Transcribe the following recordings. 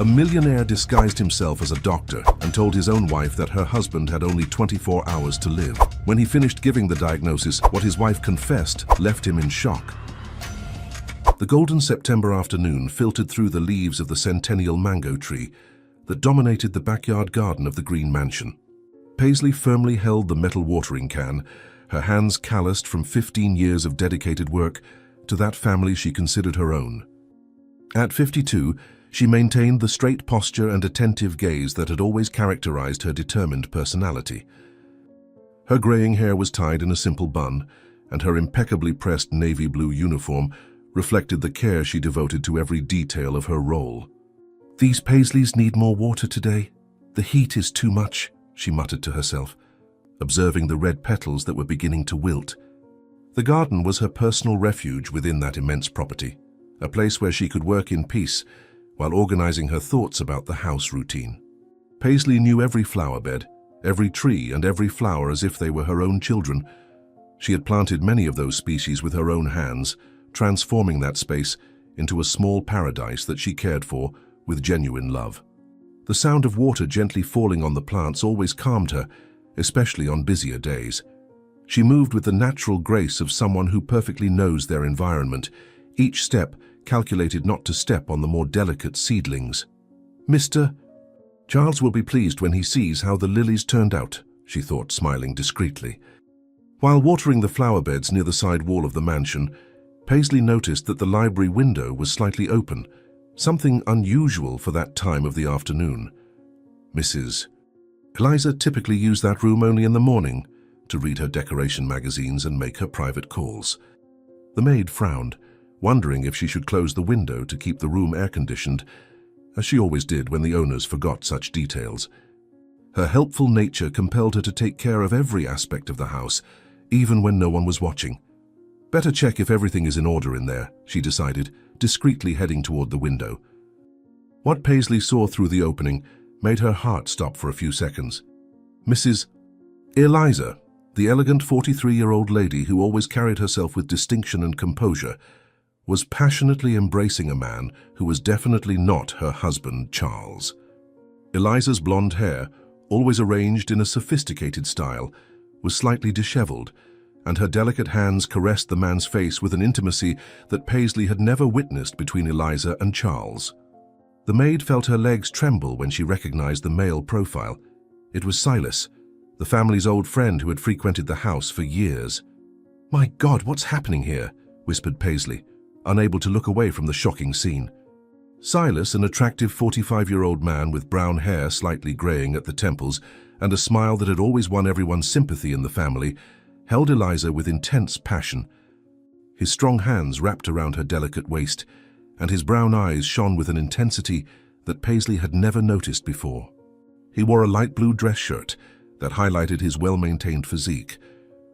A millionaire disguised himself as a doctor and told his own wife that her husband had only 24 hours to live. When he finished giving the diagnosis, what his wife confessed left him in shock. The golden September afternoon filtered through the leaves of the centennial mango tree that dominated the backyard garden of the Green Mansion. Paisley firmly held the metal watering can, her hands calloused from 15 years of dedicated work to that family she considered her own. At 52, she maintained the straight posture and attentive gaze that had always characterized her determined personality. Her graying hair was tied in a simple bun, and her impeccably pressed navy blue uniform reflected the care she devoted to every detail of her role. "These Paisleys need more water today. The heat is too much," she muttered to herself, observing the red petals that were beginning to wilt. The garden was her personal refuge within that immense property, a place where she could work in peace while organizing her thoughts about the house routine. Paisley knew every flower bed, every tree and every flower as if they were her own children. She had planted many of those species with her own hands, transforming that space into a small paradise that she cared for with genuine love. The sound of water gently falling on the plants always calmed her, especially on busier days. She moved with the natural grace of someone who perfectly knows their environment, each step calculated not to step on the more delicate seedlings. "Mr. Charles will be pleased when he sees how the lilies turned out," she thought, smiling discreetly. While watering the flower beds near the side wall of the mansion, Paisley noticed that the library window was slightly open, something unusual for that time of the afternoon. Mrs. Eliza typically used that room only in the morning to read her decoration magazines and make her private calls. The maid frowned, wondering if she should close the window to keep the room air-conditioned, as she always did when the owners forgot such details. Her helpful nature compelled her to take care of every aspect of the house, even when no one was watching. "Better check if everything is in order in there," she decided, discreetly heading toward the window. What Paisley saw through the opening made her heart stop for a few seconds. Mrs. Eliza, the elegant 43-year-old lady who always carried herself with distinction and composure, was passionately embracing a man who was definitely not her husband, Charles. Eliza's blonde hair, always arranged in a sophisticated style, was slightly disheveled, and her delicate hands caressed the man's face with an intimacy that Paisley had never witnessed between Eliza and Charles. The maid felt her legs tremble when she recognized the male profile. It was Silas, the family's old friend who had frequented the house for years. "My God, what's happening here?" whispered Paisley, unable to look away from the shocking scene. Silas, an attractive 45-year-old man with brown hair slightly graying at the temples and a smile that had always won everyone's sympathy in the family, held Eliza with intense passion. His strong hands wrapped around her delicate waist, and his brown eyes shone with an intensity that Paisley had never noticed before. He wore a light blue dress shirt that highlighted his well-maintained physique,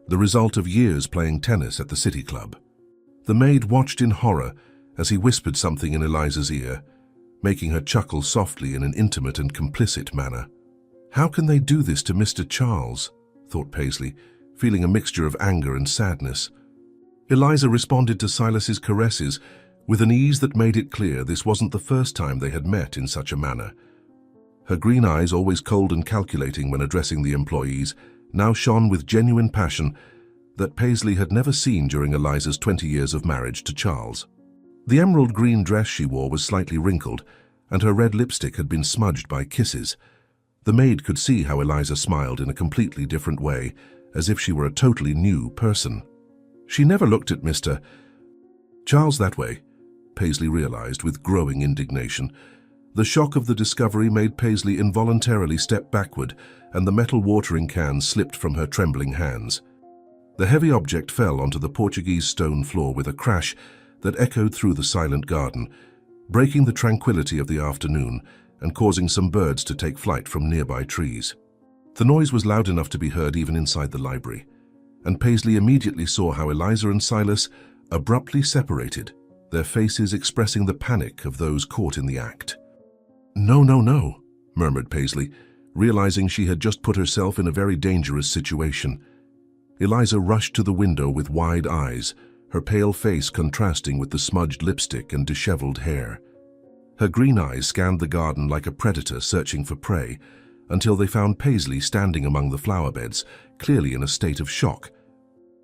the result of years playing tennis at the City Club. The maid watched in horror as he whispered something in Eliza's ear, making her chuckle softly in an intimate and complicit manner. "How can they do this to Mr. Charles?" thought Paisley, feeling a mixture of anger and sadness. Eliza responded to Silas's caresses with an ease that made it clear this wasn't the first time they had met in such a manner. Her green eyes, always cold and calculating when addressing the employees, now shone with genuine passion that Paisley had never seen during Eliza's 20 years of marriage to Charles. The emerald green dress she wore was slightly wrinkled, and her red lipstick had been smudged by kisses. The maid could see how Eliza smiled in a completely different way, as if she were a totally new person. She never looked at Mr. Charles that way, Paisley realized with growing indignation. The shock of the discovery made Paisley involuntarily step backward, and the metal watering can slipped from her trembling hands. The heavy object fell onto the Portuguese stone floor with a crash that echoed through the silent garden, breaking the tranquility of the afternoon and causing some birds to take flight from nearby trees. The noise was loud enough to be heard even inside the library, and Paisley immediately saw how Eliza and Silas abruptly separated, their faces expressing the panic of those caught in the act. "No, no, no," murmured Paisley, realizing she had just put herself in a very dangerous situation. Eliza rushed to the window with wide eyes, her pale face contrasting with the smudged lipstick and disheveled hair. Her green eyes scanned the garden like a predator searching for prey, until they found Paisley standing among the flower beds, clearly in a state of shock.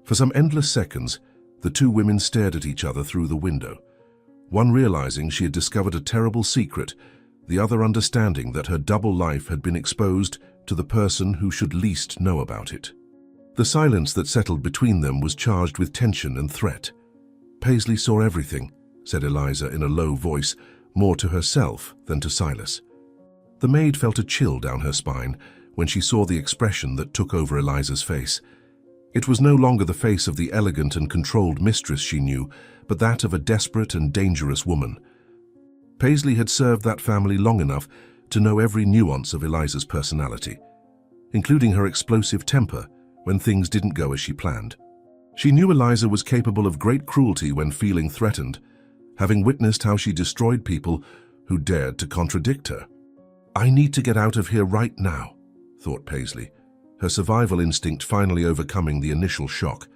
For some endless seconds, the two women stared at each other through the window, one realizing she had discovered a terrible secret, the other understanding that her double life had been exposed to the person who should least know about it. The silence that settled between them was charged with tension and threat. "Paisley saw everything," said Eliza in a low voice, more to herself than to Silas. The maid felt a chill down her spine when she saw the expression that took over Eliza's face. It was no longer the face of the elegant and controlled mistress she knew, but that of a desperate and dangerous woman. Paisley had served that family long enough to know every nuance of Eliza's personality, including her explosive temper when things didn't go as she planned. She knew Eliza was capable of great cruelty when feeling threatened, having witnessed how she destroyed people who dared to contradict her. "I need to get out of here right now," thought Paisley, her survival instinct finally overcoming the initial shock.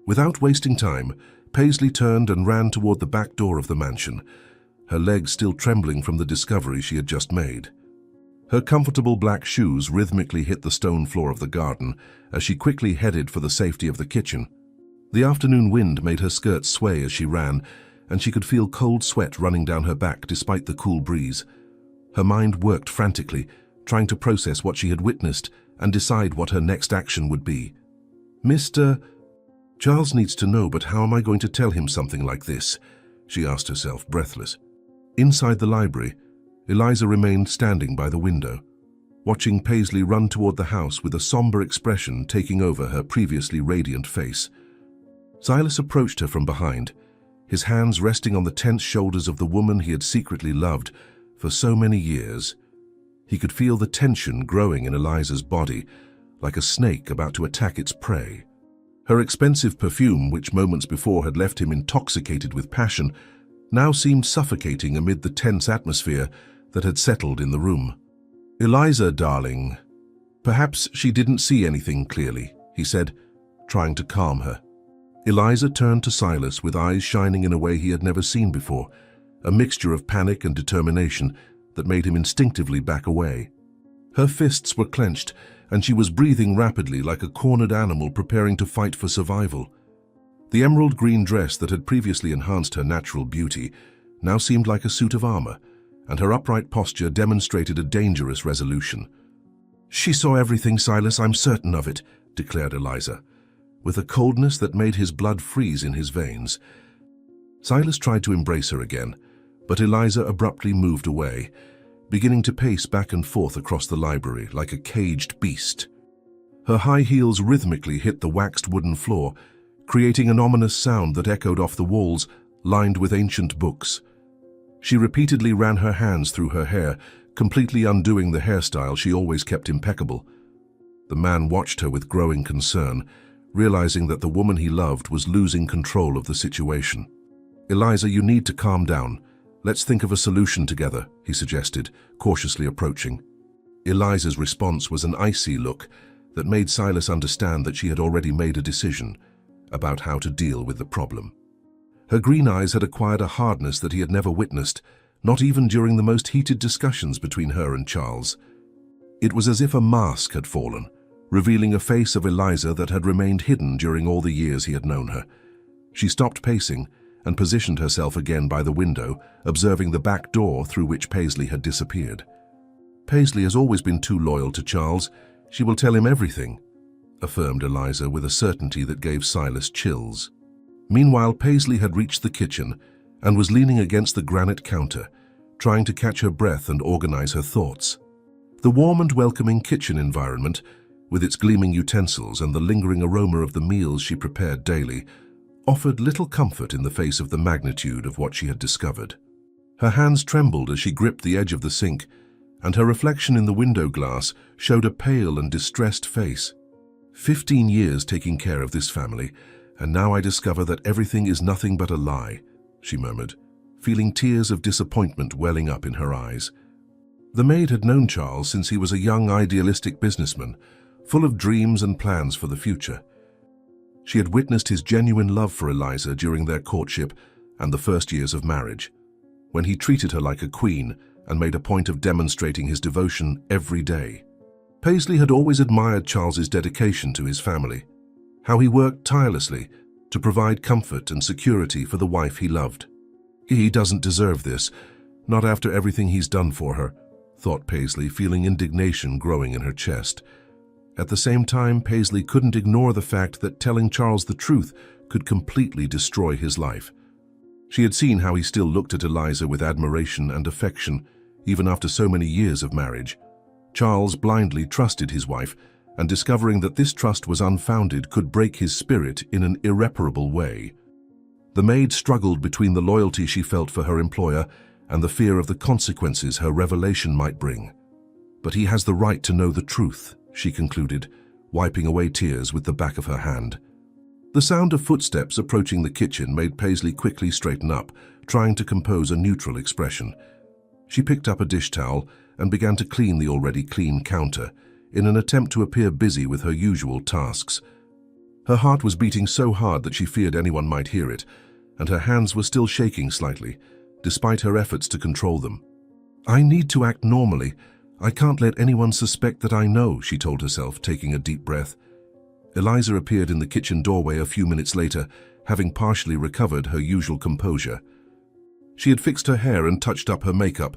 Without wasting time, Paisley turned and ran toward the back door of the mansion, her legs still trembling from the discovery she had just made. Her comfortable black shoes rhythmically hit the stone floor of the garden as she quickly headed for the safety of the kitchen. The afternoon wind made her skirts sway as she ran, and she could feel cold sweat running down her back despite the cool breeze. Her mind worked frantically, trying to process what she had witnessed and decide what her next action would be. "Mr. Charles needs to know, but how am I going to tell him something like this?" she asked herself, breathless. Inside the library, Eliza remained standing by the window, watching Paisley run toward the house with a somber expression taking over her previously radiant face. Silas approached her from behind, his hands resting on the tense shoulders of the woman he had secretly loved for so many years. He could feel the tension growing in Eliza's body, like a snake about to attack its prey. Her expensive perfume, which moments before had left him intoxicated with passion, now seemed suffocating amid the tense atmosphere that had settled in the room. "Eliza, darling." "Perhaps she didn't see anything clearly," he said, trying to calm her. Eliza turned to Silas with eyes shining in a way he had never seen before, a mixture of panic and determination that made him instinctively back away. Her fists were clenched, and she was breathing rapidly like a cornered animal preparing to fight for survival. The emerald green dress that had previously enhanced her natural beauty now seemed like a suit of armor, and her upright posture demonstrated a dangerous resolution. "She saw everything, Silas, I'm certain of it," declared Eliza, with a coldness that made his blood freeze in his veins. Silas tried to embrace her again, but Eliza abruptly moved away, beginning to pace back and forth across the library like a caged beast. Her high heels rhythmically hit the waxed wooden floor, creating an ominous sound that echoed off the walls lined with ancient books. She repeatedly ran her hands through her hair, completely undoing the hairstyle she always kept impeccable. The man watched her with growing concern, realizing that the woman he loved was losing control of the situation. "Eliza, you need to calm down. Let's think of a solution together," he suggested, cautiously approaching. Eliza's response was an icy look that made Silas understand that she had already made a decision about how to deal with the problem. Her green eyes had acquired a hardness that he had never witnessed, not even during the most heated discussions between her and Charles. It was as if a mask had fallen, revealing a face of Eliza that had remained hidden during all the years he had known her. She stopped pacing and positioned herself again by the window, observing the back door through which Paisley had disappeared. "Paisley has always been too loyal to Charles. She will tell him everything," affirmed Eliza with a certainty that gave Silas chills. Meanwhile, Paisley had reached the kitchen and was leaning against the granite counter, trying to catch her breath and organize her thoughts. The warm and welcoming kitchen environment, with its gleaming utensils and the lingering aroma of the meals she prepared daily, offered little comfort in the face of the magnitude of what she had discovered. Her hands trembled as she gripped the edge of the sink, and her reflection in the window glass showed a pale and distressed face. 15 years taking care of this family, and now I discover that everything is nothing but a lie," she murmured, feeling tears of disappointment welling up in her eyes. The maid had known Charles since he was a young, idealistic businessman, full of dreams and plans for the future. She had witnessed his genuine love for Eliza during their courtship and the first years of marriage. when he treated her like a queen and made a point of demonstrating his devotion every day. Paisley had always admired Charles's dedication to his family, how he worked tirelessly to provide comfort and security for the wife he loved. He doesn't deserve this, not after everything he's done for her, thought Paisley, feeling indignation growing in her chest. At the same time, Paisley couldn't ignore the fact that telling Charles the truth could completely destroy his life. She had seen how he still looked at Eliza with admiration and affection, even after so many years of marriage. Charles blindly trusted his wife, and discovering that this trust was unfounded could break his spirit in an irreparable way. The maid struggled between the loyalty she felt for her employer and the fear of the consequences her revelation might bring. "But he has the right to know the truth," she concluded, wiping away tears with the back of her hand. The sound of footsteps approaching the kitchen made Paisley quickly straighten up, trying to compose a neutral expression. She picked up a dish towel and began to clean the already clean counter, in an attempt to appear busy with her usual tasks. Her heart was beating so hard that she feared anyone might hear it, and her hands were still shaking slightly, despite her efforts to control them. "I need to act normally. I can't let anyone suspect that I know," she told herself, taking a deep breath. Eliza appeared in the kitchen doorway a few minutes later, having partially recovered her usual composure. She had fixed her hair and touched up her makeup,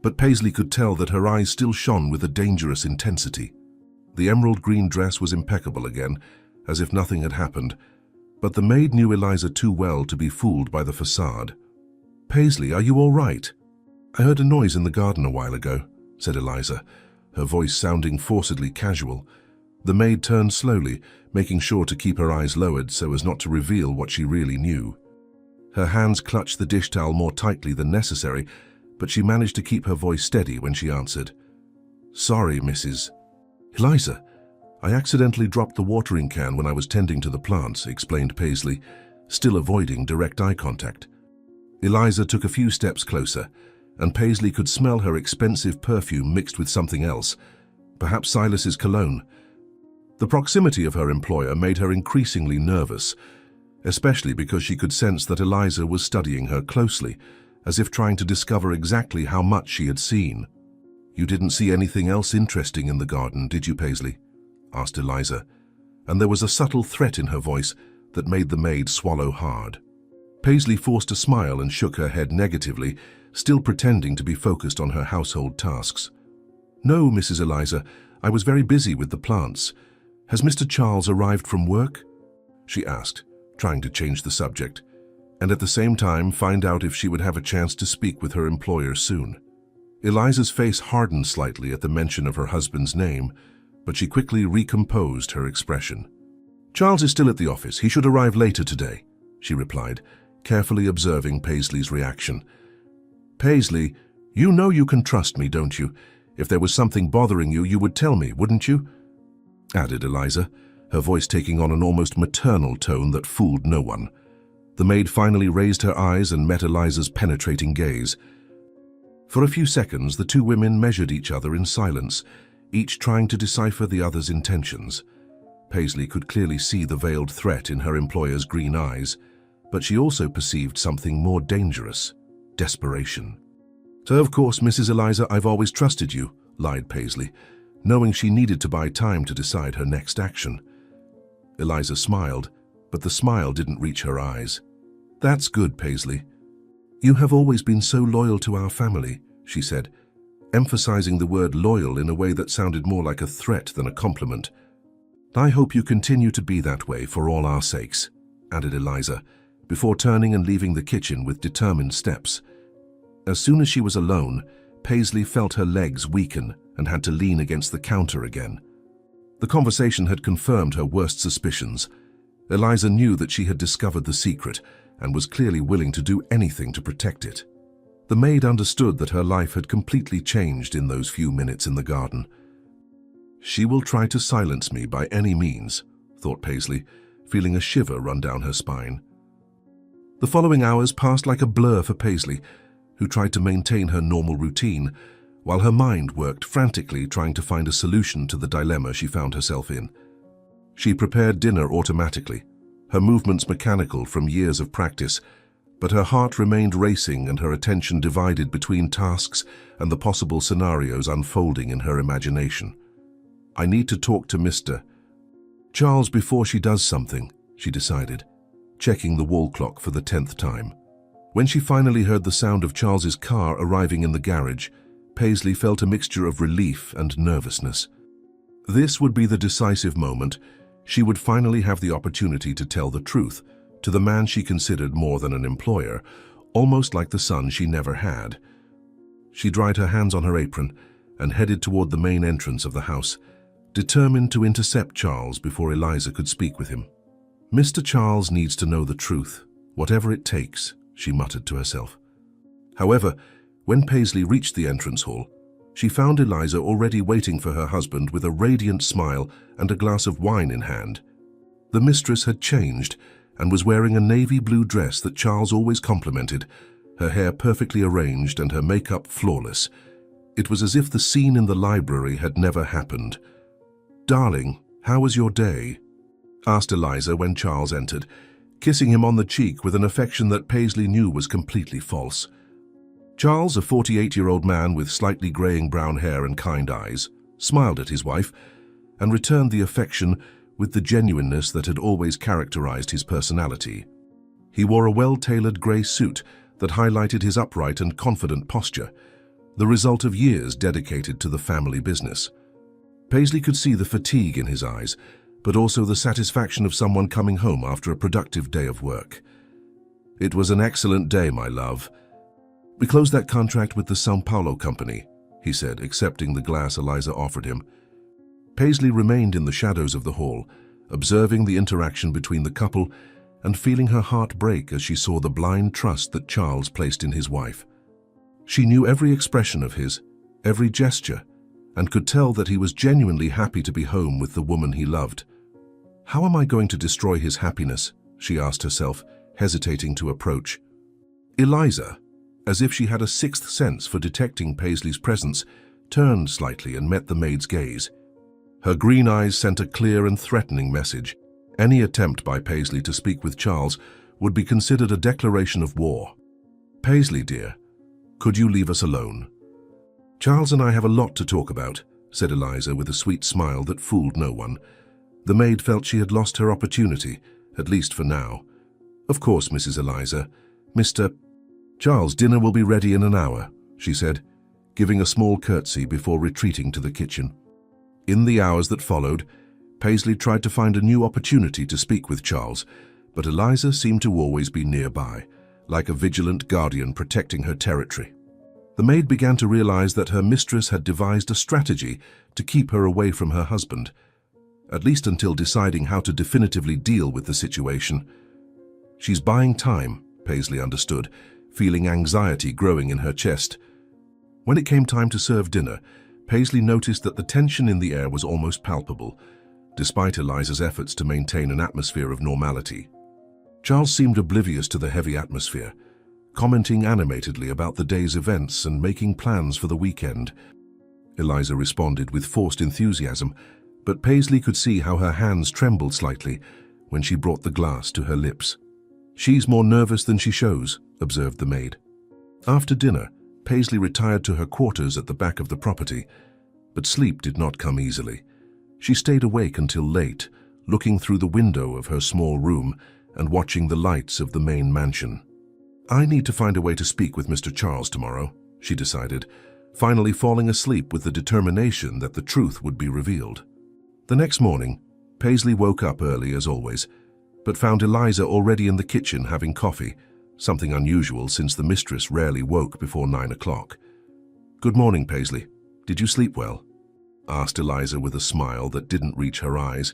but Paisley could tell that her eyes still shone with a dangerous intensity. The emerald green dress was impeccable again, as if nothing had happened, but the maid knew Eliza too well to be fooled by the facade. "Paisley, are you all right?" "I heard a noise in the garden a while ago," said Eliza, her voice sounding forcedly casual. The maid turned slowly, making sure to keep her eyes lowered so as not to reveal what she really knew. Her hands clutched the dish towel more tightly than necessary, but she managed to keep her voice steady when she answered. "Sorry, Mrs. "Eliza, I accidentally dropped the watering can when I was tending to the plants," explained Paisley, still avoiding direct eye contact. Eliza took a few steps closer, and Paisley could smell her expensive perfume mixed with something else, perhaps Silas's cologne. The proximity of her employer made her increasingly nervous, especially because she could sense that Eliza was studying her closely, as if trying to discover exactly how much she had seen. "You didn't see anything else interesting in the garden, did you, Paisley?" asked Eliza, and there was a subtle threat in her voice that made the maid swallow hard. Paisley forced a smile and shook her head negatively, still pretending to be focused on her household tasks. "No, Mrs. Eliza, I was very busy with the plants. Has Mr. Charles arrived from work?" she asked, trying to change the subject, and at the same time find out if she would have a chance to speak with her employer soon. Eliza's face hardened slightly at the mention of her husband's name, but she quickly recomposed her expression. "Charles is still at the office. He should arrive later today," she replied, carefully observing Paisley's reaction. "Paisley, you know you can trust me, don't you? If there was something bothering you, you would tell me, wouldn't you?" added Eliza, her voice taking on an almost maternal tone that fooled no one. The maid finally raised her eyes and met Eliza's penetrating gaze. For a few seconds, the two women measured each other in silence, each trying to decipher the other's intentions. Paisley could clearly see the veiled threat in her employer's green eyes, but she also perceived something more dangerous: desperation. "So of course, Mrs. Eliza, I've always trusted you," lied Paisley, knowing she needed to buy time to decide her next action. Eliza smiled, but the smile didn't reach her eyes. "That's good, Paisley. You have always been so loyal to our family," she said, emphasizing the word loyal in a way that sounded more like a threat than a compliment. "I hope you continue to be that way for all our sakes," added Eliza, before turning and leaving the kitchen with determined steps. As soon as she was alone, Paisley felt her legs weaken and had to lean against the counter again. The conversation had confirmed her worst suspicions. Eliza knew that she had discovered the secret and was clearly willing to do anything to protect it. The maid understood that her life had completely changed in those few minutes in the garden. "She will try to silence me by any means," thought Paisley, feeling a shiver run down her spine. The following hours passed like a blur for Paisley, who tried to maintain her normal routine, while her mind worked frantically trying to find a solution to the dilemma she found herself in. She prepared dinner automatically, her movements mechanical from years of practice, But her heart remained racing and her attention divided between tasks and the possible scenarios unfolding in her imagination. I need to talk to Mr. Charles before she does something, she decided, checking the wall clock for the 10th time. When she finally heard the sound of Charles's car arriving in the garage, Paisley felt a mixture of relief and nervousness. This would be the decisive moment. She would finally have the opportunity to tell the truth to the man she considered more than an employer, almost like the son she never had. She dried her hands on her apron and headed toward the main entrance of the house, determined to intercept Charles before Eliza could speak with him. Mr. Charles needs to know the truth, whatever it takes, she muttered to herself. However, when Paisley reached the entrance hall, she found Eliza already waiting for her husband with a radiant smile and a glass of wine in hand. The mistress had changed and was wearing a navy blue dress that Charles always complimented, her hair perfectly arranged and her makeup flawless. It was as if the scene in the library had never happened. "Darling, how was your day?" asked Eliza when Charles entered, kissing him on the cheek with an affection that Paisley knew was completely false. Charles, a 48-year-old man with slightly graying brown hair and kind eyes, smiled at his wife and returned the affection with the genuineness that had always characterized his personality. He wore a well-tailored gray suit that highlighted his upright and confident posture, the result of years dedicated to the family business. Paisley could see the fatigue in his eyes, but also the satisfaction of someone coming home after a productive day of work. "It was an excellent day, my love. We closed that contract with the São Paulo company," he said, accepting the glass Eliza offered him. Paisley remained in the shadows of the hall, observing the interaction between the couple and feeling her heart break as she saw the blind trust that Charles placed in his wife. She knew every expression of his, every gesture, and could tell that he was genuinely happy to be home with the woman he loved. "How am I going to destroy his happiness?" she asked herself, hesitating to approach. Eliza, as if she had a sixth sense for detecting Paisley's presence, turned slightly and met the maid's gaze. Her green eyes sent a clear and threatening message. Any attempt by Paisley to speak with Charles would be considered a declaration of war. "Paisley, dear, could you leave us alone?" "Charles and I have a lot to talk about," said Eliza with a sweet smile that fooled no one. The maid felt she had lost her opportunity, at least for now. "Of course, Mrs. Eliza. Mr. Charles, dinner will be ready in an hour," she said, giving a small curtsy before retreating to the kitchen. In the hours that followed, Paisley tried to find a new opportunity to speak with Charles, but Eliza seemed to always be nearby, like a vigilant guardian protecting her territory. The maid began to realize that her mistress had devised a strategy to keep her away from her husband, at least until deciding how to definitively deal with the situation. "She's buying time," Paisley understood, feeling anxiety growing in her chest. When it came time to serve dinner, Paisley noticed that the tension in the air was almost palpable, despite Eliza's efforts to maintain an atmosphere of normality. Charles seemed oblivious to the heavy atmosphere, commenting animatedly about the day's events and making plans for the weekend. Eliza responded with forced enthusiasm, but Paisley could see how her hands trembled slightly when she brought the glass to her lips. "She's more nervous than she shows," observed the maid. After dinner, Paisley retired to her quarters at the back of the property, but sleep did not come easily. She stayed awake until late, looking through the window of her small room and watching the lights of the main mansion. "I need to find a way to speak with Mr. Charles tomorrow," she decided, finally falling asleep with the determination that the truth would be revealed. The next morning, Paisley woke up early as always, but found Eliza already in the kitchen having coffee, something unusual since the mistress rarely woke before 9 o'clock. "Good morning, Paisley. Did you sleep well?" asked Eliza with a smile that didn't reach her eyes.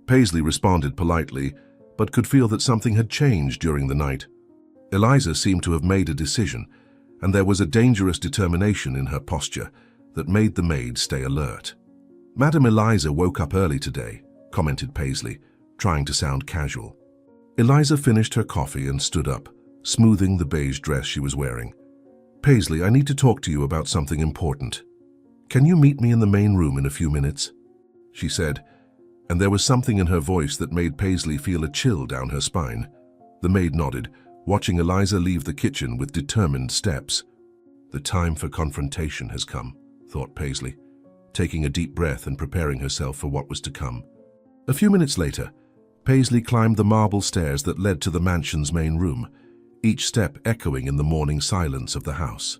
Paisley responded politely, but could feel that something had changed during the night. Eliza seemed to have made a decision, and there was a dangerous determination in her posture that made the maid stay alert. "Madam Eliza woke up early today," commented Paisley, trying to sound casual. Eliza finished her coffee and stood up, smoothing the beige dress she was wearing. "Paisley, I need to talk to you about something important. Can you meet me in the main room in a few minutes?" she said, and there was something in her voice that made Paisley feel a chill down her spine. The maid nodded, watching Eliza leave the kitchen with determined steps. The time for confrontation has come, thought Paisley, taking a deep breath and preparing herself for what was to come. A few minutes later, Paisley climbed the marble stairs that led to the mansion's main room, each step echoing in the morning silence of the house.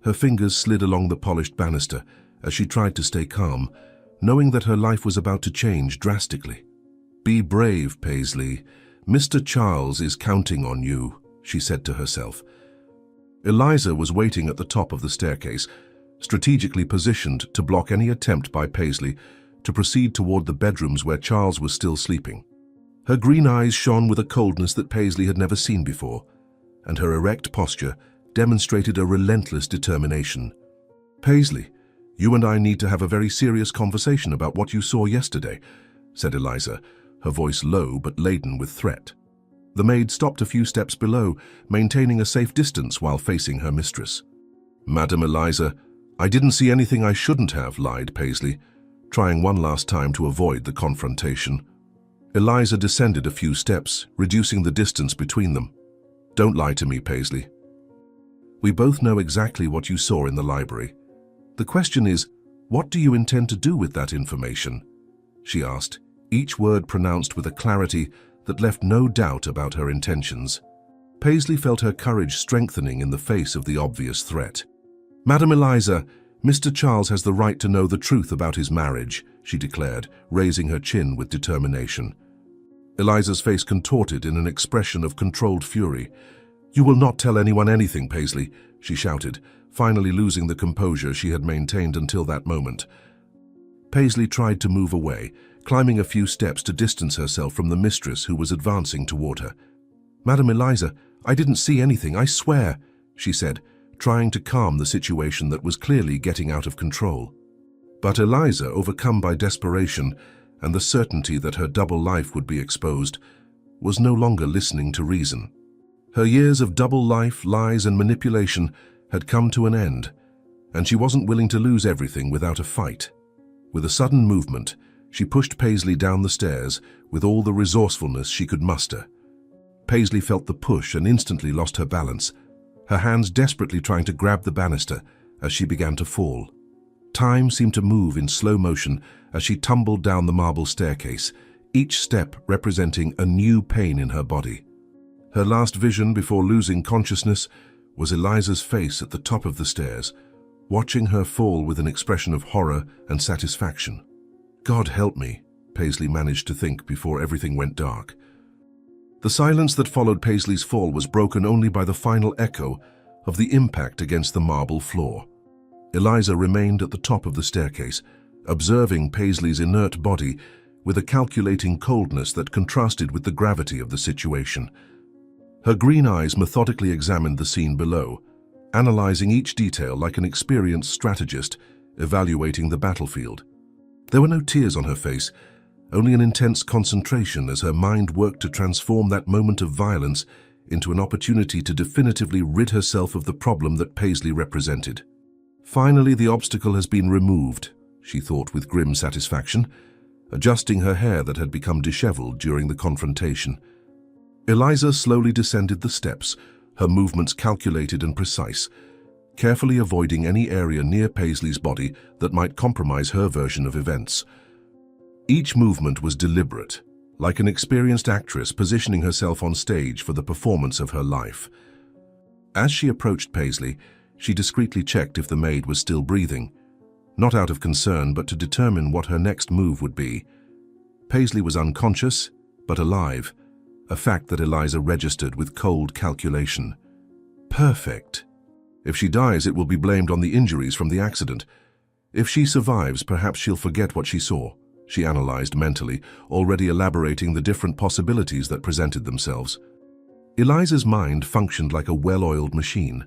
Her fingers slid along the polished banister as she tried to stay calm, knowing that her life was about to change drastically. "Be brave, Paisley. Mr. Charles is counting on you," she said to herself. Eliza was waiting at the top of the staircase, strategically positioned to block any attempt by Paisley to proceed toward the bedrooms where Charles was still sleeping. Her green eyes shone with a coldness that Paisley had never seen before, and her erect posture demonstrated a relentless determination. "Paisley, you and I need to have a very serious conversation about what you saw yesterday," said Eliza, her voice low but laden with threat. The maid stopped a few steps below, maintaining a safe distance while facing her mistress. "Madam Eliza, I didn't see anything I shouldn't have," lied Paisley, trying one last time to avoid the confrontation. Eliza descended a few steps, reducing the distance between them. "Don't lie to me, Paisley. We both know exactly what you saw in the library. The question is, what do you intend to do with that information?" she asked, each word pronounced with a clarity that left no doubt about her intentions. Paisley felt her courage strengthening in the face of the obvious threat. "Madam Eliza, Mr. Charles has the right to know the truth about his marriage," she declared, raising her chin with determination. Eliza's face contorted in an expression of controlled fury. "You will not tell anyone anything, Paisley," she shouted, finally losing the composure she had maintained until that moment. Paisley tried to move away, climbing a few steps to distance herself from the mistress who was advancing toward her. "Madam Eliza, I didn't see anything, I swear," she said, trying to calm the situation that was clearly getting out of control. But Eliza, overcome by desperation and the certainty that her double life would be exposed, was no longer listening to reason. Her years of double life, lies, and manipulation had come to an end, and she wasn't willing to lose everything without a fight. With a sudden movement, she pushed Paisley down the stairs with all the resourcefulness she could muster. Paisley felt the push and instantly lost her balance, her hands desperately trying to grab the banister as she began to fall. Time seemed to move in slow motion as she tumbled down the marble staircase, each step representing a new pain in her body. Her last vision before losing consciousness was Eliza's face at the top of the stairs, watching her fall with an expression of horror and satisfaction. "God help me," Paisley managed to think before everything went dark. The silence that followed Paisley's fall was broken only by the final echo of the impact against the marble floor. Eliza remained at the top of the staircase, observing Paisley's inert body with a calculating coldness that contrasted with the gravity of the situation. Her green eyes methodically examined the scene below, analyzing each detail like an experienced strategist evaluating the battlefield. There were no tears on her face, only an intense concentration as her mind worked to transform that moment of violence into an opportunity to definitively rid herself of the problem that Paisley represented. "Finally, the obstacle has been removed," she thought with grim satisfaction, adjusting her hair that had become disheveled during the confrontation. Eliza slowly descended the steps, her movements calculated and precise, carefully avoiding any area near Paisley's body that might compromise her version of events. Each movement was deliberate, like an experienced actress positioning herself on stage for the performance of her life. As she approached Paisley, she discreetly checked if the maid was still breathing, not out of concern but to determine what her next move would be. Paisley was unconscious, but alive, a fact that Eliza registered with cold calculation. Perfect. If she dies, it will be blamed on the injuries from the accident. If she survives, perhaps she'll forget what she saw, she analyzed mentally, already elaborating the different possibilities that presented themselves. Eliza's mind functioned like a well-oiled machine,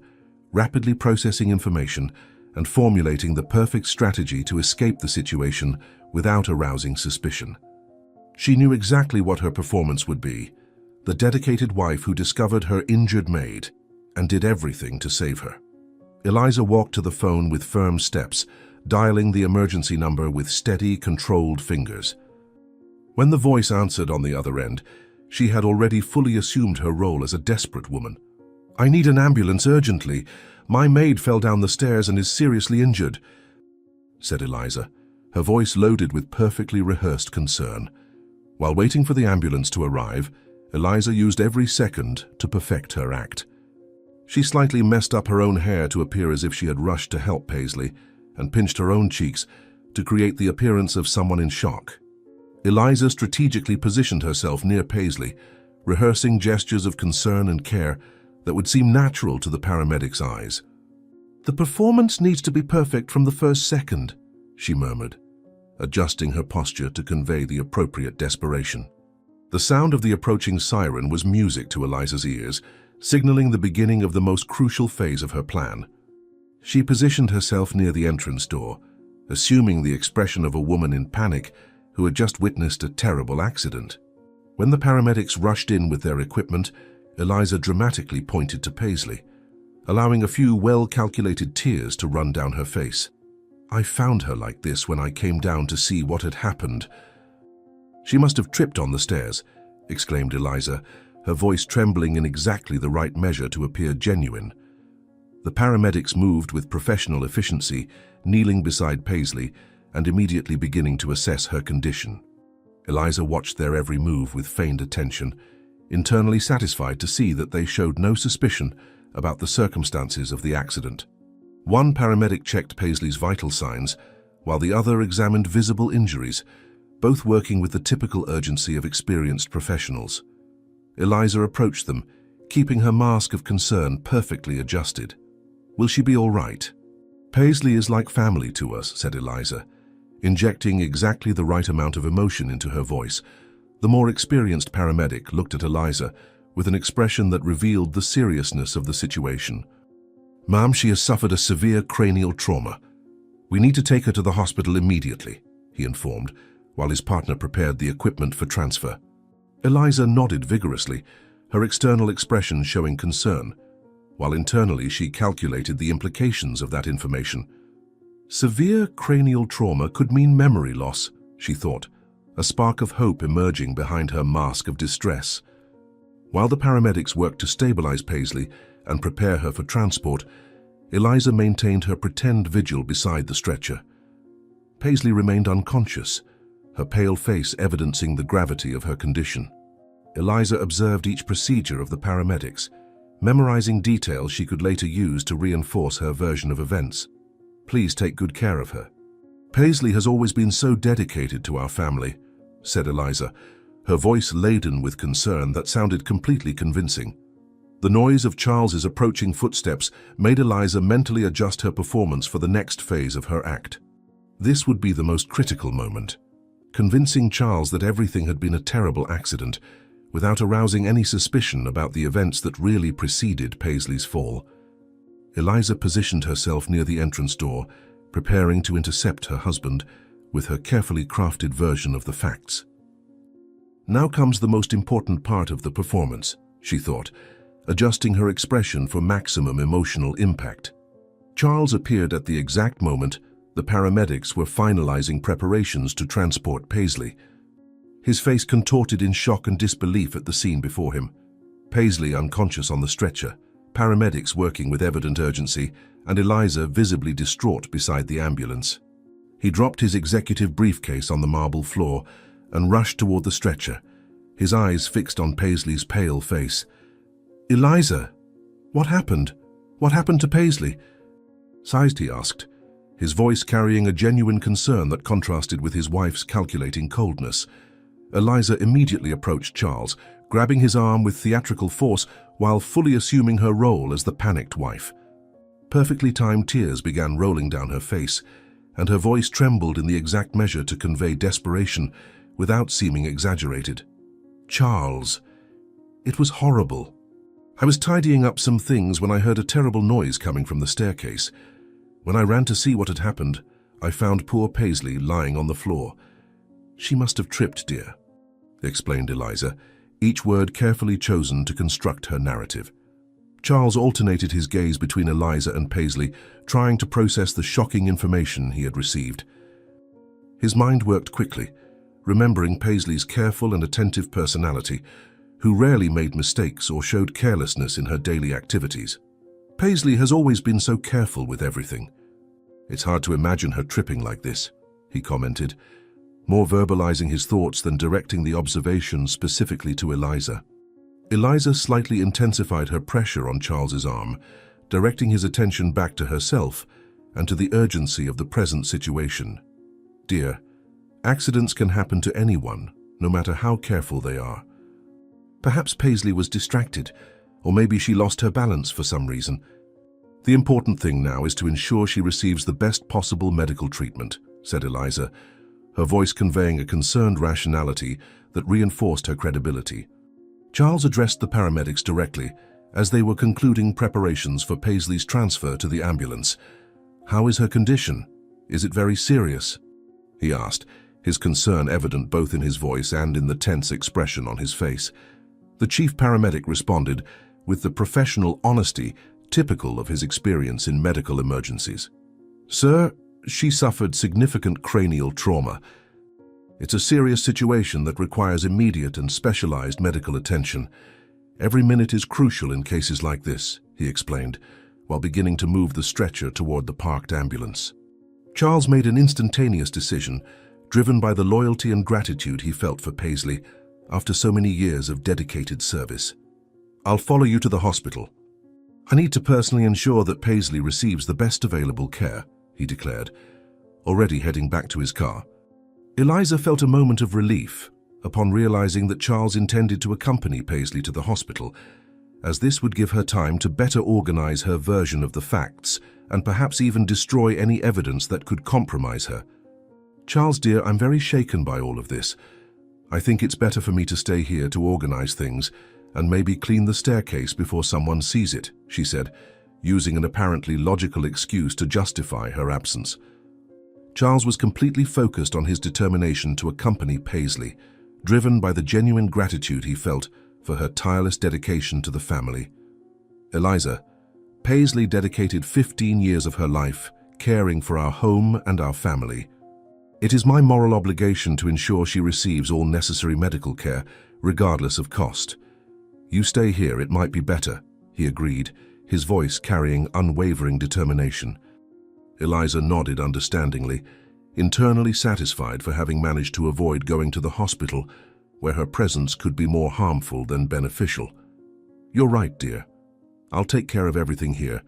rapidly processing information and formulating the perfect strategy to escape the situation without arousing suspicion. She knew exactly what her performance would be, the dedicated wife who discovered her injured maid and did everything to save her. Eliza walked to the phone with firm steps, dialing the emergency number with steady, controlled fingers. When the voice answered on the other end, She had already fully assumed her role as a desperate woman. "I need an ambulance urgently. My maid fell down the stairs and is seriously injured," said Eliza, her voice loaded with perfectly rehearsed concern. While waiting for the ambulance to arrive, Eliza used every second to perfect her act. She slightly messed up her own hair to appear as if she had rushed to help Paisley, and pinched her own cheeks to create the appearance of someone in shock. Eliza strategically positioned herself near Paisley, rehearsing gestures of concern and care that would seem natural to the paramedic's eyes. "The performance needs to be perfect from the first second," she murmured, adjusting her posture to convey the appropriate desperation. The sound of the approaching siren was music to Eliza's ears, signaling the beginning of the most crucial phase of her plan. She positioned herself near the entrance door, assuming the expression of a woman in panic who had just witnessed a terrible accident. When the paramedics rushed in with their equipment, Eliza dramatically pointed to Paisley, allowing a few well-calculated tears to run down her face. "I found her like this when I came down to see what had happened." "She must have tripped on the stairs," exclaimed Eliza, her voice trembling in exactly the right measure to appear genuine. The paramedics moved with professional efficiency, kneeling beside Paisley and immediately beginning to assess her condition. Eliza watched their every move with feigned attention, internally satisfied to see that they showed no suspicion about the circumstances of the accident. One paramedic checked Paisley's vital signs, while the other examined visible injuries, both working with the typical urgency of experienced professionals. Eliza approached them, keeping her mask of concern perfectly adjusted. "Will she be all right?" "Paisley is like family to us," said Eliza, injecting exactly the right amount of emotion into her voice. The more experienced paramedic looked at Eliza with an expression that revealed the seriousness of the situation. "Ma'am, she has suffered a severe cranial trauma. We need to take her to the hospital immediately," he informed, while his partner prepared the equipment for transfer. Eliza nodded vigorously, her external expression showing concern, while internally she calculated the implications of that information. Severe cranial trauma could mean memory loss, she thought, a spark of hope emerging behind her mask of distress. While the paramedics worked to stabilize Paisley and prepare her for transport, Eliza maintained her pretend vigil beside the stretcher. Paisley remained unconscious, her pale face evidencing the gravity of her condition. Eliza observed each procedure of the paramedics, memorizing details she could later use to reinforce her version of events. "Please take good care of her." "Paisley has always been so dedicated to our family," said Eliza, her voice laden with concern that sounded completely convincing. The noise of Charles's approaching footsteps made Eliza mentally adjust her performance for the next phase of her act. This would be the most critical moment, convincing Charles that everything had been a terrible accident, without arousing any suspicion about the events that really preceded Paisley's fall. Eliza positioned herself near the entrance door, preparing to intercept her husband with her carefully crafted version of the facts. "Now comes the most important part of the performance," she thought, adjusting her expression for maximum emotional impact. Charles appeared at the exact moment the paramedics were finalizing preparations to transport Paisley. His face contorted in shock and disbelief at the scene before him. Paisley unconscious on the stretcher, paramedics working with evident urgency, and Eliza visibly distraught beside the ambulance. He dropped his executive briefcase on the marble floor and rushed toward the stretcher, his eyes fixed on Paisley's pale face. "Eliza, what happened? What happened to Paisley?" Sized, he asked, his voice carrying a genuine concern that contrasted with his wife's calculating coldness. Eliza immediately approached Charles, grabbing his arm with theatrical force while fully assuming her role as the panicked wife. Perfectly timed tears began rolling down her face, and her voice trembled in the exact measure to convey desperation without seeming exaggerated. "Charles, it was horrible. I was tidying up some things when I heard a terrible noise coming from the staircase. When I ran to see what had happened, I found poor Paisley lying on the floor. She must have tripped, dear," explained Eliza, each word carefully chosen to construct her narrative. Charles alternated his gaze between Eliza and Paisley, trying to process the shocking information he had received. His mind worked quickly, remembering Paisley's careful and attentive personality, who rarely made mistakes or showed carelessness in her daily activities. Paisley has always been so careful with everything. It's hard to imagine her tripping like this, he commented, more verbalizing his thoughts than directing the observation specifically to Eliza. Eliza slightly intensified her pressure on Charles's arm, directing his attention back to herself and to the urgency of the present situation. Dear, accidents can happen to anyone, no matter how careful they are. Perhaps Paisley was distracted, or maybe she lost her balance for some reason. The important thing now is to ensure she receives the best possible medical treatment, said Eliza, her voice conveying a concerned rationality that reinforced her credibility. Charles addressed the paramedics directly as they were concluding preparations for Paisley's transfer to the ambulance. "How is her condition? Is it very serious?" he asked, his concern evident both in his voice and in the tense expression on his face. The chief paramedic responded with the professional honesty typical of his experience in medical emergencies. "Sir, she suffered significant cranial trauma. It's a serious situation that requires immediate and specialized medical attention. Every minute is crucial in cases like this," he explained, while beginning to move the stretcher toward the parked ambulance. Charles made an instantaneous decision, driven by the loyalty and gratitude he felt for Paisley after so many years of dedicated service. "I'll follow you to the hospital. I need to personally ensure that Paisley receives the best available care," he declared, already heading back to his car. Eliza felt a moment of relief upon realizing that Charles intended to accompany Paisley to the hospital, as this would give her time to better organize her version of the facts and perhaps even destroy any evidence that could compromise her. "Charles, dear, I'm very shaken by all of this. I think it's better for me to stay here to organize things and maybe clean the staircase before someone sees it," she said, using an apparently logical excuse to justify her absence. Charles was completely focused on his determination to accompany Paisley, driven by the genuine gratitude he felt for her tireless dedication to the family. "Eliza, Paisley dedicated 15 years of her life caring for our home and our family. It is my moral obligation to ensure she receives all necessary medical care, regardless of cost. You stay here, it might be better," he agreed, his voice carrying unwavering determination. Eliza nodded understandingly, internally satisfied for having managed to avoid going to the hospital, where her presence could be more harmful than beneficial. "You're right, dear. I'll take care of everything here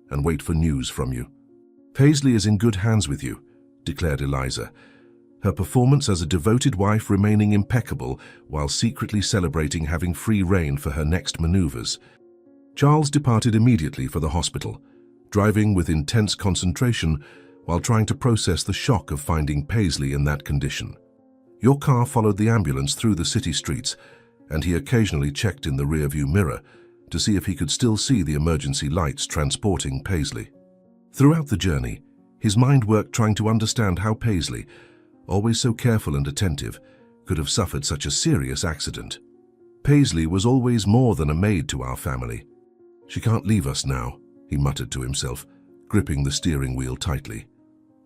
and wait for news from you." "Paisley is in good hands with you," declared Eliza, her performance as a devoted wife remaining impeccable while secretly celebrating having free rein for her next maneuvers. Charles departed immediately for the hospital, driving with intense concentration while trying to process the shock of finding Paisley in that condition. Your car followed the ambulance through the city streets, and he occasionally checked in the rearview mirror to see if he could still see the emergency lights transporting Paisley. Throughout the journey, his mind worked trying to understand how Paisley, always so careful and attentive, could have suffered such a serious accident. Paisley was always more than a maid to our family. "She can't leave us now," he muttered to himself, gripping the steering wheel tightly.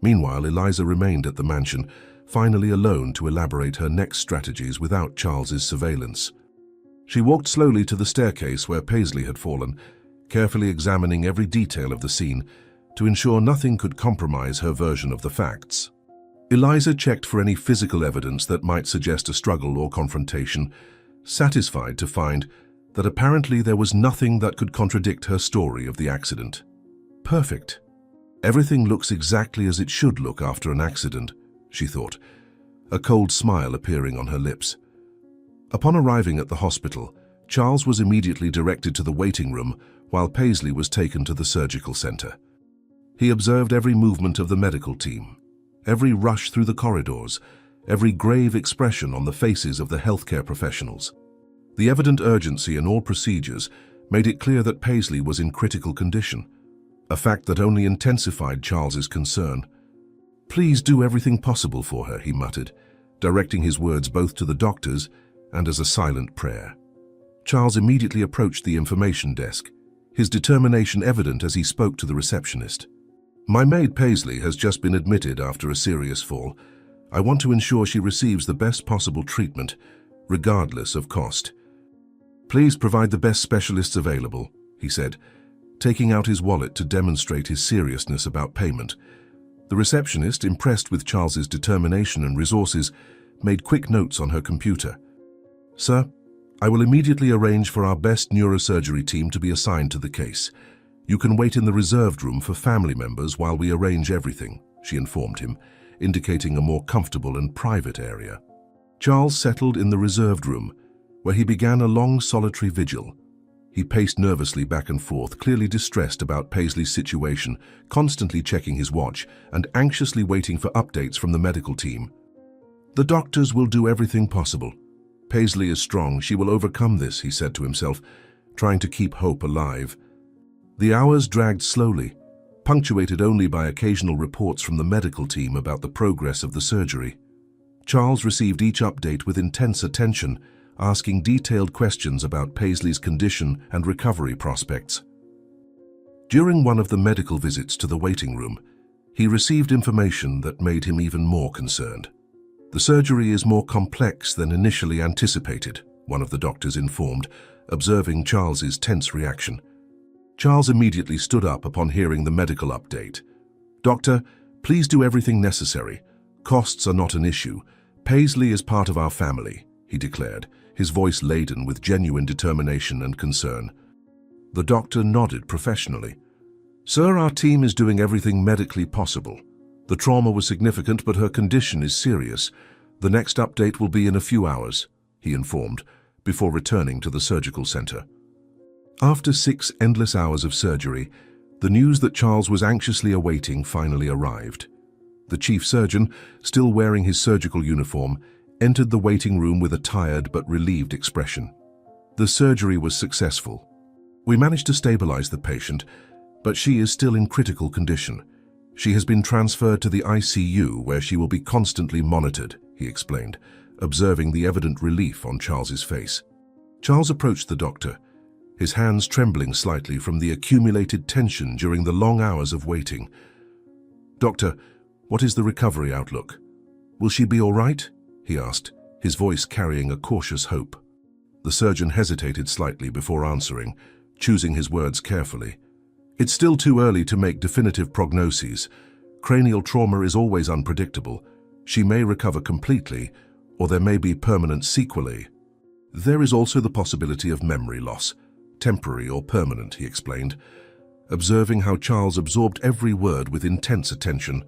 Meanwhile, Eliza remained at the mansion, finally alone to elaborate her next strategies without Charles's surveillance. She walked slowly to the staircase where Paisley had fallen, carefully examining every detail of the scene to ensure nothing could compromise her version of the facts. Eliza checked for any physical evidence that might suggest a struggle or confrontation, satisfied to find that apparently there was nothing that could contradict her story of the accident. "Perfect. Everything looks exactly as it should look after an accident," she thought, a cold smile appearing on her lips. Upon arriving at the hospital, Charles was immediately directed to the waiting room while Paisley was taken to the surgical center. He observed every movement of the medical team, every rush through the corridors, every grave expression on the faces of the healthcare professionals. The evident urgency in all procedures made it clear that Paisley was in critical condition, a fact that only intensified Charles's concern. "Please do everything possible for her," he muttered, directing his words both to the doctors and as a silent prayer. Charles immediately approached the information desk, his determination evident as he spoke to the receptionist. "My maid Paisley has just been admitted after a serious fall. I want to ensure she receives the best possible treatment, regardless of cost. "Please provide the best specialists available," he said, taking out his wallet to demonstrate his seriousness about payment. The receptionist, impressed with Charles's determination and resources, made quick notes on her computer. "Sir, I will immediately arrange for our best neurosurgery team to be assigned to the case. You can wait in the reserved room for family members while we arrange everything," she informed him, indicating a more comfortable and private area. Charles settled in the reserved room, where he began a long solitary vigil. He paced nervously back and forth, clearly distressed about Paisley's situation, constantly checking his watch and anxiously waiting for updates from the medical team. "The doctors will do everything possible. Paisley is strong, she will overcome this," he said to himself, trying to keep hope alive. The hours dragged slowly, punctuated only by occasional reports from the medical team about the progress of the surgery. Charles received each update with intense attention, asking detailed questions about Paisley's condition and recovery prospects. During one of the medical visits to the waiting room, he received information that made him even more concerned. "The surgery is more complex than initially anticipated," one of the doctors informed, observing Charles's tense reaction. Charles immediately stood up upon hearing the medical update. "Doctor, please do everything necessary. Costs are not an issue. Paisley is part of our family," he declared, his voice laden with genuine determination and concern. The doctor nodded professionally. "Sir, our team is doing everything medically possible. The trauma was significant, but her condition is serious. The next update will be in a few hours," he informed, before returning to the surgical center. After 6 endless hours of surgery, the news that Charles was anxiously awaiting finally arrived. The chief surgeon, still wearing his surgical uniform, entered the waiting room with a tired but relieved expression. "The surgery was successful. We managed to stabilize the patient, but she is still in critical condition. She has been transferred to the ICU, where she will be constantly monitored," he explained, observing the evident relief on Charles's face. Charles approached the doctor, his hands trembling slightly from the accumulated tension during the long hours of waiting. "Doctor, what is the recovery outlook? Will she be all right?" he asked, his voice carrying a cautious hope. The surgeon hesitated slightly before answering, choosing his words carefully. "It's still too early to make definitive prognoses. Cranial trauma is always unpredictable. She may recover completely, or there may be permanent sequelae. There is also the possibility of memory loss, temporary or permanent," he explained, observing how Charles absorbed every word with intense attention.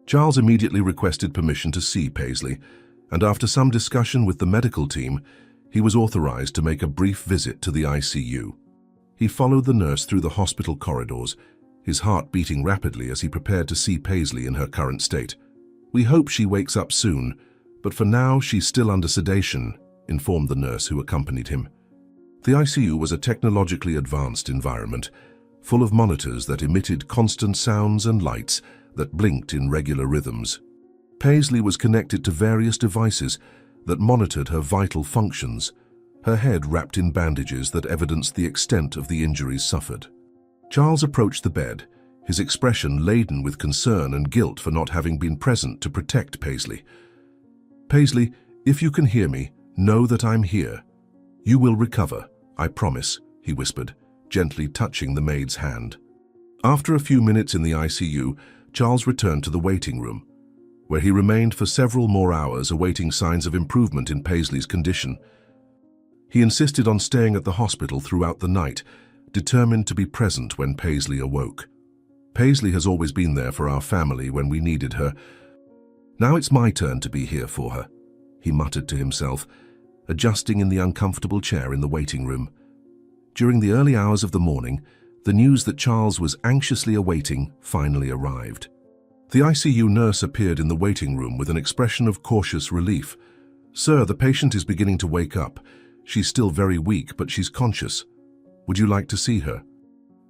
Charles immediately requested permission to see Paisley, and after some discussion with the medical team, he was authorized to make a brief visit to the ICU. He followed the nurse through the hospital corridors, his heart beating rapidly as he prepared to see Paisley in her current state. "We hope she wakes up soon, but for now she's still under sedation," informed the nurse who accompanied him. The ICU was a technologically advanced environment, full of monitors that emitted constant sounds and lights that blinked in regular rhythms. Paisley was connected to various devices that monitored her vital functions, her head wrapped in bandages that evidenced the extent of the injuries suffered. Charles approached the bed, his expression laden with concern and guilt for not having been present to protect Paisley. "Paisley, if you can hear me, know that I'm here. You will recover, I promise," he whispered, gently touching the maid's hand. After a few minutes in the ICU, Charles returned to the waiting room, where he remained for several more hours awaiting signs of improvement in Paisley's condition. He insisted on staying at the hospital throughout the night, determined to be present when Paisley awoke. "Paisley has always been there for our family when we needed her. Now it's my turn to be here for her," he muttered to himself, adjusting in the uncomfortable chair in the waiting room. During the early hours of the morning, the news that Charles was anxiously awaiting finally arrived. The ICU nurse appeared in the waiting room with an expression of cautious relief. "Sir, the patient is beginning to wake up. She's still very weak, but she's conscious. Would you like to see her?"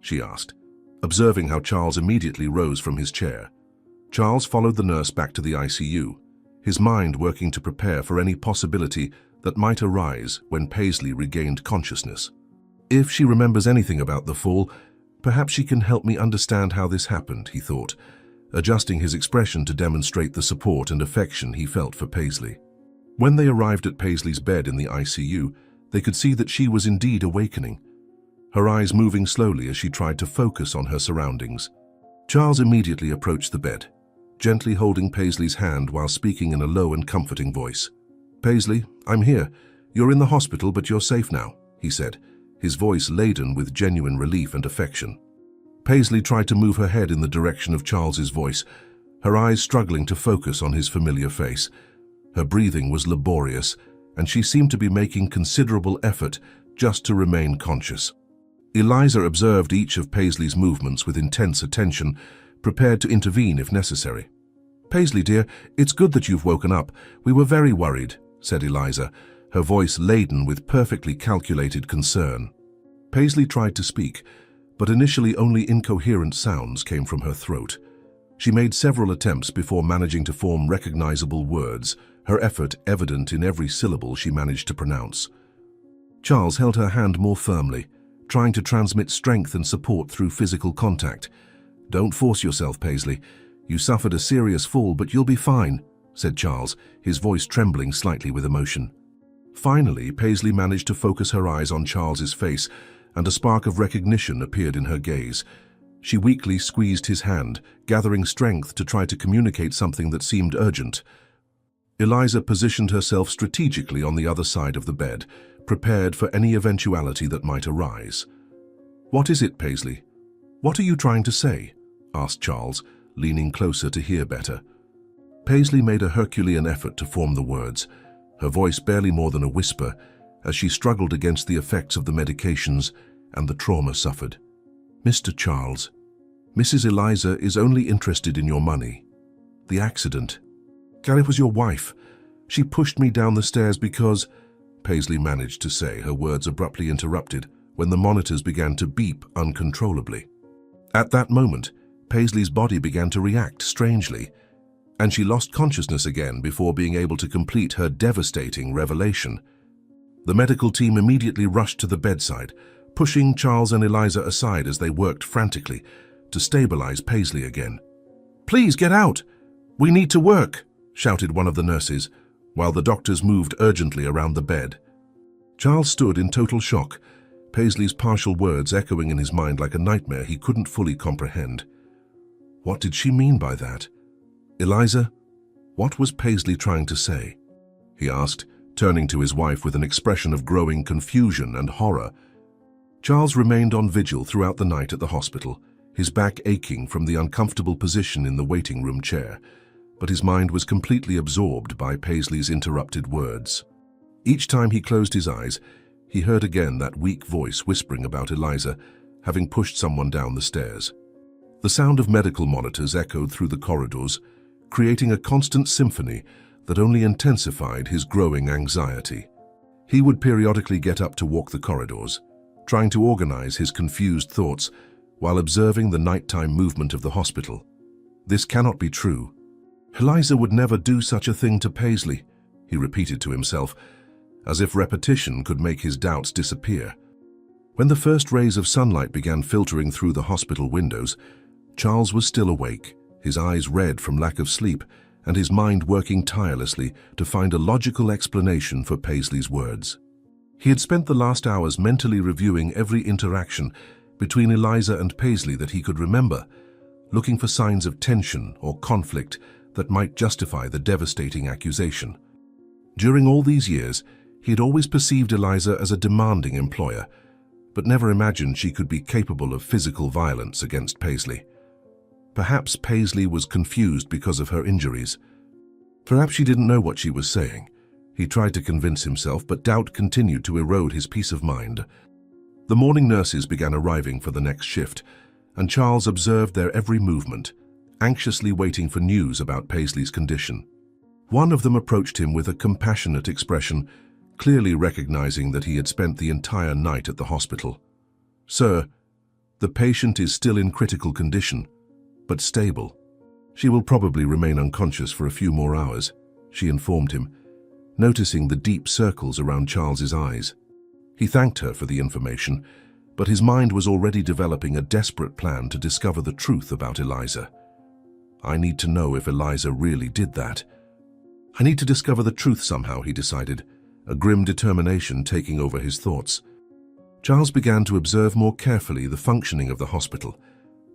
she asked, observing how Charles immediately rose from his chair. Charles followed the nurse back to the ICU, his mind working to prepare for any possibility that might arise when Paisley regained consciousness. "If she remembers anything about the fall, perhaps she can help me understand how this happened," he thought, adjusting his expression to demonstrate the support and affection he felt for Paisley. When they arrived at Paisley's bed in the ICU, They could see that she was indeed awakening, her eyes moving slowly as she tried to focus on her surroundings. Charles immediately approached the bed, gently holding Paisley's hand while speaking in a low and comforting voice. "Paisley, I'm here. You're in the hospital, but you're safe now," he said, his voice laden with genuine relief and affection. Paisley tried to move her head in the direction of Charles's voice, her eyes struggling to focus on his familiar face. Her breathing was laborious, and she seemed to be making considerable effort just to remain conscious. Eliza observed each of Paisley's movements with intense attention, prepared to intervene if necessary. "Paisley, dear, it's good that you've woken up. We were very worried," said Eliza, her voice laden with perfectly calculated concern. Paisley tried to speak, but initially only incoherent sounds came from her throat. She made several attempts before managing to form recognizable words, her effort evident in every syllable she managed to pronounce. Charles held her hand more firmly, trying to transmit strength and support through physical contact. "Don't force yourself, Paisley. You suffered a serious fall, but you'll be fine," said Charles, his voice trembling slightly with emotion. Finally, Paisley managed to focus her eyes on Charles's face, and a spark of recognition appeared in her gaze. She weakly squeezed his hand, gathering strength to try to communicate something that seemed urgent. Eliza positioned herself strategically on the other side of the bed, prepared for any eventuality that might arise. "What is it, Paisley? What are you trying to say?" asked Charles, leaning closer to hear better. Paisley made a Herculean effort to form the words, her voice barely more than a whisper, as she struggled against the effects of the medications and the trauma suffered. "Mr. Charles, Mrs. Eliza is only interested in your money. The accident. It was your wife. She pushed me down the stairs because—" Paisley managed to say, her words abruptly interrupted when the monitors began to beep uncontrollably. At that moment, Paisley's body began to react strangely, and she lost consciousness again before being able to complete her devastating revelation. The medical team immediately rushed to the bedside, pushing Charles and Eliza aside as they worked frantically to stabilize Paisley again. "Please get out! We need to work!" shouted one of the nurses, while the doctors moved urgently around the bed. Charles stood in total shock, Paisley's partial words echoing in his mind like a nightmare he couldn't fully comprehend. What did she mean by that? "Eliza, what was Paisley trying to say?" he asked, turning to his wife with an expression of growing confusion and horror. Charles remained on vigil throughout the night at the hospital, his back aching from the uncomfortable position in the waiting room chair, but his mind was completely absorbed by Paisley's interrupted words. Each time he closed his eyes, he heard again that weak voice whispering about Eliza having pushed someone down the stairs. The sound of medical monitors echoed through the corridors, creating a constant symphony that only intensified his growing anxiety. He would periodically get up to walk the corridors, trying to organize his confused thoughts while observing the nighttime movement of the hospital. This cannot be true. Eliza would never do such a thing to Paisley, he repeated to himself, as if repetition could make his doubts disappear. When the first rays of sunlight began filtering through the hospital windows, Charles was still awake, his eyes red from lack of sleep, and his mind working tirelessly to find a logical explanation for Paisley's words. He had spent the last hours mentally reviewing every interaction between Eliza and Paisley that he could remember, looking for signs of tension or conflict that might justify the devastating accusation. During all these years, he had always perceived Eliza as a demanding employer, but never imagined she could be capable of physical violence against Paisley. Perhaps Paisley was confused because of her injuries. Perhaps she didn't know what she was saying. He tried to convince himself, but doubt continued to erode his peace of mind. The morning nurses began arriving for the next shift, and Charles observed their every movement, anxiously waiting for news about Paisley's condition. One of them approached him with a compassionate expression, clearly recognizing that he had spent the entire night at the hospital. "Sir, the patient is still in critical condition, but stable. She will probably remain unconscious for a few more hours," she informed him, noticing the deep circles around Charles's eyes. He thanked her for the information, but his mind was already developing a desperate plan to discover the truth about Eliza. "I need to know if Eliza really did that. I need to discover the truth somehow," he decided, a grim determination taking over his thoughts. Charles began to observe more carefully the functioning of the hospital,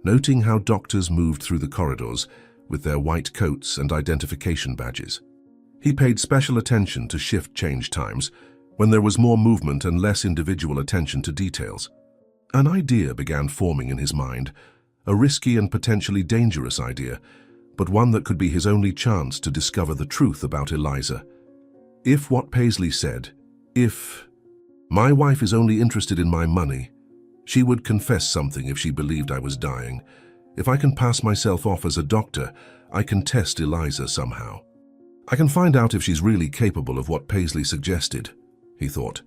noting how doctors moved through the corridors with their white coats and identification badges. He paid special attention to shift change times, when there was more movement and less individual attention to details. An idea began forming in his mind, a risky and potentially dangerous idea, but one that could be his only chance to discover the truth about Eliza. If what Paisley said, if my wife is only interested in my money, she would confess something if she believed I was dying. If I can pass myself off as a doctor, I can test Eliza somehow. I can find out if she's really capable of what Paisley suggested, he thought,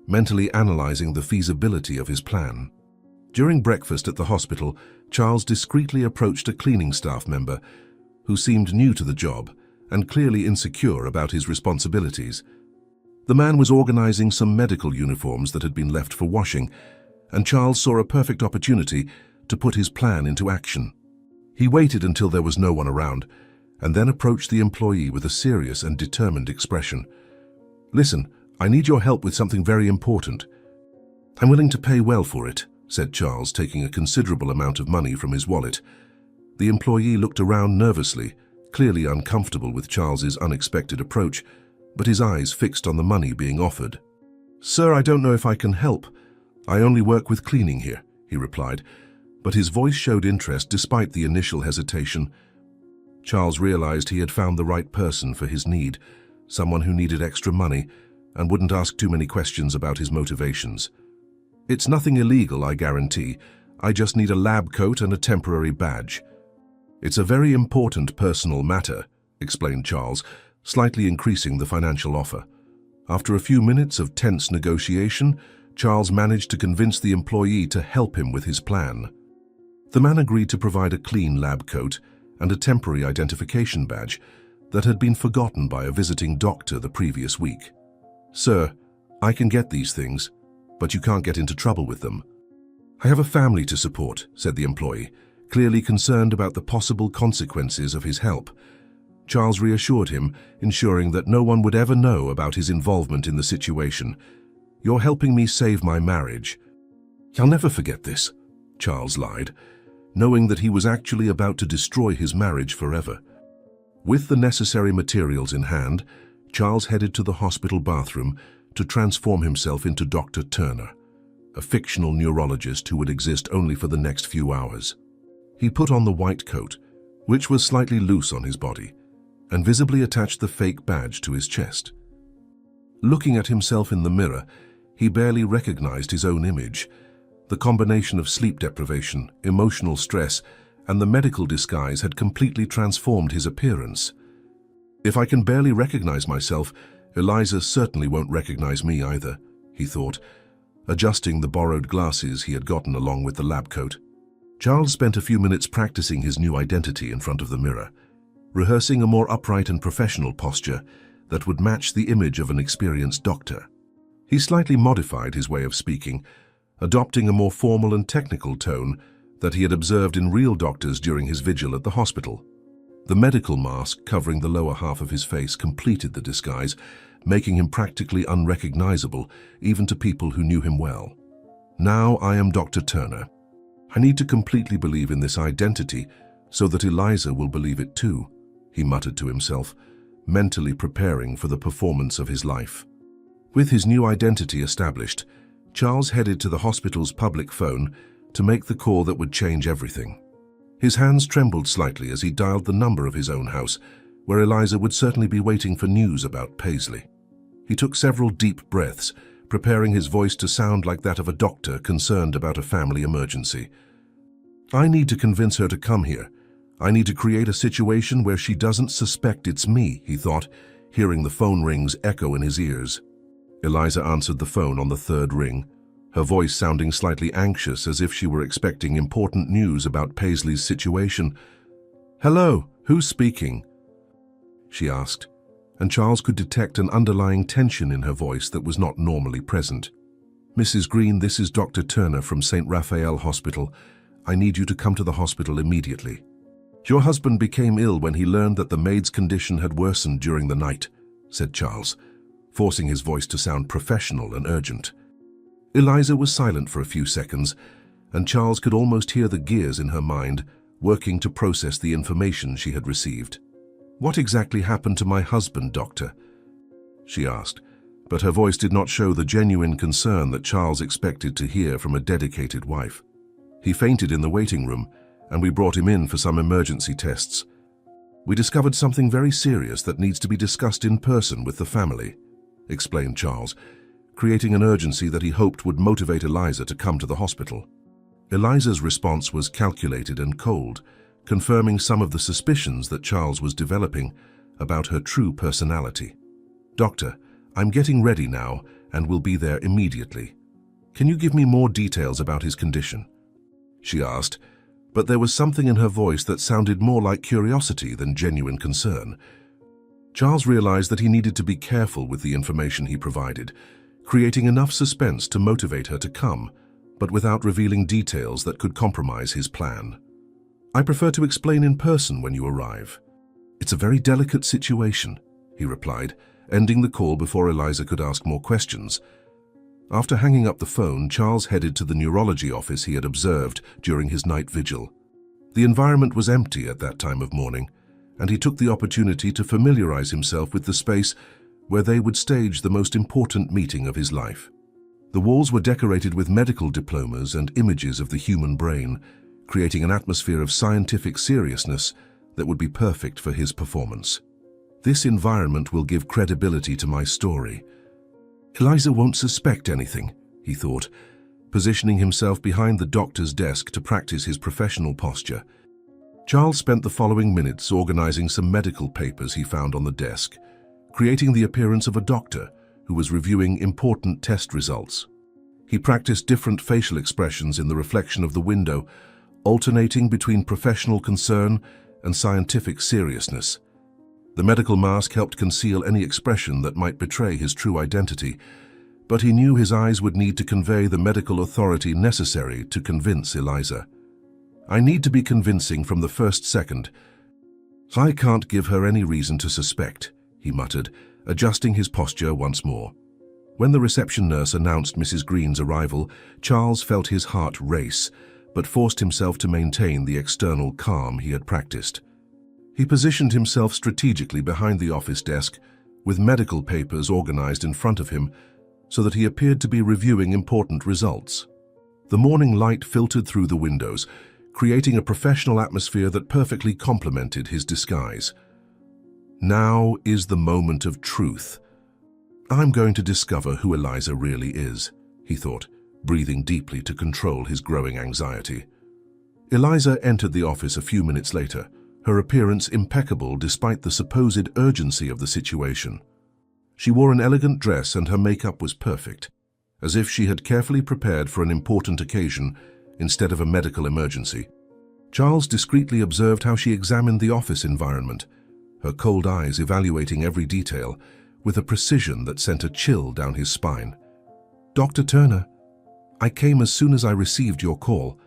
mentally analyzing the feasibility of his plan. During breakfast at the hospital, Charles discreetly approached a cleaning staff member who seemed new to the job and clearly insecure about his responsibilities. The man was organizing some medical uniforms that had been left for washing, and Charles saw a perfect opportunity to put his plan into action. He waited until there was no one around, and then approached the employee with a serious and determined expression. "Listen, I need your help with something very important." "I'm willing to pay well for it," said Charles, taking a considerable amount of money from his wallet. The employee looked around nervously, clearly uncomfortable with Charles's unexpected approach, but his eyes fixed on the money being offered. "Sir, I don't know if I can help. I only work with cleaning here," he replied, but his voice showed interest despite the initial hesitation. Charles realized he had found the right person for his need, someone who needed extra money and wouldn't ask too many questions about his motivations. "It's nothing illegal, I guarantee. I just need a lab coat and a temporary badge." "It's a very important personal matter," explained Charles, slightly increasing the financial offer. After a few minutes of tense negotiation, Charles managed to convince the employee to help him with his plan. The man agreed to provide a clean lab coat and a temporary identification badge that had been forgotten by a visiting doctor the previous week. "Sir, I can get these things, but you can't get into trouble with them." "I have a family to support," said the employee, clearly concerned about the possible consequences of his help. Charles reassured him, ensuring that no one would ever know about his involvement in the situation. "You're helping me save my marriage." "I'll never forget this," Charles lied, knowing that he was actually about to destroy his marriage forever. With the necessary materials in hand, Charles headed to the hospital bathroom to transform himself into Dr. Turner, a fictional neurologist who would exist only for the next few hours. He put on the white coat, which was slightly loose on his body, and visibly attached the fake badge to his chest. Looking at himself in the mirror, he barely recognized his own image. The combination of sleep deprivation, emotional stress, and the medical disguise had completely transformed his appearance. "If I can barely recognize myself, Eliza certainly won't recognize me either," he thought, adjusting the borrowed glasses he had gotten along with the lab coat. Charles spent a few minutes practicing his new identity in front of the mirror, rehearsing a more upright and professional posture that would match the image of an experienced doctor. He slightly modified his way of speaking, adopting a more formal and technical tone that he had observed in real doctors during his vigil at the hospital. The medical mask covering the lower half of his face completed the disguise, making him practically unrecognizable even to people who knew him well. "Now I am Dr. Turner. I need to completely believe in this identity so that Eliza will believe it too," he muttered to himself, mentally preparing for the performance of his life. With his new identity established, Charles headed to the hospital's public phone to make the call that would change everything. His hands trembled slightly as he dialed the number of his own house, where Eliza would certainly be waiting for news about Paisley. He took several deep breaths, preparing his voice to sound like that of a doctor concerned about a family emergency. "I need to convince her to come here. I need to create a situation where she doesn't suspect it's me," he thought, hearing the phone rings echo in his ears. Eliza answered the phone on the third ring, her voice sounding slightly anxious as if she were expecting important news about Paisley's situation. "Hello, who's speaking?" she asked, and Charles could detect an underlying tension in her voice that was not normally present. "Mrs. Green, this is Dr. Turner from St. Raphael Hospital. I need you to come to the hospital immediately. Your husband became ill when he learned that the maid's condition had worsened during the night," said Charles, forcing his voice to sound professional and urgent. Eliza was silent for a few seconds, and Charles could almost hear the gears in her mind working to process the information she had received. "What exactly happened to my husband, Doctor?" she asked, but her voice did not show the genuine concern that Charles expected to hear from a dedicated wife. "He fainted in the waiting room, and we brought him in for some emergency tests. We discovered something very serious that needs to be discussed in person with the family," explained Charles, creating an urgency that he hoped would motivate Eliza to come to the hospital. Eliza's response was calculated and cold, confirming some of the suspicions that Charles was developing about her true personality. "Doctor, I'm getting ready now and will be there immediately. Can you give me more details about his condition?" she asked, but there was something in her voice that sounded more like curiosity than genuine concern. Charles realized that he needed to be careful with the information he provided, creating enough suspense to motivate her to come, but without revealing details that could compromise his plan. "I prefer to explain in person when you arrive. It's a very delicate situation," he replied, ending the call before Eliza could ask more questions. After hanging up the phone, Charles headed to the neurology office he had observed during his night vigil. The environment was empty at that time of morning, and he took the opportunity to familiarize himself with the space where they would stage the most important meeting of his life. The walls were decorated with medical diplomas and images of the human brain, creating an atmosphere of scientific seriousness that would be perfect for his performance. "This environment will give credibility to my story. Eliza won't suspect anything," he thought, positioning himself behind the doctor's desk to practice his professional posture. Charles spent the following minutes organizing some medical papers he found on the desk, creating the appearance of a doctor who was reviewing important test results. He practiced different facial expressions in the reflection of the window, alternating between professional concern and scientific seriousness. The medical mask helped conceal any expression that might betray his true identity, but he knew his eyes would need to convey the medical authority necessary to convince Eliza. "I need to be convincing from the first second. I can't give her any reason to suspect," he muttered, adjusting his posture once more. When the reception nurse announced Mrs. Green's arrival, Charles felt his heart race, but forced himself to maintain the external calm he had practiced. He positioned himself strategically behind the office desk, with medical papers organized in front of him, so that he appeared to be reviewing important results. The morning light filtered through the windows, creating a professional atmosphere that perfectly complemented his disguise. "Now is the moment of truth. I'm going to discover who Eliza really is," he thought, breathing deeply to control his growing anxiety. Eliza entered the office a few minutes later, her appearance impeccable despite the supposed urgency of the situation. She wore an elegant dress and her makeup was perfect, as if she had carefully prepared for an important occasion instead of a medical emergency. Charles discreetly observed how she examined the office environment, her cold eyes evaluating every detail with a precision that sent a chill down his spine. "Dr. Turner, I came as soon as I received your call.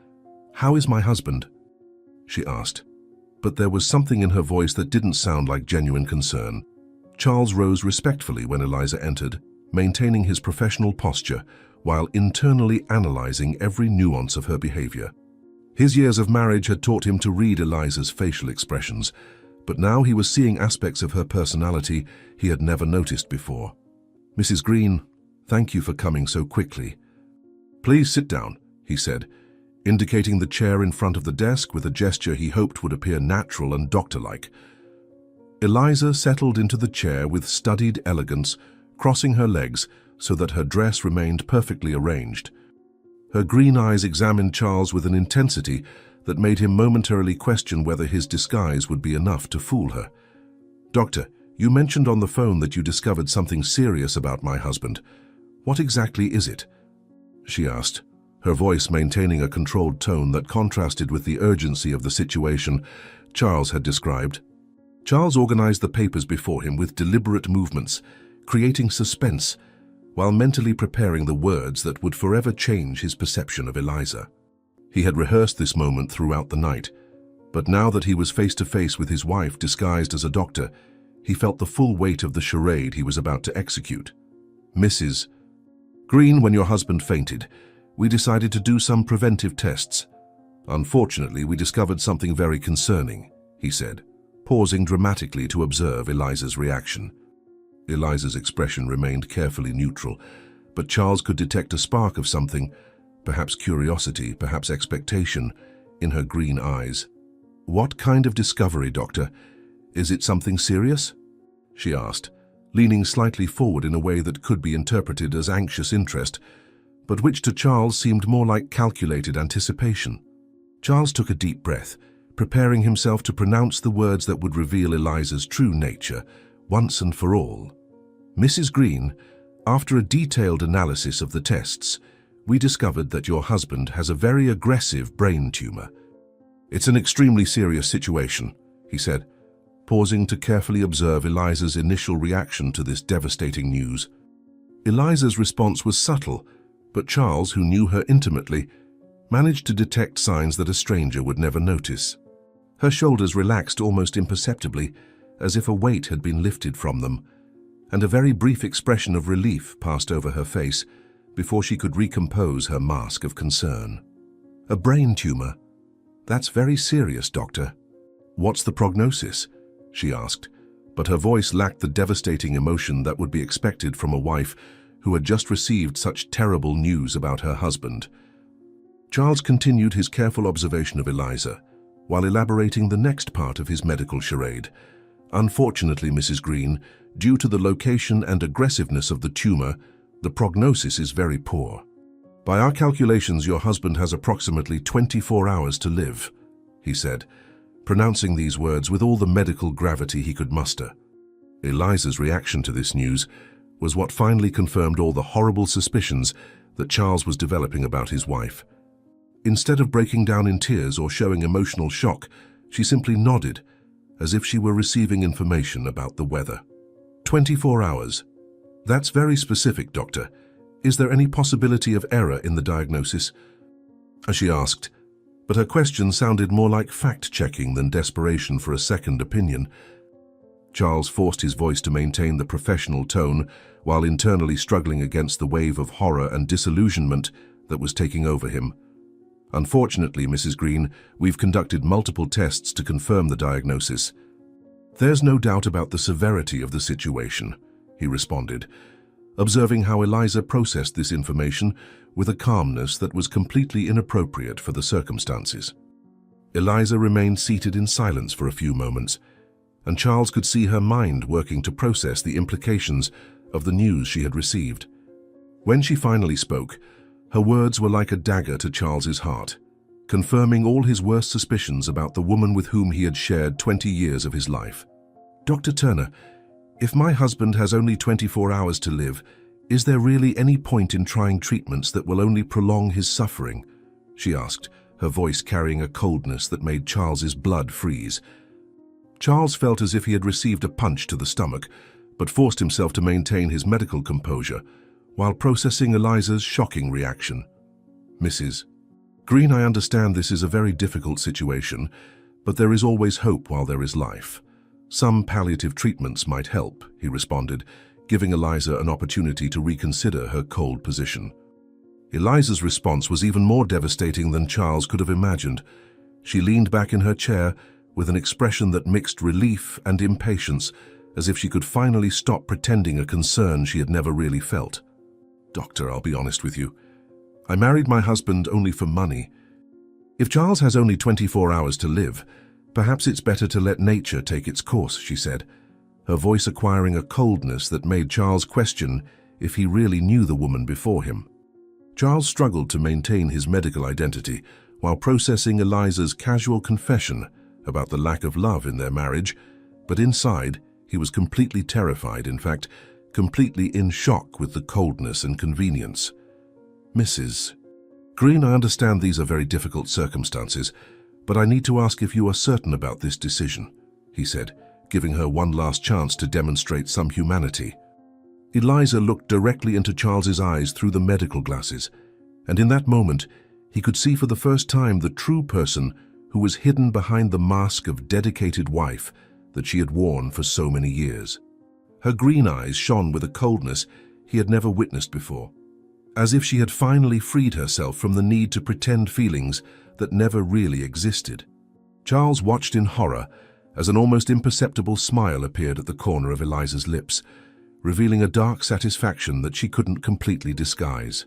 How is my husband?" she asked, but there was something in her voice that didn't sound like genuine concern. Charles rose respectfully when Eliza entered, maintaining his professional posture while internally analyzing every nuance of her behavior. His years of marriage had taught him to read Eliza's facial expressions, but now he was seeing aspects of her personality he had never noticed before. "Mrs. Green, thank you for coming so quickly. Please sit down," he said, indicating the chair in front of the desk with a gesture he hoped would appear natural and doctor-like. Eliza settled into the chair with studied elegance, crossing her legs so that her dress remained perfectly arranged. Her green eyes examined Charles with an intensity that made him momentarily question whether his disguise would be enough to fool her. "Doctor, you mentioned on the phone that you discovered something serious about my husband. What exactly is it?" she asked, her voice maintaining a controlled tone that contrasted with the urgency of the situation Charles had described. Charles organized the papers before him with deliberate movements, creating suspense, while mentally preparing the words that would forever change his perception of Eliza. He had rehearsed this moment throughout the night, but now that he was face to face with his wife disguised as a doctor, He felt the full weight of the charade he was about to execute. "Mrs. Green, when your husband fainted, we decided to do some preventive tests. Unfortunately, we discovered something very concerning," he said, pausing dramatically to observe Eliza's reaction. Eliza's expression remained carefully neutral, but Charles could detect a spark of something, perhaps curiosity, perhaps expectation, in her green eyes. "What kind of discovery, Doctor? Is it something serious?" she asked, leaning slightly forward in a way that could be interpreted as anxious interest, but which to Charles seemed more like calculated anticipation. Charles took a deep breath, preparing himself to pronounce the words that would reveal Eliza's true nature, once and for all. "Mrs. Green, after a detailed analysis of the tests, we discovered that your husband has a very aggressive brain tumor. It's an extremely serious situation," he said, pausing to carefully observe Eliza's initial reaction to this devastating news. Eliza's response was subtle, but Charles, who knew her intimately, managed to detect signs that a stranger would never notice. Her shoulders relaxed almost imperceptibly, as if a weight had been lifted from them, and a very brief expression of relief passed over her face before she could recompose her mask of concern. "A brain tumor? That's very serious, Doctor. What's the prognosis?" she asked, but her voice lacked the devastating emotion that would be expected from a wife who had just received such terrible news about her husband. Charles continued his careful observation of Eliza, while elaborating the next part of his medical charade. "Unfortunately, Mrs. Green, due to the location and aggressiveness of the tumor, the prognosis is very poor. By our calculations, your husband has approximately 24 hours to live," he said, pronouncing these words with all the medical gravity he could muster. Eliza's reaction to this news was what finally confirmed all the horrible suspicions that Charles was developing about his wife. Instead of breaking down in tears or showing emotional shock, she simply nodded, as if she were receiving information about the weather. 24 hours. That's very specific, Doctor. Is there any possibility of error in the diagnosis?" she asked, but her question sounded more like fact-checking than desperation for a second opinion. Charles forced his voice to maintain the professional tone while internally struggling against the wave of horror and disillusionment that was taking over him. "Unfortunately, Mrs. Green, we've conducted multiple tests to confirm the diagnosis. There's no doubt about the severity of the situation," he responded, observing how Eliza processed this information with a calmness that was completely inappropriate for the circumstances. Eliza remained seated in silence for a few moments, and Charles could see her mind working to process the implications of the news she had received. When she finally spoke, her words were like a dagger to Charles's heart, confirming all his worst suspicions about the woman with whom he had shared 20 years of his life. "Dr. Turner, if my husband has only 24 hours to live, is there really any point in trying treatments that will only prolong his suffering?" she asked, her voice carrying a coldness that made Charles's blood freeze. Charles felt as if he had received a punch to the stomach, but forced himself to maintain his medical composure while processing Eliza's shocking reaction. "Mrs. Green, I understand this is a very difficult situation, but there is always hope while there is life. Some palliative treatments might help," he responded, giving Eliza an opportunity to reconsider her cold position. Eliza's response was even more devastating than Charles could have imagined. She leaned back in her chair with an expression that mixed relief and impatience, as if she could finally stop pretending a concern she had never really felt. "Doctor, I'll be honest with you. I married my husband only for money. If Charles has only 24 hours to live, perhaps it's better to let nature take its course," she said, her voice acquiring a coldness that made Charles question if he really knew the woman before him. Charles struggled to maintain his medical identity while processing Eliza's casual confession about the lack of love in their marriage, but inside, he was completely terrified, in fact, completely in shock with the coldness and convenience. "Mrs. Green, I understand these are very difficult circumstances, but I need to ask if you are certain about this decision," he said, giving her one last chance to demonstrate some humanity. Eliza looked directly into Charles's eyes through the medical glasses, and in that moment, he could see for the first time the true person who was hidden behind the mask of dedicated wife that she had worn for so many years. Her green eyes shone with a coldness he had never witnessed before, as if she had finally freed herself from the need to pretend feelings that never really existed. Charles watched in horror as an almost imperceptible smile appeared at the corner of Eliza's lips, revealing a dark satisfaction that she couldn't completely disguise.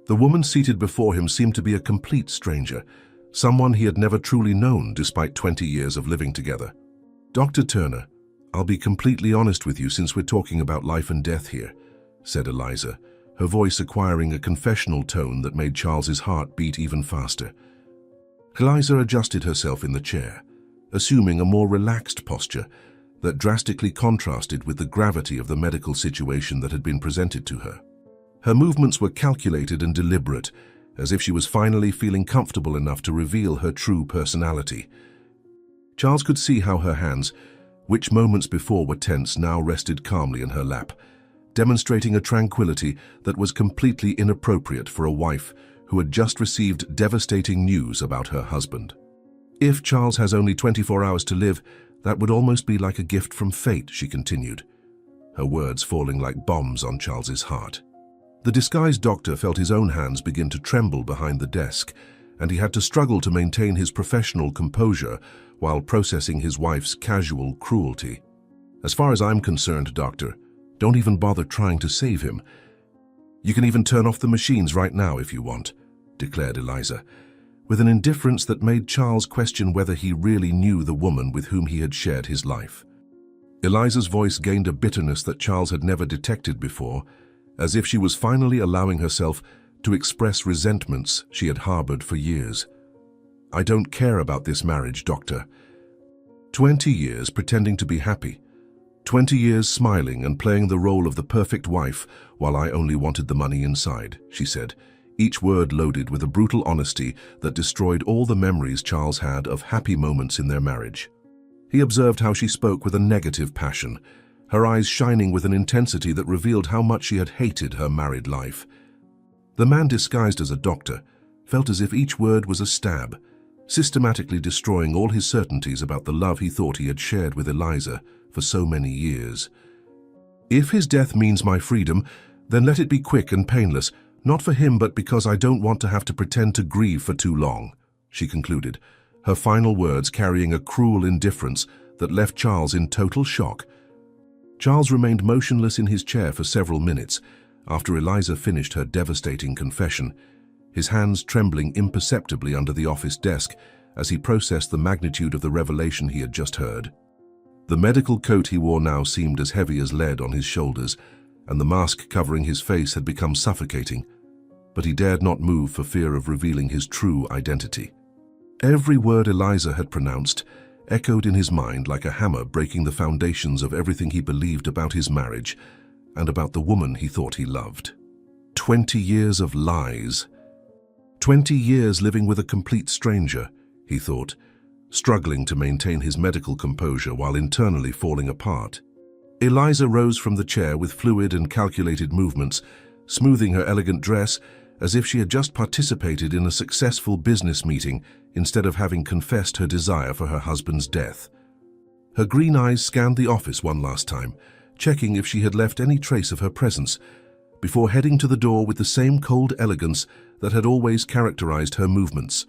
The woman seated before him seemed to be a complete stranger, someone he had never truly known despite 20 years of living together. "Dr. Turner, I'll be completely honest with you since we're talking about life and death here," said Eliza, her voice acquiring a confessional tone that made Charles's heart beat even faster. Eliza adjusted herself in the chair, assuming a more relaxed posture that drastically contrasted with the gravity of the medical situation that had been presented to her. Her movements were calculated and deliberate, as if she was finally feeling comfortable enough to reveal her true personality. Charles could see how her hands, which moments before were tense, now rested calmly in her lap, demonstrating a tranquility that was completely inappropriate for a wife who had just received devastating news about her husband. "If Charles has only 24 hours to live, that would almost be like a gift from fate," she continued, her words falling like bombs on Charles's heart. The disguised doctor felt his own hands begin to tremble behind the desk, and he had to struggle to maintain his professional composure while processing his wife's casual cruelty. "As far as I'm concerned, doctor, don't even bother trying to save him. You can even turn off the machines right now if you want," declared Eliza, with an indifference that made Charles question whether he really knew the woman with whom he had shared his life. Eliza's voice gained a bitterness that Charles had never detected before, as if she was finally allowing herself to express resentments she had harbored for years. "I don't care about this marriage, doctor. 20 years pretending to be happy. 20 years smiling and playing the role of the perfect wife while I only wanted the money inside," she said, each word loaded with a brutal honesty that destroyed all the memories Charles had of happy moments in their marriage. He observed how she spoke with a negative passion, her eyes shining with an intensity that revealed how much she had hated her married life. The man disguised as a doctor felt as if each word was a stab, systematically destroying all his certainties about the love he thought he had shared with Eliza for so many years. "If his death means my freedom, then let it be quick and painless, not for him but because I don't want to have to pretend to grieve for too long," she concluded, her final words carrying a cruel indifference that left Charles in total shock. Charles remained motionless in his chair for several minutes after Eliza finished her devastating confession, his hands trembling imperceptibly under the office desk as he processed the magnitude of the revelation he had just heard. The medical coat he wore now seemed as heavy as lead on his shoulders, and the mask covering his face had become suffocating, but he dared not move for fear of revealing his true identity. Every word Eliza had pronounced echoed in his mind like a hammer breaking the foundations of everything he believed about his marriage and about the woman he thought he loved. 20 years of lies. 20 years living with a complete stranger, he thought, struggling to maintain his medical composure while internally falling apart. Eliza rose from the chair with fluid and calculated movements, smoothing her elegant dress as if she had just participated in a successful business meeting instead of having confessed her desire for her husband's death. Her green eyes scanned the office one last time, checking if she had left any trace of her presence, before heading to the door with the same cold elegance that had always characterized her movements.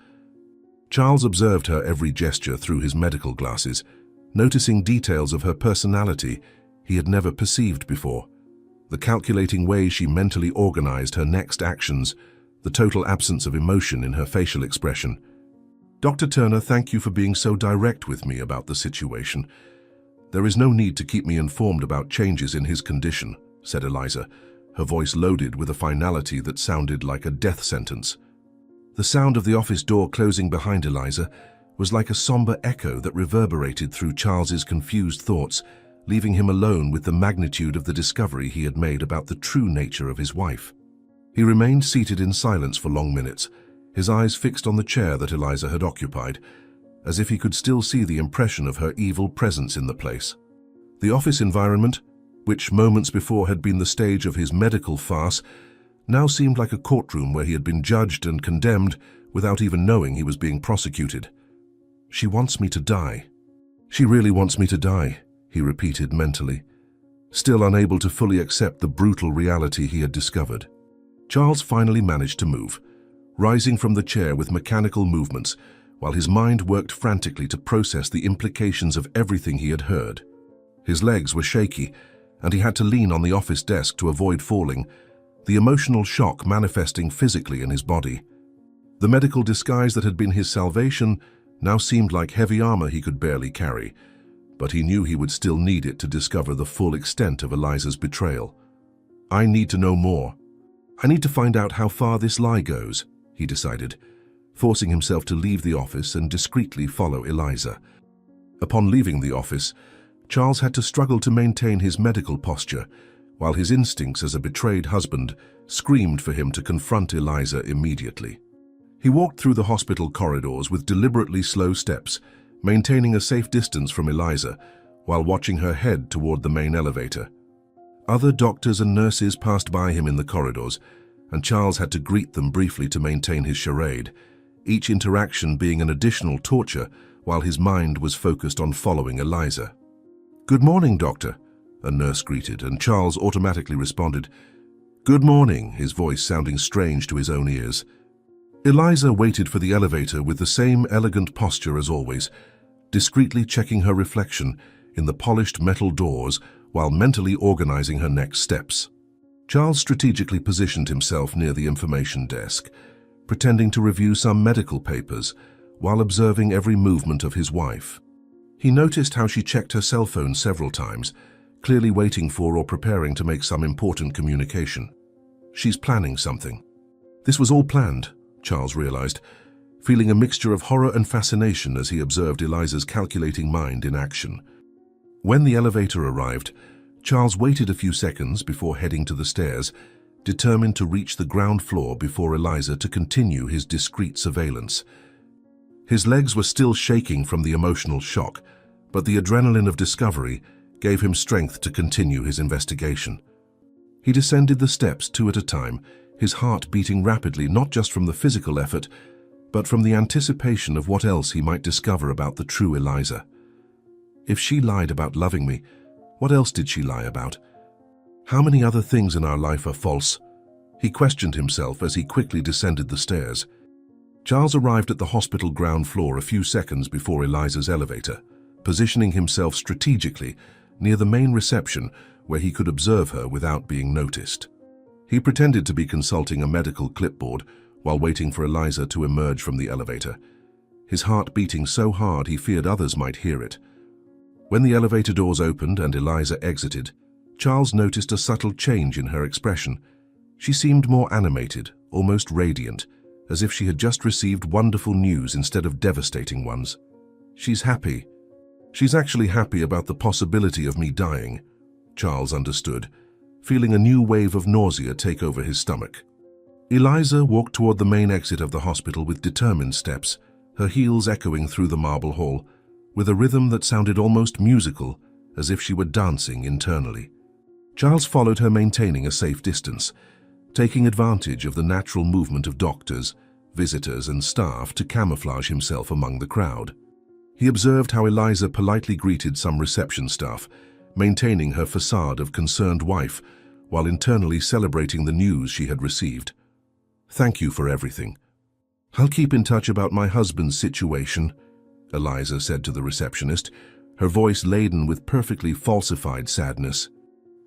Charles observed her every gesture through his medical glasses, noticing details of her personality he had never perceived before. The calculating way she mentally organized her next actions, the total absence of emotion in her facial expression. "Dr. Turner, thank you for being so direct with me about the situation. There is no need to keep me informed about changes in his condition," said Eliza, her voice loaded with a finality that sounded like a death sentence. The sound of the office door closing behind Eliza was like a somber echo that reverberated through Charles's confused thoughts, leaving him alone with the magnitude of the discovery he had made about the true nature of his wife. He remained seated in silence for long minutes, his eyes fixed on the chair that Eliza had occupied, as if he could still see the impression of her evil presence in the place. The office environment, which moments before had been the stage of his medical farce, now seemed like a courtroom where he had been judged and condemned without even knowing he was being prosecuted. "She wants me to die." She really wants me to die, he repeated mentally, still unable to fully accept the brutal reality he had discovered. Charles finally managed to move, rising from the chair with mechanical movements, while his mind worked frantically to process the implications of everything he had heard. His legs were shaky, and he had to lean on the office desk to avoid falling, the emotional shock manifesting physically in his body. The medical disguise that had been his salvation now seemed like heavy armor he could barely carry, but he knew he would still need it to discover the full extent of Eliza's betrayal. I need to know more. I need to find out how far this lie goes, he decided, forcing himself to leave the office and discreetly follow Eliza. Upon leaving the office, Charles had to struggle to maintain his medical posture, while his instincts as a betrayed husband screamed for him to confront Eliza immediately. He walked through the hospital corridors with deliberately slow steps, maintaining a safe distance from Eliza while watching her head toward the main elevator. Other doctors and nurses passed by him in the corridors, and Charles had to greet them briefly to maintain his charade, each interaction being an additional torture while his mind was focused on following Eliza. "Good morning, doctor," a nurse greeted, and Charles automatically responded, "Good morning," his voice sounding strange to his own ears. Eliza waited for the elevator with the same elegant posture as always, discreetly checking her reflection in the polished metal doors while mentally organizing her next steps. Charles strategically positioned himself near the information desk, pretending to review some medical papers while observing every movement of his wife. He noticed how she checked her cell phone several times, clearly waiting for or preparing to make some important communication. She's planning something. This was all planned, Charles realized, feeling a mixture of horror and fascination as he observed Eliza's calculating mind in action. When the elevator arrived, Charles waited a few seconds before heading to the stairs, determined to reach the ground floor before Eliza to continue his discreet surveillance. His legs were still shaking from the emotional shock, but the adrenaline of discovery gave him strength to continue his investigation. He descended the steps 2 at a time, his heart beating rapidly not just from the physical effort, but from the anticipation of what else he might discover about the true Eliza. If she lied about loving me, what else did she lie about? How many other things in our life are false? He questioned himself as he quickly descended the stairs. Charles arrived at the hospital ground floor a few seconds before Eliza's elevator, positioning himself strategically near the main reception where he could observe her without being noticed. He pretended to be consulting a medical clipboard while waiting for Eliza to emerge from the elevator, his heart beating so hard he feared others might hear it. When the elevator doors opened and Eliza exited, Charles noticed a subtle change in her expression. She seemed more animated, almost radiant, as if she had just received wonderful news instead of devastating ones. "She's happy. She's actually happy about the possibility of me dying," Charles understood, feeling a new wave of nausea take over his stomach. Eliza walked toward the main exit of the hospital with determined steps, her heels echoing through the marble hall, with a rhythm that sounded almost musical, as if she were dancing internally. Charles followed her, maintaining a safe distance, taking advantage of the natural movement of doctors, visitors, and staff to camouflage himself among the crowd. He observed how Eliza politely greeted some reception staff, maintaining her facade of concerned wife while internally celebrating the news she had received. "Thank you for everything. I'll keep in touch about my husband's situation," Eliza said to the receptionist, her voice laden with perfectly falsified sadness.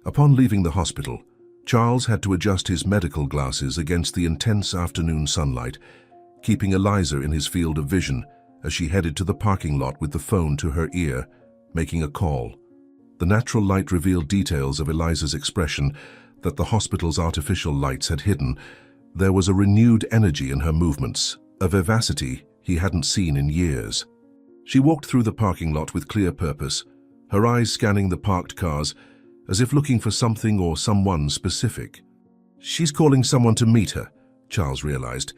Upon leaving the hospital, Charles had to adjust his medical glasses against the intense afternoon sunlight, keeping Eliza in his field of vision as she headed to the parking lot with the phone to her ear, making a call. The natural light revealed details of Eliza's expression that the hospital's artificial lights had hidden. There was a renewed energy in her movements, a vivacity he hadn't seen in years. She walked through the parking lot with clear purpose, her eyes scanning the parked cars, as if looking for something or someone specific. She's calling someone to meet her, Charles realized,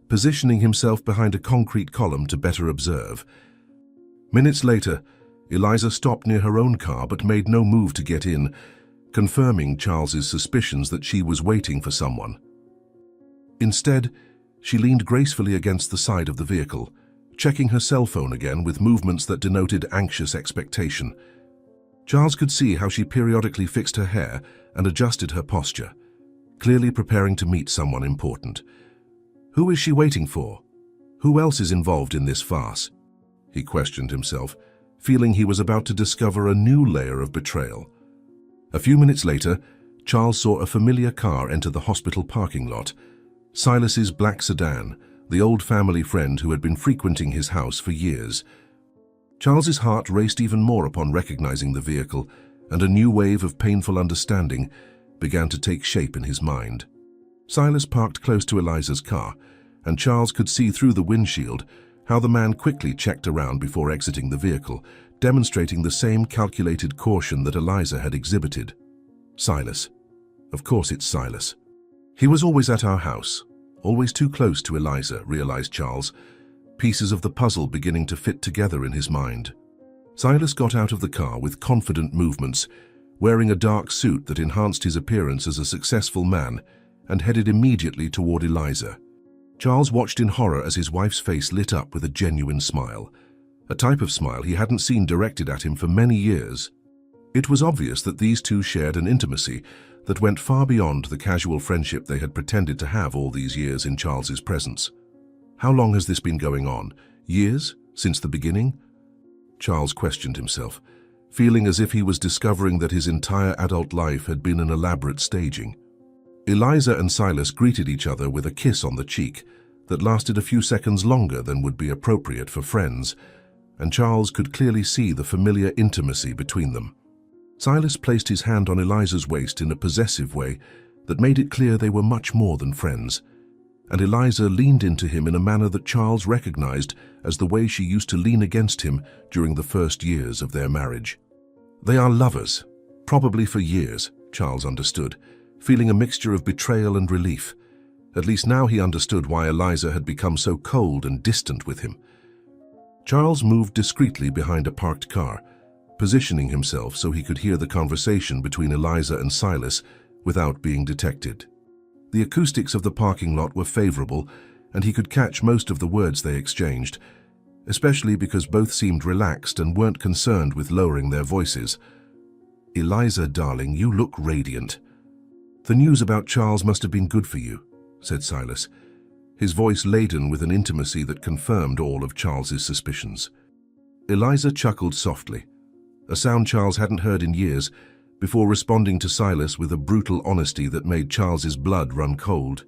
positioning himself behind a concrete column to better observe. Minutes later, Eliza stopped near her own car but made no move to get in, confirming Charles's suspicions that she was waiting for someone. Instead, she leaned gracefully against the side of the vehicle, checking her cell phone again with movements that denoted anxious expectation. Charles could see how she periodically fixed her hair and adjusted her posture, clearly preparing to meet someone important. Who is she waiting for? Who else is involved in this farce? He questioned himself, feeling he was about to discover a new layer of betrayal. A few minutes later, Charles saw a familiar car enter the hospital parking lot. Silas's black sedan, the old family friend who had been frequenting his house for years. Charles's heart raced even more upon recognizing the vehicle, and a new wave of painful understanding began to take shape in his mind. Silas parked close to Eliza's car, and Charles could see through the windshield how the man quickly checked around before exiting the vehicle, demonstrating the same calculated caution that Eliza had exhibited. Silas. Of course it's Silas. He was always at our house, always too close to Eliza, realized Charles, pieces of the puzzle beginning to fit together in his mind. Silas got out of the car with confident movements, wearing a dark suit that enhanced his appearance as a successful man, and headed immediately toward Eliza. Charles watched in horror as his wife's face lit up with a genuine smile, a type of smile he hadn't seen directed at him for many years. It was obvious that these two shared an intimacy that went far beyond the casual friendship they had pretended to have all these years in Charles's presence. How long has this been going on? Years? Since the beginning? Charles questioned himself, feeling as if he was discovering that his entire adult life had been an elaborate staging. Eliza and Silas greeted each other with a kiss on the cheek that lasted a few seconds longer than would be appropriate for friends, and Charles could clearly see the familiar intimacy between them. Silas placed his hand on Eliza's waist in a possessive way that made it clear they were much more than friends, and Eliza leaned into him in a manner that Charles recognized as the way she used to lean against him during the first years of their marriage. They are lovers, probably for years, Charles understood, feeling a mixture of betrayal and relief. At least now he understood why Eliza had become so cold and distant with him. Charles moved discreetly behind a parked car, positioning himself so he could hear the conversation between Eliza and Silas without being detected. The acoustics of the parking lot were favorable, and he could catch most of the words they exchanged, especially because both seemed relaxed and weren't concerned with lowering their voices. "Eliza, darling, you look radiant." "The news about Charles must have been good for you," said Silas, his voice laden with an intimacy that confirmed all of Charles's suspicions. Eliza chuckled softly, a sound Charles hadn't heard in years, before responding to Silas with a brutal honesty that made Charles's blood run cold.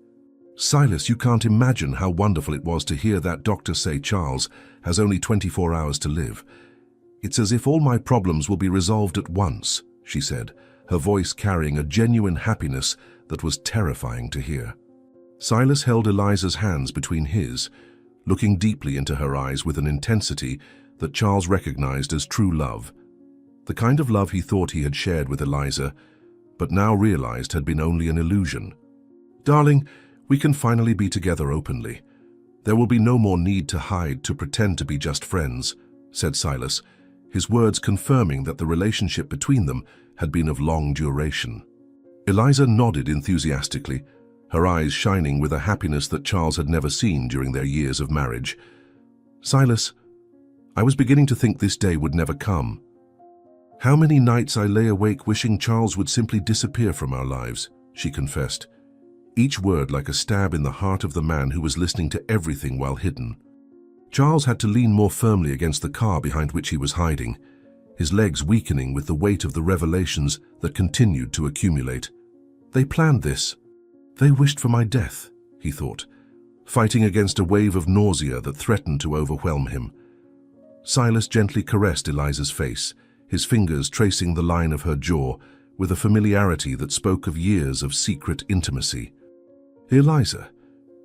"Silas, you can't imagine how wonderful it was to hear that doctor say Charles has only 24 hours to live. It's as if all my problems will be resolved at once," she said, her voice carrying a genuine happiness that was terrifying to hear. Silas held Eliza's hands between his, looking deeply into her eyes with an intensity that Charles recognized as true love. The kind of love he thought he had shared with Eliza, but now realized had been only an illusion. "Darling, we can finally be together openly. There will be no more need to hide, to pretend to be just friends," said Silas, his words confirming that the relationship between them had been of long duration. Eliza nodded enthusiastically, her eyes shining with a happiness that Charles had never seen during their years of marriage. "Silas, I was beginning to think this day would never come. How many nights I lay awake wishing Charles would simply disappear from our lives," she confessed, each word like a stab in the heart of the man who was listening to everything while hidden. Charles had to lean more firmly against the car behind which he was hiding, his legs weakening with the weight of the revelations that continued to accumulate. "They planned this. They wished for my death," he thought, fighting against a wave of nausea that threatened to overwhelm him. Silas gently caressed Eliza's face, his fingers tracing the line of her jaw with a familiarity that spoke of years of secret intimacy. "Eliza,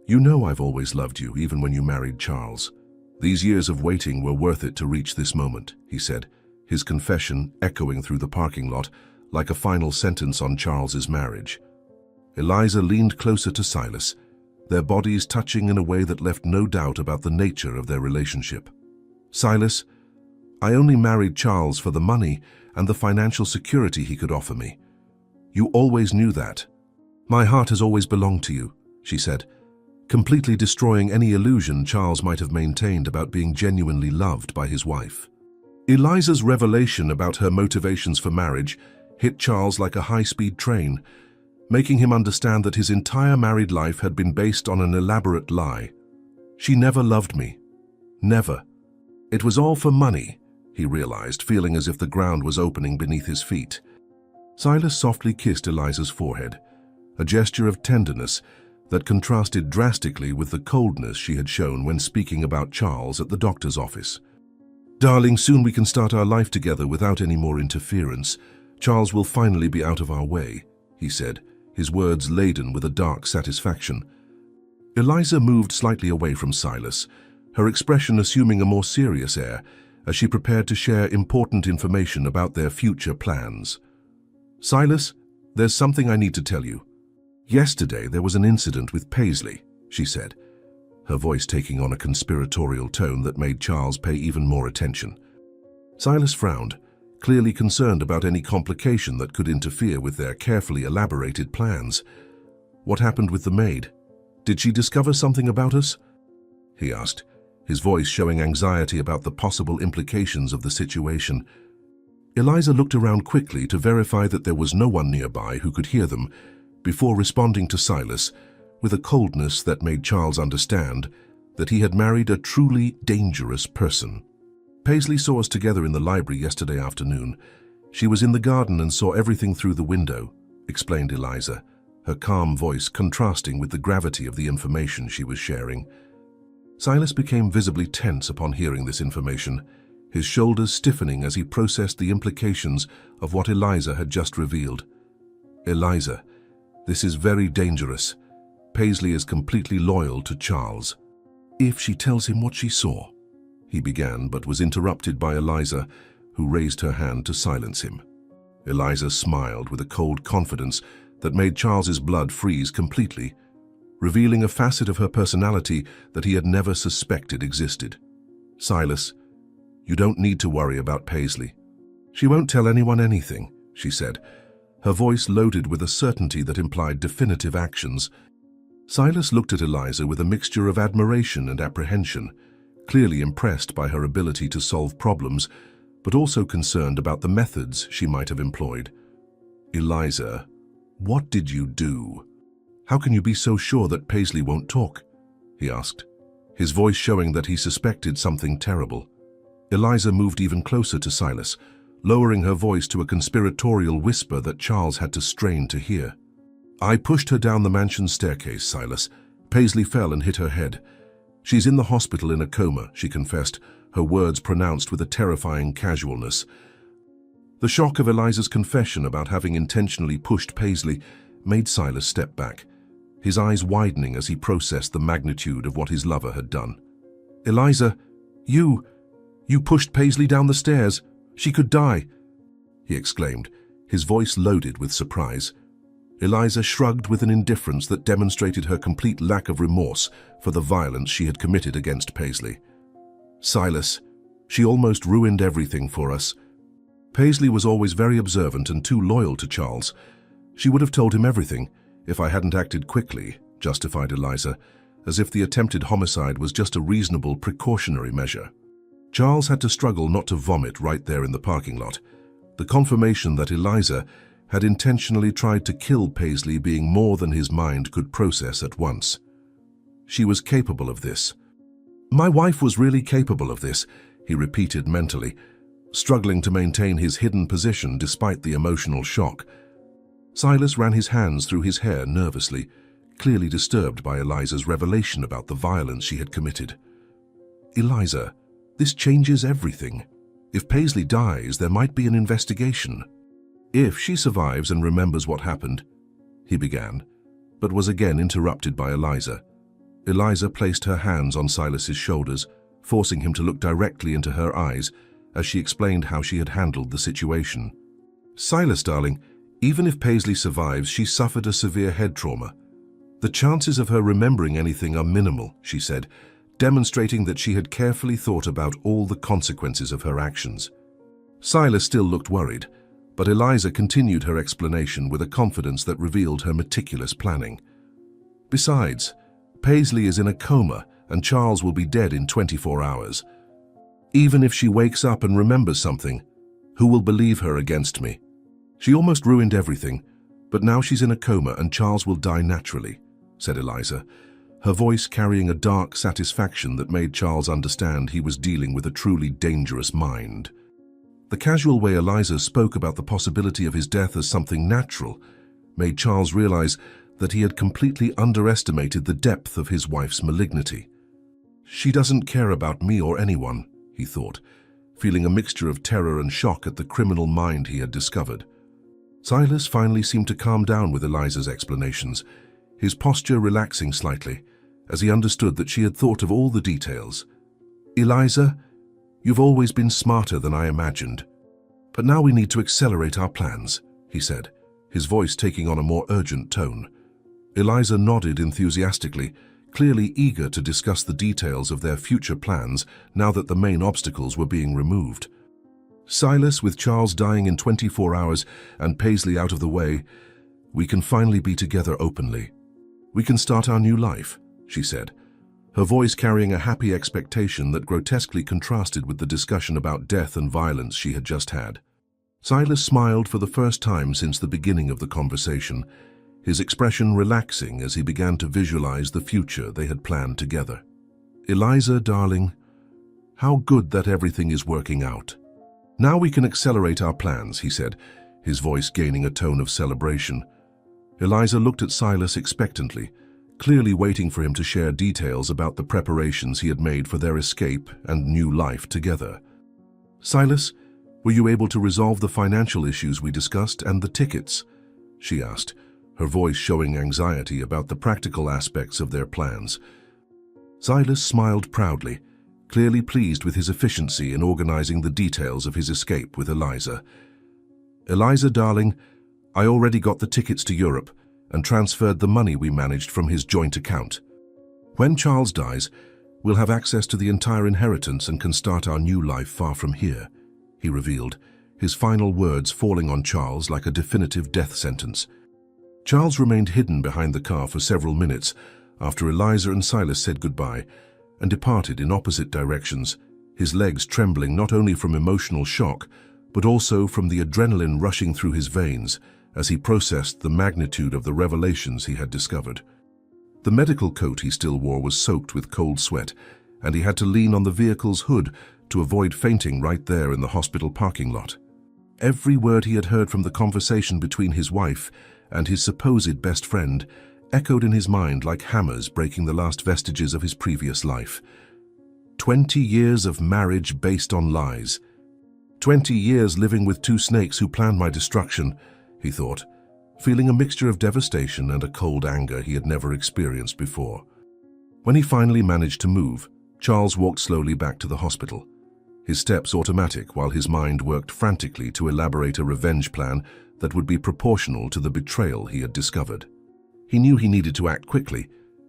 you know I've always loved you, even when you married Charles. These years of waiting were worth it to reach this moment," he said, his confession echoing through the parking lot like a final sentence on Charles's marriage. Eliza leaned closer to Silas, their bodies touching in a way that left no doubt about the nature of their relationship. "Silas, I only married Charles for the money and the financial security he could offer me. You always knew that. My heart has always belonged to you," she said, completely destroying any illusion Charles might have maintained about being genuinely loved by his wife. Eliza's revelation about her motivations for marriage hit Charles like a high-speed train, making him understand that his entire married life had been based on an elaborate lie. She never loved me. Never. It was all for money, he realized, feeling as if the ground was opening beneath his feet. Silas softly kissed Eliza's forehead, a gesture of tenderness that contrasted drastically with the coldness she had shown when speaking about Charles at the doctor's office. "Darling, soon we can start our life together without any more interference. Charles will finally be out of our way," he said, his words laden with a dark satisfaction. Eliza moved slightly away from Silas, her expression assuming a more serious air as she prepared to share important information about their future plans. "Silas, there's something I need to tell you. Yesterday there was an incident with Paisley," she said, her voice taking on a conspiratorial tone that made Charles pay even more attention. Silas frowned, clearly concerned about any complication that could interfere with their carefully elaborated plans. "What happened with the maid? Did she discover something about us?" he asked, his voice showing anxiety about the possible implications of the situation. Eliza looked around quickly to verify that there was no one nearby who could hear them, before responding to Silas with a coldness that made Charles understand that he had married a truly dangerous person. "Paisley saw us together in the library yesterday afternoon. She was in the garden and saw everything through the window," explained Eliza, her calm voice contrasting with the gravity of the information she was sharing. Silas became visibly tense upon hearing this information, his shoulders stiffening as he processed the implications of what Eliza had just revealed. "Eliza, this is very dangerous. Paisley is completely loyal to Charles." "If she tells him what she saw," he began, but was interrupted by Eliza, who raised her hand to silence him. Eliza smiled with a cold confidence that made Charles's blood freeze completely, revealing a facet of her personality that he had never suspected existed. "Silas, you don't need to worry about Paisley. She won't tell anyone anything," she said, her voice loaded with a certainty that implied definitive actions. Silas looked at Eliza with a mixture of admiration and apprehension, clearly impressed by her ability to solve problems, but also concerned about the methods she might have employed. "Eliza, what did you do? How can you be so sure that Paisley won't talk?" he asked, his voice showing that he suspected something terrible. Eliza moved even closer to Silas, lowering her voice to a conspiratorial whisper that Charles had to strain to hear. "I pushed her down the mansion staircase, Silas. Paisley fell and hit her head. She's in the hospital in a coma," she confessed, her words pronounced with a terrifying casualness. The shock of Eliza's confession about having intentionally pushed Paisley made Silas step back, his eyes widening as he processed the magnitude of what his lover had done. "Eliza, you pushed Paisley down the stairs. She could die," he exclaimed, his voice loaded with surprise. Eliza shrugged with an indifference that demonstrated her complete lack of remorse for the violence she had committed against Paisley. "Silas, she almost ruined everything for us. Paisley was always very observant and too loyal to Charles. She would have told him everything if I hadn't acted quickly," justified Eliza, as if the attempted homicide was just a reasonable precautionary measure. Charles had to struggle not to vomit right there in the parking lot, the confirmation that Eliza had intentionally tried to kill Paisley being more than his mind could process at once. She was capable of this. "My wife was really capable of this," he repeated mentally, struggling to maintain his hidden position despite the emotional shock. Silas ran his hands through his hair nervously, clearly disturbed by Eliza's revelation about the violence she had committed. "Eliza, this changes everything. If Paisley dies, there might be an investigation. If she survives and remembers what happened," he began, but was again interrupted by Eliza. Eliza placed her hands on Silas's shoulders, forcing him to look directly into her eyes as she explained how she had handled the situation. "Silas, darling, even if Paisley survives, she suffered a severe head trauma. The chances of her remembering anything are minimal," she said, demonstrating that she had carefully thought about all the consequences of her actions. Silas still looked worried, but Eliza continued her explanation with a confidence that revealed her meticulous planning. "Besides, Paisley is in a coma and Charles will be dead in 24 hours. Even if she wakes up and remembers something, who will believe her against me? She almost ruined everything, but now she's in a coma and Charles will die naturally, said Eliza, her voice carrying a dark satisfaction that made Charles understand he was dealing with a truly dangerous mind. The casual way Eliza spoke about the possibility of his death as something natural made Charles realize that he had completely underestimated the depth of his wife's malignity. She doesn't care about me or anyone, he thought, feeling a mixture of terror and shock at the criminal mind he had discovered. Silas finally seemed to calm down with Eliza's explanations, his posture relaxing slightly, as he understood that she had thought of all the details. Eliza, you've always been smarter than I imagined. But now we need to accelerate our plans, he said, his voice taking on a more urgent tone. Eliza nodded enthusiastically, clearly eager to discuss the details of their future plans now that the main obstacles were being removed. Silas, with Charles dying in 24 hours and Paisley out of the way, we can finally be together openly. We can start our new life, she said, her voice carrying a happy expectation that grotesquely contrasted with the discussion about death and violence she had just had. Silas smiled for the first time since the beginning of the conversation, his expression relaxing as he began to visualize the future they had planned together. Eliza, darling, how good that everything is working out. Now we can accelerate our plans, he said, his voice gaining a tone of celebration. Eliza looked at Silas expectantly, clearly waiting for him to share details about the preparations he had made for their escape and new life together. Silas, were you able to resolve the financial issues we discussed and the tickets? She asked, her voice showing anxiety about the practical aspects of their plans. Silas smiled proudly, clearly pleased with his efficiency in organizing the details of his escape with Eliza. Eliza, darling, I already got the tickets to Europe and transferred the money we managed from his joint account. When Charles dies, we'll have access to the entire inheritance and can start our new life far from here, he revealed, his final words falling on Charles like a definitive death sentence. Charles remained hidden behind the car for several minutes after Eliza and Silas said goodbye and departed in opposite directions, his legs trembling not only from emotional shock, but also from the adrenaline rushing through his veins as he processed the magnitude of the revelations he had discovered. The medical coat he still wore was soaked with cold sweat, and he had to lean on the vehicle's hood to avoid fainting right there in the hospital parking lot. Every word he had heard from the conversation between his wife and his supposed best friend echoed in his mind like hammers breaking the last vestiges of his previous life. 20 years of marriage based on lies. 20 years living with two snakes who planned my destruction, he thought, feeling a mixture of devastation and a cold anger he had never experienced before. When he finally managed to move, Charles walked slowly back to the hospital, his steps automatic while his mind worked frantically to elaborate a revenge plan that would be proportional to the betrayal he had discovered. He knew he needed to act quickly,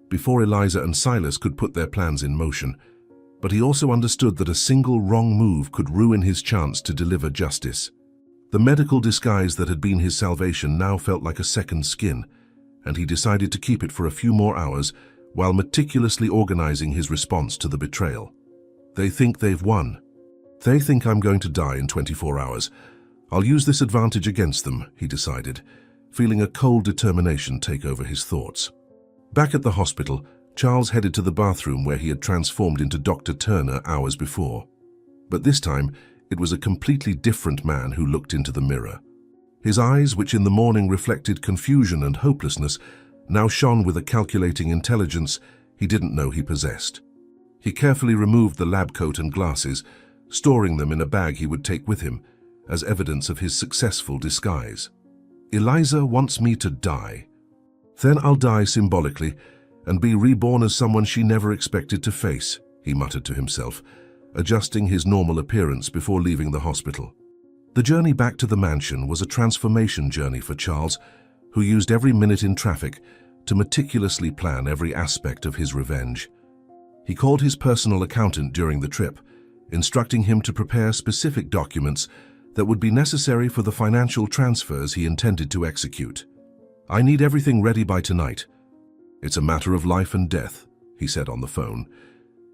before Eliza and Silas could put their plans in motion, but he also understood that a single wrong move could ruin his chance to deliver justice. The medical disguise that had been his salvation now felt like a second skin, and he decided to keep it for a few more hours while meticulously organizing his response to the betrayal. They think they've won. They think I'm going to die in 24 hours. I'll use this advantage against them, he decided, feeling a cold determination take over his thoughts. Back at the hospital, Charles headed to the bathroom where he had transformed into Dr. Turner hours before. But this time, it was a completely different man who looked into the mirror. His eyes, which in the morning reflected confusion and hopelessness, now shone with a calculating intelligence he didn't know he possessed. He carefully removed the lab coat and glasses, storing them in a bag he would take with him, as evidence of his successful disguise. Eliza wants me to die. Then I'll die symbolically and be reborn as someone she never expected to face, he muttered to himself, adjusting his normal appearance before leaving the hospital. The journey back to the mansion was a transformation journey for Charles, who used every minute in traffic to meticulously plan every aspect of his revenge. He called his personal accountant during the trip, instructing him to prepare specific documents that would be necessary for the financial transfers he intended to execute. I need everything ready by tonight. It's a matter of life and death, he said on the phone,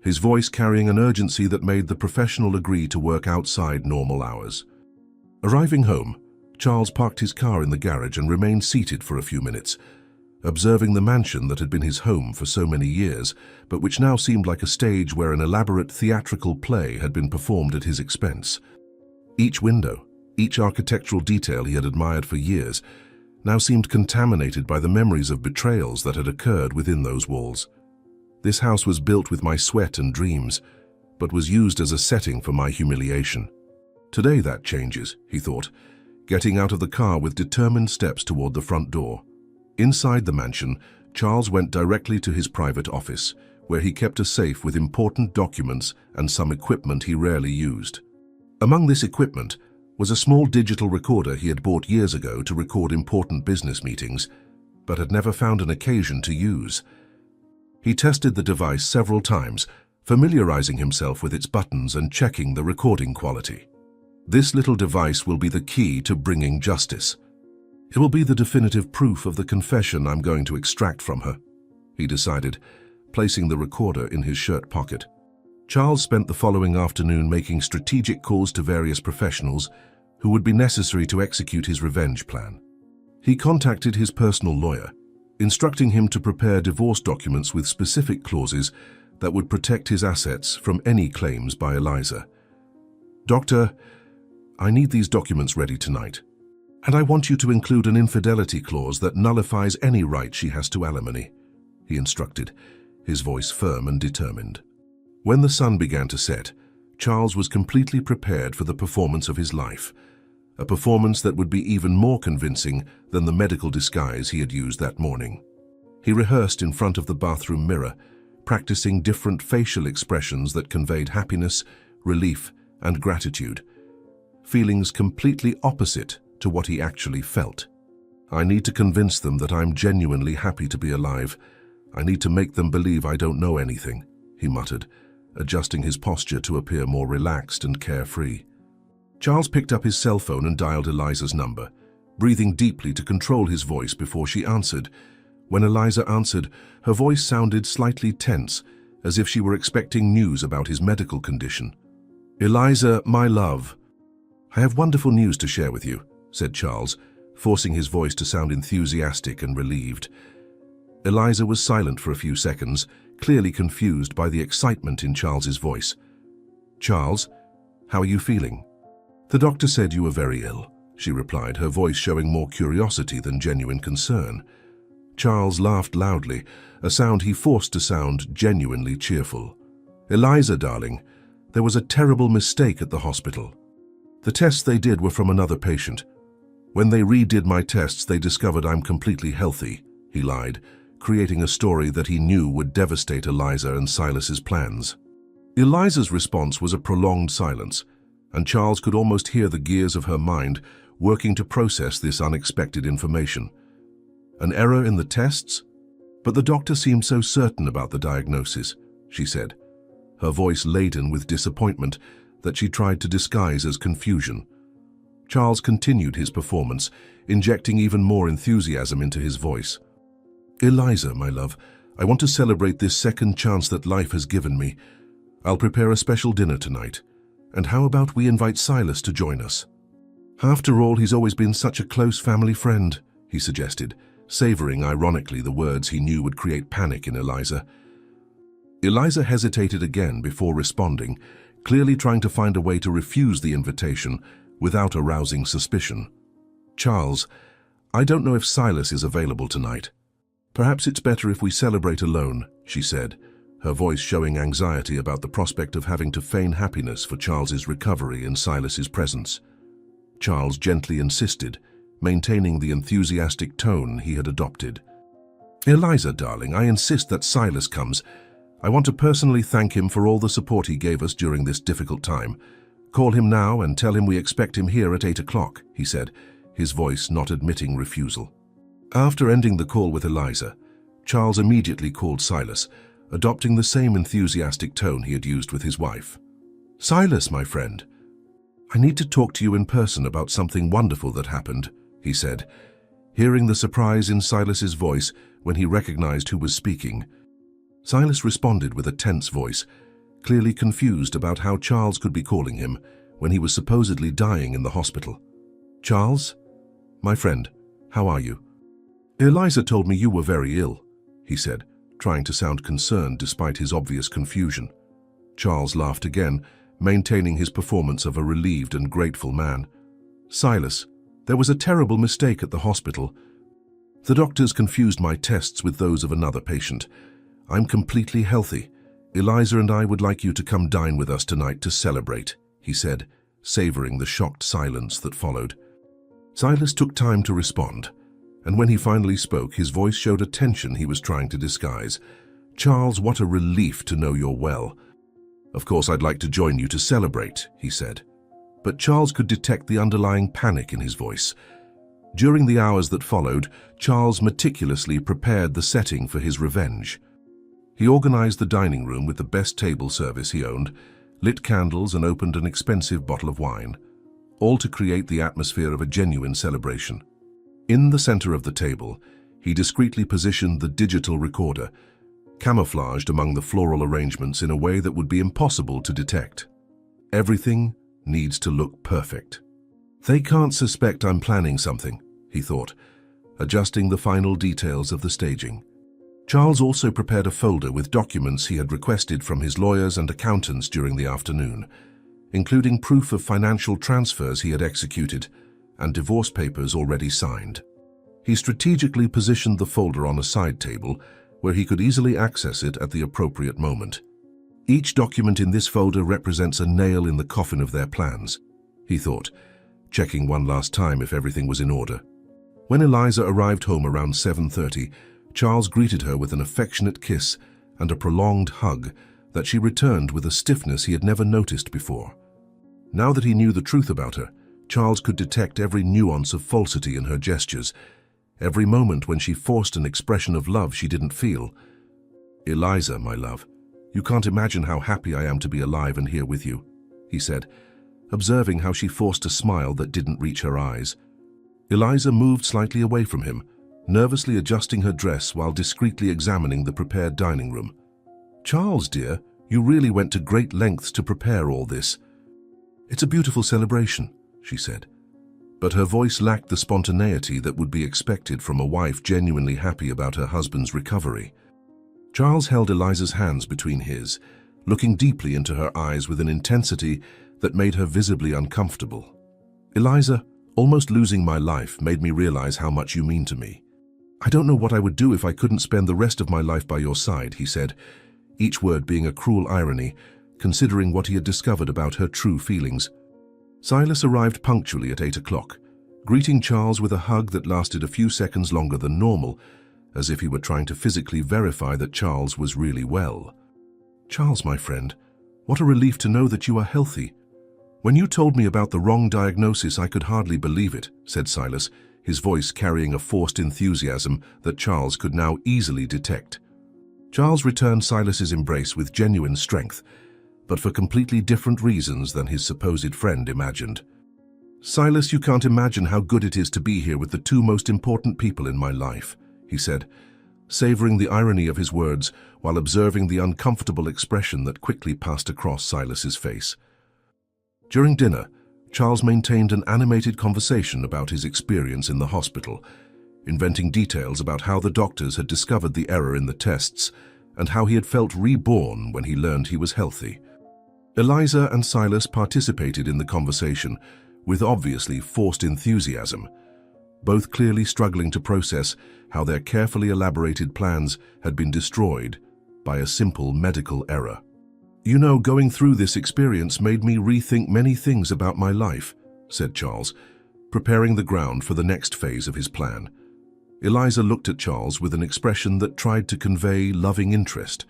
his voice carrying an urgency that made the professional agree to work outside normal hours. Arriving home, Charles parked his car in the garage and remained seated for a few minutes, observing the mansion that had been his home for so many years, but which now seemed like a stage where an elaborate theatrical play had been performed at his expense. Each window, each architectural detail he had admired for years, now seemed contaminated by the memories of betrayals that had occurred within those walls. This house was built with my sweat and dreams, but was used as a setting for my humiliation. Today that changes, he thought, getting out of the car with determined steps toward the front door. Inside the mansion, Charles went directly to his private office, where he kept a safe with important documents and some equipment he rarely used. Among this equipment was a small digital recorder he had bought years ago to record important business meetings, but had never found an occasion to use. He tested the device several times, familiarizing himself with its buttons and checking the recording quality. This little device will be the key to bringing justice. It will be the definitive proof of the confession I'm going to extract from her, he decided, placing the recorder in his shirt pocket. Charles spent the following afternoon making strategic calls to various professionals who would be necessary to execute his revenge plan. He contacted his personal lawyer, instructing him to prepare divorce documents with specific clauses that would protect his assets from any claims by Eliza. "Doctor, I need these documents ready tonight, and I want you to include an infidelity clause that nullifies any right she has to alimony," he instructed, his voice firm and determined. When the sun began to set, Charles was completely prepared for the performance of his life, a performance that would be even more convincing than the medical disguise he had used that morning. He rehearsed in front of the bathroom mirror, practicing different facial expressions that conveyed happiness, relief, and gratitude, feelings completely opposite to what he actually felt. "I need to convince them that I'm genuinely happy to be alive. I need to make them believe I don't know anything," he muttered, adjusting his posture to appear more relaxed and carefree. Charles picked up his cell phone and dialed Eliza's number, breathing deeply to control his voice before she answered. When Eliza answered, her voice sounded slightly tense, as if she were expecting news about his medical condition. "Eliza, my love, I have wonderful news to share with you," said Charles, forcing his voice to sound enthusiastic and relieved. Eliza was silent for a few seconds, clearly confused by the excitement in Charles's voice. "Charles, how are you feeling?" "The doctor said you were very ill," she replied, her voice showing more curiosity than genuine concern. Charles laughed loudly, a sound he forced to sound genuinely cheerful. "Eliza, darling, there was a terrible mistake at the hospital. The tests they did were from another patient. When they redid my tests, they discovered I'm completely healthy," he lied, creating a story that he knew would devastate Eliza and Silas's plans. Eliza's response was a prolonged silence, and Charles could almost hear the gears of her mind working to process this unexpected information. "An error in the tests? But the doctor seemed so certain about the diagnosis," she said, her voice laden with disappointment that she tried to disguise as confusion. Charles continued his performance, injecting even more enthusiasm into his voice. "Eliza, my love, I want to celebrate this second chance that life has given me. I'll prepare a special dinner tonight. And how about we invite Silas to join us? After all, he's always been such a close family friend," he suggested, savoring ironically the words he knew would create panic in Eliza. Eliza hesitated again before responding, clearly trying to find a way to refuse the invitation without arousing suspicion. "Charles, I don't know if Silas is available tonight. Perhaps it's better if we celebrate alone," she said, her voice showing anxiety about the prospect of having to feign happiness for Charles's recovery in Silas's presence. Charles gently insisted, maintaining the enthusiastic tone he had adopted. "Eliza, darling, I insist that Silas comes. I want to personally thank him for all the support he gave us during this difficult time. Call him now and tell him we expect him here at 8 o'clock, he said, his voice not admitting refusal. After ending the call with Eliza, Charles immediately called Silas, adopting the same enthusiastic tone he had used with his wife. "Silas, my friend, I need to talk to you in person about something wonderful that happened," he said, hearing the surprise in Silas's voice when he recognized who was speaking. Silas responded with a tense voice, clearly confused about how Charles could be calling him when he was supposedly dying in the hospital. "Charles? My friend, how are you?" "Eliza told me you were very ill," he said, trying to sound concerned despite his obvious confusion. Charles laughed again, maintaining his performance of a relieved and grateful man. "Silas, there was a terrible mistake at the hospital. The doctors confused my tests with those of another patient. I'm completely healthy. Eliza and I would like you to come dine with us tonight to celebrate," he said, savoring the shocked silence that followed. Silas took time to respond, and when he finally spoke, his voice showed a tension he was trying to disguise. "Charles, what a relief to know you're well. Of course, I'd like to join you to celebrate," he said. But Charles could detect the underlying panic in his voice. During the hours that followed, Charles meticulously prepared the setting for his revenge. He organized the dining room with the best table service he owned, lit candles and opened an expensive bottle of wine, all to create the atmosphere of a genuine celebration. In the center of the table, he discreetly positioned the digital recorder, camouflaged among the floral arrangements in a way that would be impossible to detect. Everything needs to look perfect. "They can't suspect I'm planning something," he thought, adjusting the final details of the staging. Charles also prepared a folder with documents he had requested from his lawyers and accountants during the afternoon, including proof of financial transfers he had executed and divorce papers already signed. He strategically positioned the folder on a side table where he could easily access it at the appropriate moment. "Each document in this folder represents a nail in the coffin of their plans," he thought, checking one last time if everything was in order. When Eliza arrived home around 7:30, Charles greeted her with an affectionate kiss and a prolonged hug that she returned with a stiffness he had never noticed before. Now that he knew the truth about her, Charles could detect every nuance of falsity in her gestures, every moment when she forced an expression of love she didn't feel. "Eliza, my love, you can't imagine how happy I am to be alive and here with you," he said, observing how she forced a smile that didn't reach her eyes. Eliza moved slightly away from him, nervously adjusting her dress while discreetly examining the prepared dining room. "Charles, dear, you really went to great lengths to prepare all this." "It's a beautiful celebration," she said, but her voice lacked the spontaneity that would be expected from a wife genuinely happy about her husband's recovery. Charles held Eliza's hands between his, looking deeply into her eyes with an intensity that made her visibly uncomfortable. "Eliza, almost losing my life made me realize how much you mean to me. I don't know what I would do if I couldn't spend the rest of my life by your side," he said, each word being a cruel irony, considering what he had discovered about her true feelings. Silas arrived punctually at 8 o'clock, greeting Charles with a hug that lasted a few seconds longer than normal, as if he were trying to physically verify that Charles was really well. "Charles, my friend, what a relief to know that you are healthy. When you told me about the wrong diagnosis, I could hardly believe it," said Silas, his voice carrying a forced enthusiasm that Charles could now easily detect. Charles returned Silas's embrace with genuine strength, but for completely different reasons than his supposed friend imagined. "Silas, you can't imagine how good it is to be here with the two most important people in my life," he said, savoring the irony of his words while observing the uncomfortable expression that quickly passed across Silas's face. During dinner, Charles maintained an animated conversation about his experience in the hospital, inventing details about how the doctors had discovered the error in the tests and how he had felt reborn when he learned he was healthy. Eliza and Silas participated in the conversation with obviously forced enthusiasm, both clearly struggling to process how their carefully elaborated plans had been destroyed by a simple medical error. "You know, going through this experience made me rethink many things about my life," said Charles, preparing the ground for the next phase of his plan. Eliza looked at Charles with an expression that tried to convey loving interest.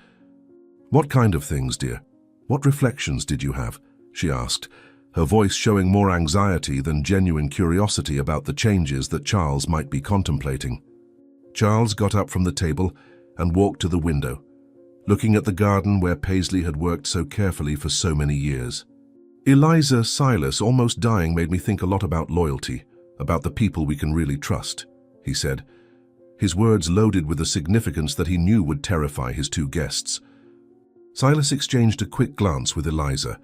"What kind of things, dear? What reflections did you have?" she asked, her voice showing more anxiety than genuine curiosity about the changes that Charles might be contemplating. Charles got up from the table and walked to the window, looking at the garden where Paisley had worked so carefully for so many years. "Eliza, Silas, almost dying made me think a lot about loyalty, about the people we can really trust," he said, his words loaded with a significance that he knew would terrify his two guests. Silas exchanged a quick glance with Eliza,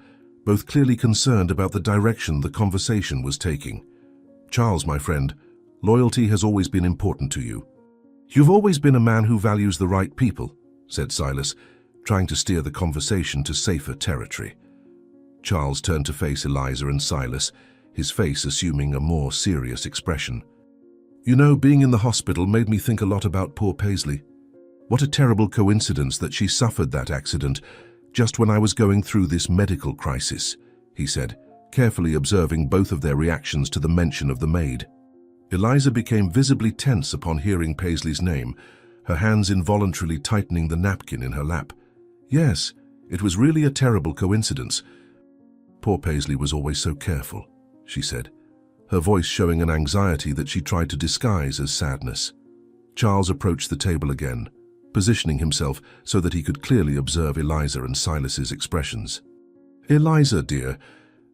both clearly concerned about the direction the conversation was taking. "Charles, my friend, loyalty has always been important to you. You've always been a man who values the right people," said Silas, trying to steer the conversation to safer territory. Charles turned to face Eliza and Silas, his face assuming a more serious expression. "You know, being in the hospital made me think a lot about poor Paisley. What a terrible coincidence that she suffered that accident just when I was going through this medical crisis," he said, carefully observing both of their reactions to the mention of the maid. Eliza became visibly tense upon hearing Paisley's name, her hands involuntarily tightening the napkin in her lap. "Yes, it was really a terrible coincidence. Poor Paisley was always so careful," she said, her voice showing an anxiety that she tried to disguise as sadness. Charles approached the table again, positioning himself so that he could clearly observe Eliza and Silas's expressions. "Eliza, dear,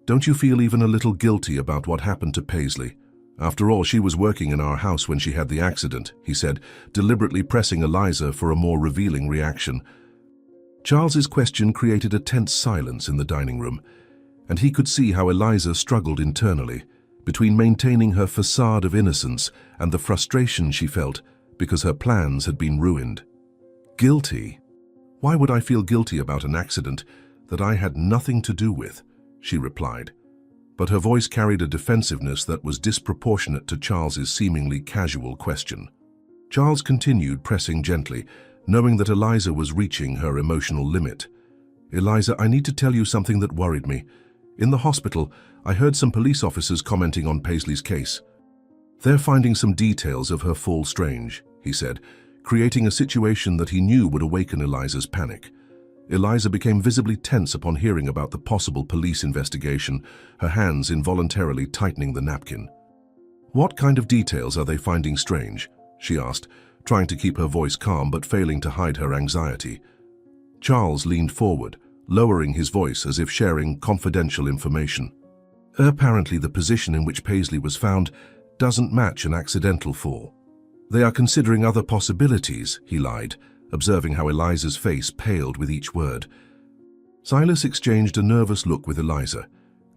don't you feel even a little guilty about what happened to Paisley? After all, she was working in our house when she had the accident," he said, deliberately pressing Eliza for a more revealing reaction. Charles's question created a tense silence in the dining room, and he could see how Eliza struggled internally, between maintaining her facade of innocence and the frustration she felt because her plans had been ruined. "Guilty? Why would I feel guilty about an accident that I had nothing to do with?" she replied. But her voice carried a defensiveness that was disproportionate to Charles's seemingly casual question. Charles continued, pressing gently, knowing that Eliza was reaching her emotional limit. "Eliza, I need to tell you something that worried me. In the hospital, I heard some police officers commenting on Paisley's case. They're finding some details of her fall strange," he said, creating a situation that he knew would awaken Eliza's panic. Eliza became visibly tense upon hearing about the possible police investigation, her hands involuntarily tightening the napkin. "What kind of details are they finding strange?" she asked, trying to keep her voice calm but failing to hide her anxiety. Charles leaned forward, lowering his voice as if sharing confidential information. "Apparently the position in which Paisley was found doesn't match an accidental fall. They are considering other possibilities," he lied, observing how Eliza's face paled with each word. Silas exchanged a nervous look with Eliza,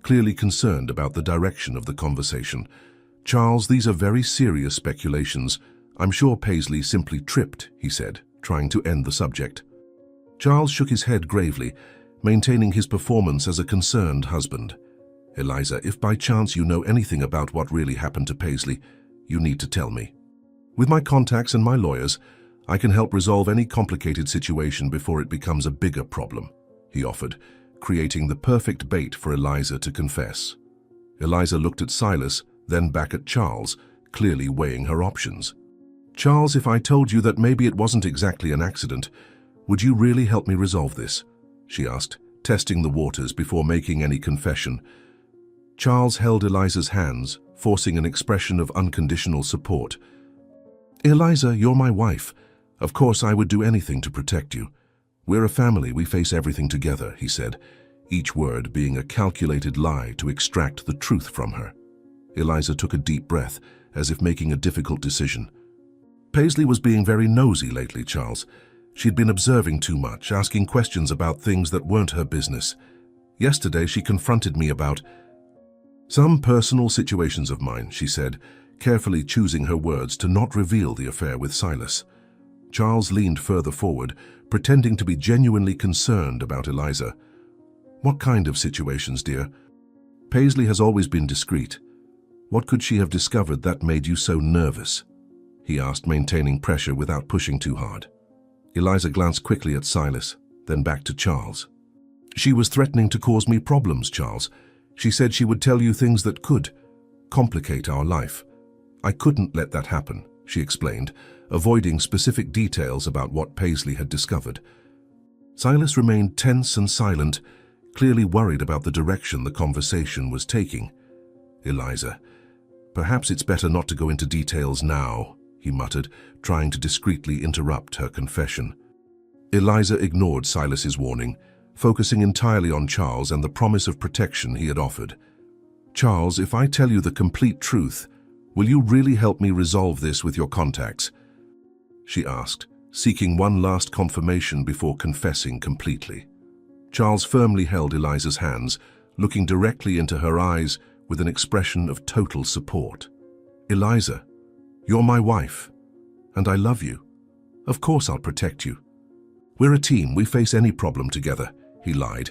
clearly concerned about the direction of the conversation. "Charles, these are very serious speculations. I'm sure Paisley simply tripped," he said, trying to end the subject. Charles shook his head gravely, maintaining his performance as a concerned husband. "Eliza, if by chance you know anything about what really happened to Paisley, you need to tell me. With my contacts and my lawyers, I can help resolve any complicated situation before it becomes a bigger problem," he offered, creating the perfect bait for Eliza to confess. Eliza looked at Silas, then back at Charles, clearly weighing her options. "Charles, if I told you that maybe it wasn't exactly an accident, would you really help me resolve this?" she asked, testing the waters before making any confession. Charles held Eliza's hands, forcing an expression of unconditional support. "Eliza, you're my wife. Of course I would do anything to protect you. We're a family, we face everything together," he said, each word being a calculated lie to extract the truth from her. Eliza took a deep breath, as if making a difficult decision. "Paisley was being very nosy lately, Charles. She'd been observing too much, asking questions about things that weren't her business. Yesterday she confronted me about some personal situations of mine," she said, carefully choosing her words to not reveal the affair with Silas. Charles leaned further forward, pretending to be genuinely concerned about Eliza. "What kind of situations, dear? Paisley has always been discreet. What could she have discovered that made you so nervous?" he asked, maintaining pressure without pushing too hard. Eliza glanced quickly at Silas, then back to Charles. "She was threatening to cause me problems, Charles. She said she would tell you things that could complicate our life. I couldn't let that happen," she explained, avoiding specific details about what Paisley had discovered. Silas remained tense and silent, clearly worried about the direction the conversation was taking. "Eliza, perhaps it's better not to go into details now," he muttered, trying to discreetly interrupt her confession. Eliza ignored Silas's warning, focusing entirely on Charles and the promise of protection he had offered. "Charles, if I tell you the complete truth, will you really help me resolve this with your contacts? she asked, seeking one last confirmation before confessing completely. Charles firmly held Eliza's hands, looking directly into her eyes with an expression of total support. "Eliza, you're my wife, and I love you. Of course I'll protect you. We're a team, we face any problem together," he lied,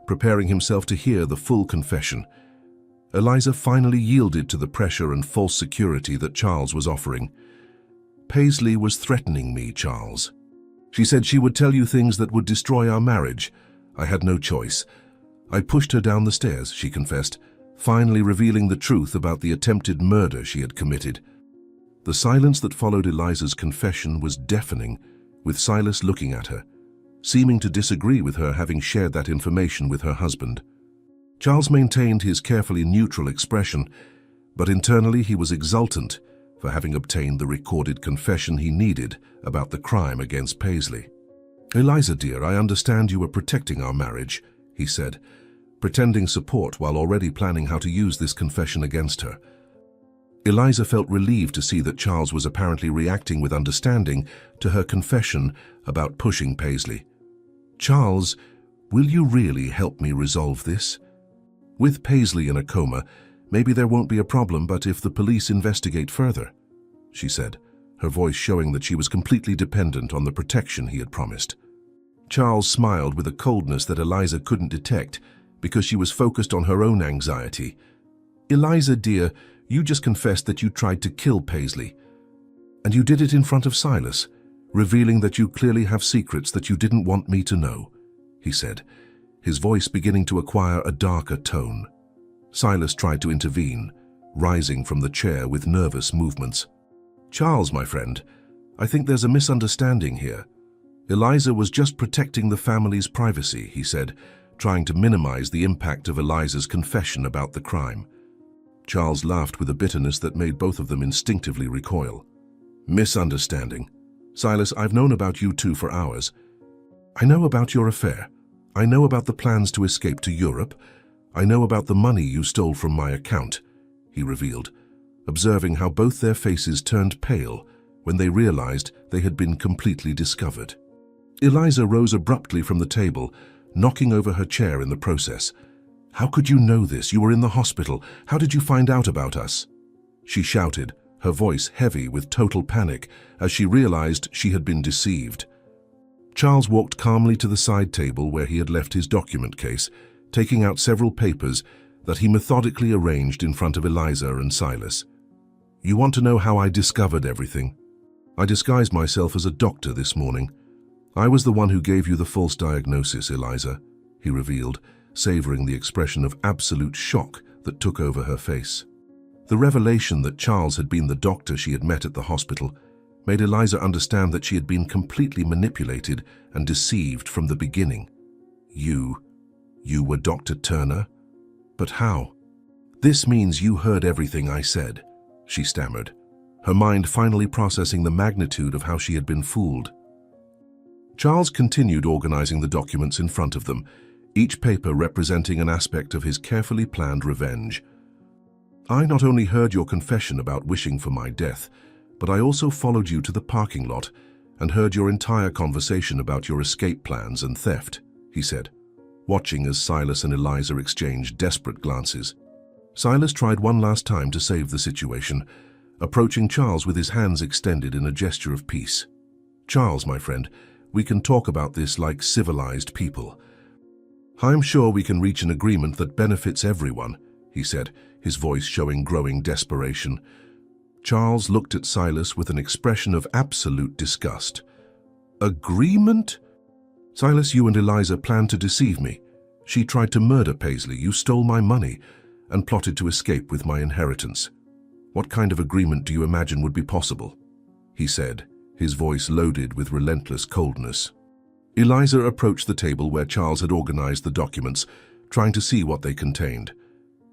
preparing himself to hear the full confession. Eliza finally yielded to the pressure and false security that Charles was offering. "Paisley was threatening me, Charles. She said she would tell you things that would destroy our marriage. I had no choice. I pushed her down the stairs," she confessed, finally revealing the truth about the attempted murder she had committed. The silence that followed Eliza's confession was deafening, with Silas looking at her, seeming to disagree with her having shared that information with her husband. Charles maintained his carefully neutral expression, but internally he was exultant for having obtained the recorded confession he needed about the crime against Paisley. "Eliza, dear, I understand you were protecting our marriage," he said, pretending support while already planning how to use this confession against her. Eliza felt relieved to see that Charles was apparently reacting with understanding to her confession about pushing Paisley. "Charles, will you really help me resolve this? With Paisley in a coma, maybe there won't be a problem, but if the police investigate further," she said, her voice showing that she was completely dependent on the protection he had promised. Charles smiled with a coldness that Eliza couldn't detect because she was focused on her own anxiety. "Eliza, dear, you just confessed that you tried to kill Paisley. And you did it in front of Silas, revealing that you clearly have secrets that you didn't want me to know," he said, his voice beginning to acquire a darker tone. Silas tried to intervene, rising from the chair with nervous movements. "Charles, my friend, I think there's a misunderstanding here. Eliza was just protecting the family's privacy," he said, trying to minimize the impact of Eliza's confession about the crime. Charles laughed with a bitterness that made both of them instinctively recoil. "Misunderstanding? Silas, I've known about you two for hours. I know about your affair. I know about the plans to escape to Europe. I know about the money you stole from my account," he revealed, observing how both their faces turned pale when they realized they had been completely discovered. Eliza rose abruptly from the table, knocking over her chair in the process. "How could you know this? You were in the hospital. How did you find out about us?" she shouted, her voice heavy with total panic as she realized she had been deceived. Charles walked calmly to the side table where he had left his document case, taking out several papers that he methodically arranged in front of Eliza and Silas. "You want to know how I discovered everything? I disguised myself as a doctor this morning. I was the one who gave you the false diagnosis, Eliza," he revealed, savoring the expression of absolute shock that took over her face. The revelation that Charles had been the doctor she had met at the hospital made Eliza understand that she had been completely manipulated and deceived from the beginning. You were Dr. Turner? But how?" "This means you heard everything I said," she stammered, her mind finally processing the magnitude of how she had been fooled. Charles continued organizing the documents in front of them, each paper representing an aspect of his carefully planned revenge. "I not only heard your confession about wishing for my death, but I also followed you to the parking lot and heard your entire conversation about your escape plans and theft," he said, watching as Silas and Eliza exchanged desperate glances. Silas tried one last time to save the situation, approaching Charles with his hands extended in a gesture of peace. "Charles, my friend, we can talk about this like civilized people. I'm sure we can reach an agreement that benefits everyone," he said, his voice showing growing desperation. Charles looked at Silas with an expression of absolute disgust. "Agreement? Silas, you and Eliza planned to deceive me. She tried to murder Paisley, you stole my money, and plotted to escape with my inheritance. What kind of agreement do you imagine would be possible?" he said, his voice loaded with relentless coldness. Eliza approached the table where Charles had organized the documents, trying to see what they contained.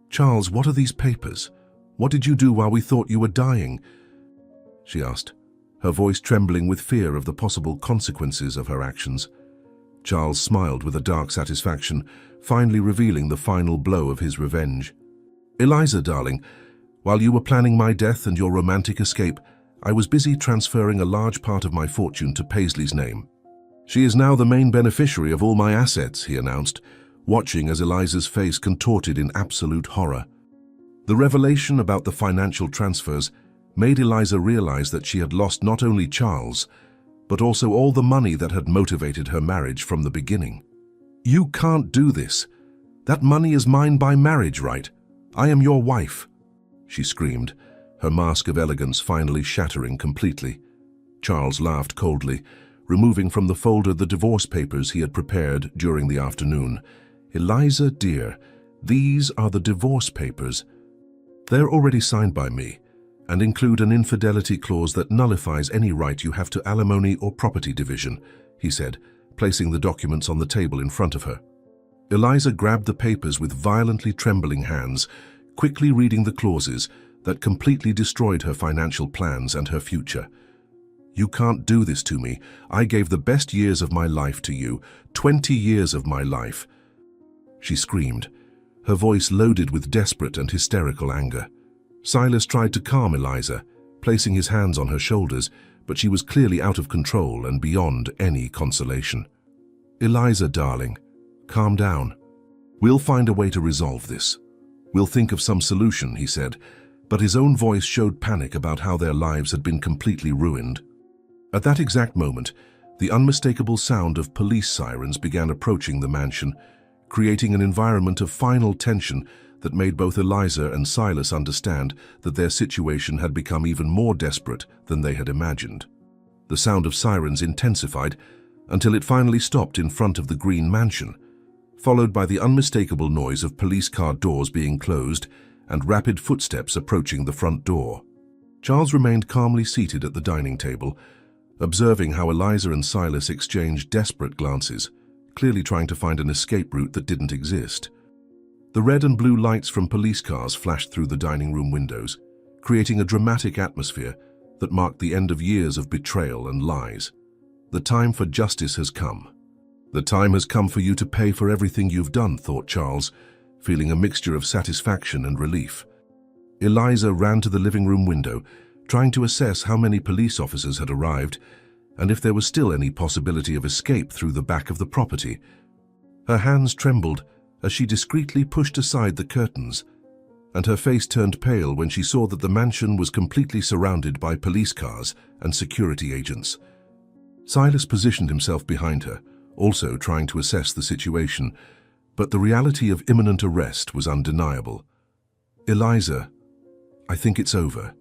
"Charles, what are these papers? What did you do while we thought you were dying?" she asked, her voice trembling with fear of the possible consequences of her actions. Charles smiled with a dark satisfaction, finally revealing the final blow of his revenge. "Eliza, darling, while you were planning my death and your romantic escape, I was busy transferring a large part of my fortune to Paisley's name. She is now the main beneficiary of all my assets, he announced, watching as Eliza's face contorted in absolute horror. The revelation about the financial transfers made Eliza realize that she had lost not only Charles, but also all the money that had motivated her marriage from the beginning. "You can't do this. That money is mine by marriage right. I am your wife," she screamed, her mask of elegance finally shattering completely. Charles laughed coldly, removing from the folder the divorce papers he had prepared during the afternoon. "Eliza, dear, these are the divorce papers. They're already signed by me and include an infidelity clause that nullifies any right you have to alimony or property division," he said, placing the documents on the table in front of her. Eliza grabbed the papers with violently trembling hands, quickly reading the clauses that completely destroyed her financial plans and her future. "You can't do this to me. I gave the best years of my life to you, 20 years of my life," she screamed, her voice loaded with desperate and hysterical anger. Silas tried to calm Eliza, placing his hands on her shoulders, but she was clearly out of control and beyond any consolation. "Eliza, darling, calm down. We'll find a way to resolve this. We'll think of some solution," he said, but his own voice showed panic about how their lives had been completely ruined. At that exact moment, the unmistakable sound of police sirens began approaching the mansion, creating an environment of final tension that made both Eliza and Silas understand that their situation had become even more desperate than they had imagined. The sound of sirens intensified until it finally stopped in front of the Green Mansion, followed by the unmistakable noise of police car doors being closed and rapid footsteps approaching the front door. Charles remained calmly seated at the dining table, observing how Eliza and Silas exchanged desperate glances, clearly trying to find an escape route that didn't exist. The red and blue lights from police cars flashed through the dining room windows, creating a dramatic atmosphere that marked the end of years of betrayal and lies. "The time for justice has come. The time has come for you to pay for everything you've done," thought Charles, feeling a mixture of satisfaction and relief. Eliza ran to the living room window, trying to assess how many police officers had arrived and if there was still any possibility of escape through the back of the property. Her hands trembled as she discreetly pushed aside the curtains, and her face turned pale when she saw that the mansion was completely surrounded by police cars and security agents. Silas positioned himself behind her, also trying to assess the situation, but the reality of imminent arrest was undeniable. "Eliza, I think it's over.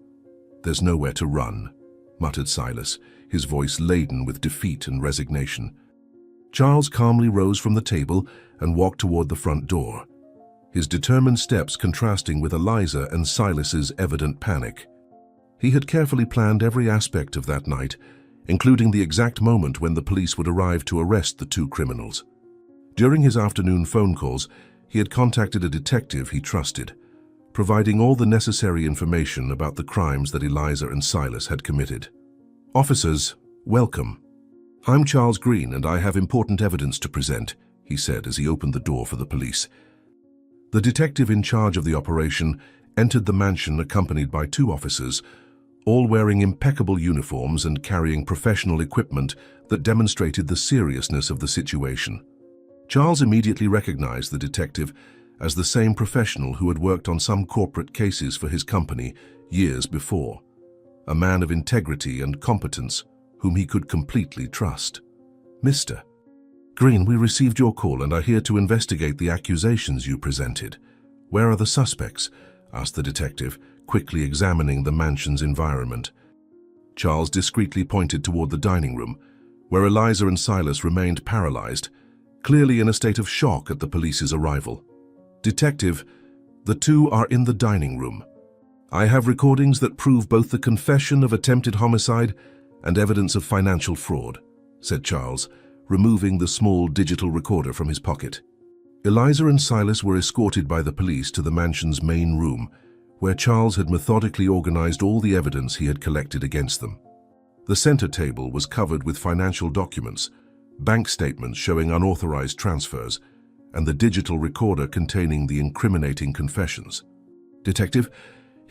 There's nowhere to run," muttered Silas, his voice laden with defeat and resignation. Charles calmly rose from the table and walked toward the front door, his determined steps contrasting with Eliza and Silas's evident panic. He had carefully planned every aspect of that night, including the exact moment when the police would arrive to arrest the two criminals. During his afternoon phone calls, he had contacted a detective he trusted, providing all the necessary information about the crimes that Eliza and Silas had committed. "Officers, welcome. I'm Charles Green and I have important evidence to present," he said as he opened the door for the police. The detective in charge of the operation entered the mansion accompanied by two officers, all wearing impeccable uniforms and carrying professional equipment that demonstrated the seriousness of the situation. Charles immediately recognized the detective as the same professional who had worked on some corporate cases for his company years before, a man of integrity and competence whom he could completely trust. "Mr. Green, we received your call and are here to investigate the accusations you presented. Where are the suspects?" asked the detective, quickly examining the mansion's environment. Charles discreetly pointed toward the dining room, where Eliza and Silas remained paralyzed, clearly in a state of shock at the police's arrival. "Detective, the two are in the dining room. I have recordings that prove both the confession of attempted homicide and evidence of financial fraud," said Charles, removing the small digital recorder from his pocket. Eliza and Silas were escorted by the police to the mansion's main room, where Charles had methodically organized all the evidence he had collected against them. The center table was covered with financial documents, bank statements showing unauthorized transfers, and the digital recorder containing the incriminating confessions. "Detective,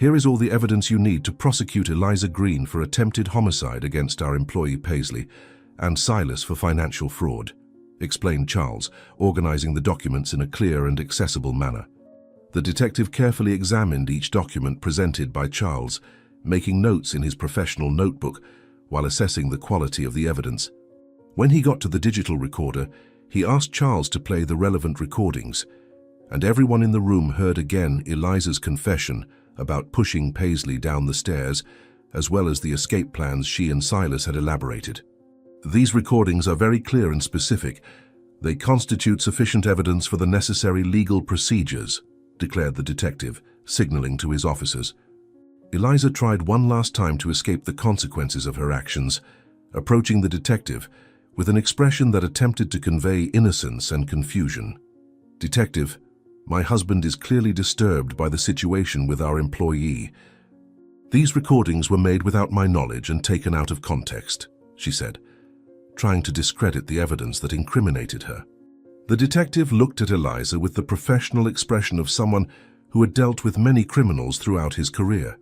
Here is all the evidence you need to prosecute Eliza Green for attempted homicide against our employee Paisley and Silas for financial fraud, explained Charles, organizing the documents in a clear and accessible manner. The detective carefully examined each document presented by Charles, making notes in his professional notebook while assessing the quality of the evidence. When he got to the digital recorder, he asked Charles to play the relevant recordings, and everyone in the room heard again Eliza's confession about pushing Paisley down the stairs, as well as the escape plans she and Silas had elaborated. These recordings are very clear and specific. They constitute sufficient evidence for the necessary legal procedures, declared the detective, signaling to his officers. Eliza tried one last time to escape the consequences of her actions, approaching the detective with an expression that attempted to convey innocence and confusion. "Detective, my husband is clearly disturbed by the situation with our employee. These recordings were made without my knowledge and taken out of context," she said, trying to discredit the evidence that incriminated her. The detective looked at Eliza with the professional expression of someone who had dealt with many criminals throughout his career.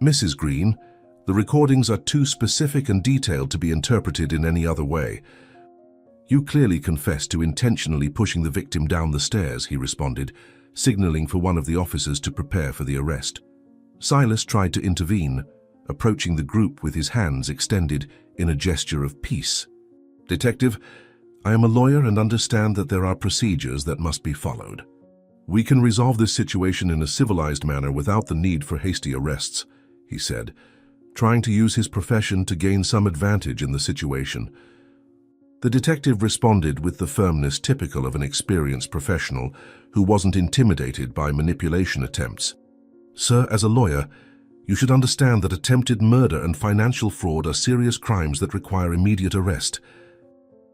"Mrs. Green, the recordings are too specific and detailed to be interpreted in any other way. You clearly confessed to intentionally pushing the victim down the stairs," he responded, signaling for one of the officers to prepare for the arrest. Silas tried to intervene, approaching the group with his hands extended in a gesture of peace. "Detective, I am a lawyer and understand that there are procedures that must be followed. We can resolve this situation in a civilized manner without the need for hasty arrests," he said, trying to use his profession to gain some advantage in the situation. The detective responded with the firmness typical of an experienced professional who wasn't intimidated by manipulation attempts. "Sir, as a lawyer, you should understand that attempted murder and financial fraud are serious crimes that require immediate arrest.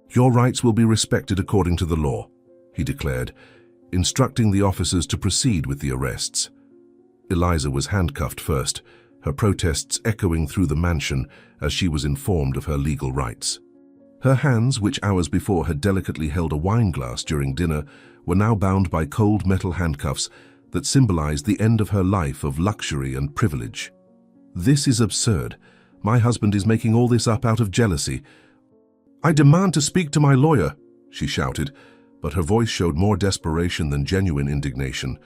Your rights will be respected according to the law," he declared, instructing the officers to proceed with the arrests. Eliza was handcuffed first, her protests echoing through the mansion as she was informed of her legal rights. Her hands, which hours before had delicately held a wine glass during dinner, were now bound by cold metal handcuffs that symbolized the end of her life of luxury and privilege. "This is absurd. My husband is making all this up out of jealousy. I demand to speak to my lawyer," she shouted, but her voice showed more desperation than genuine indignation.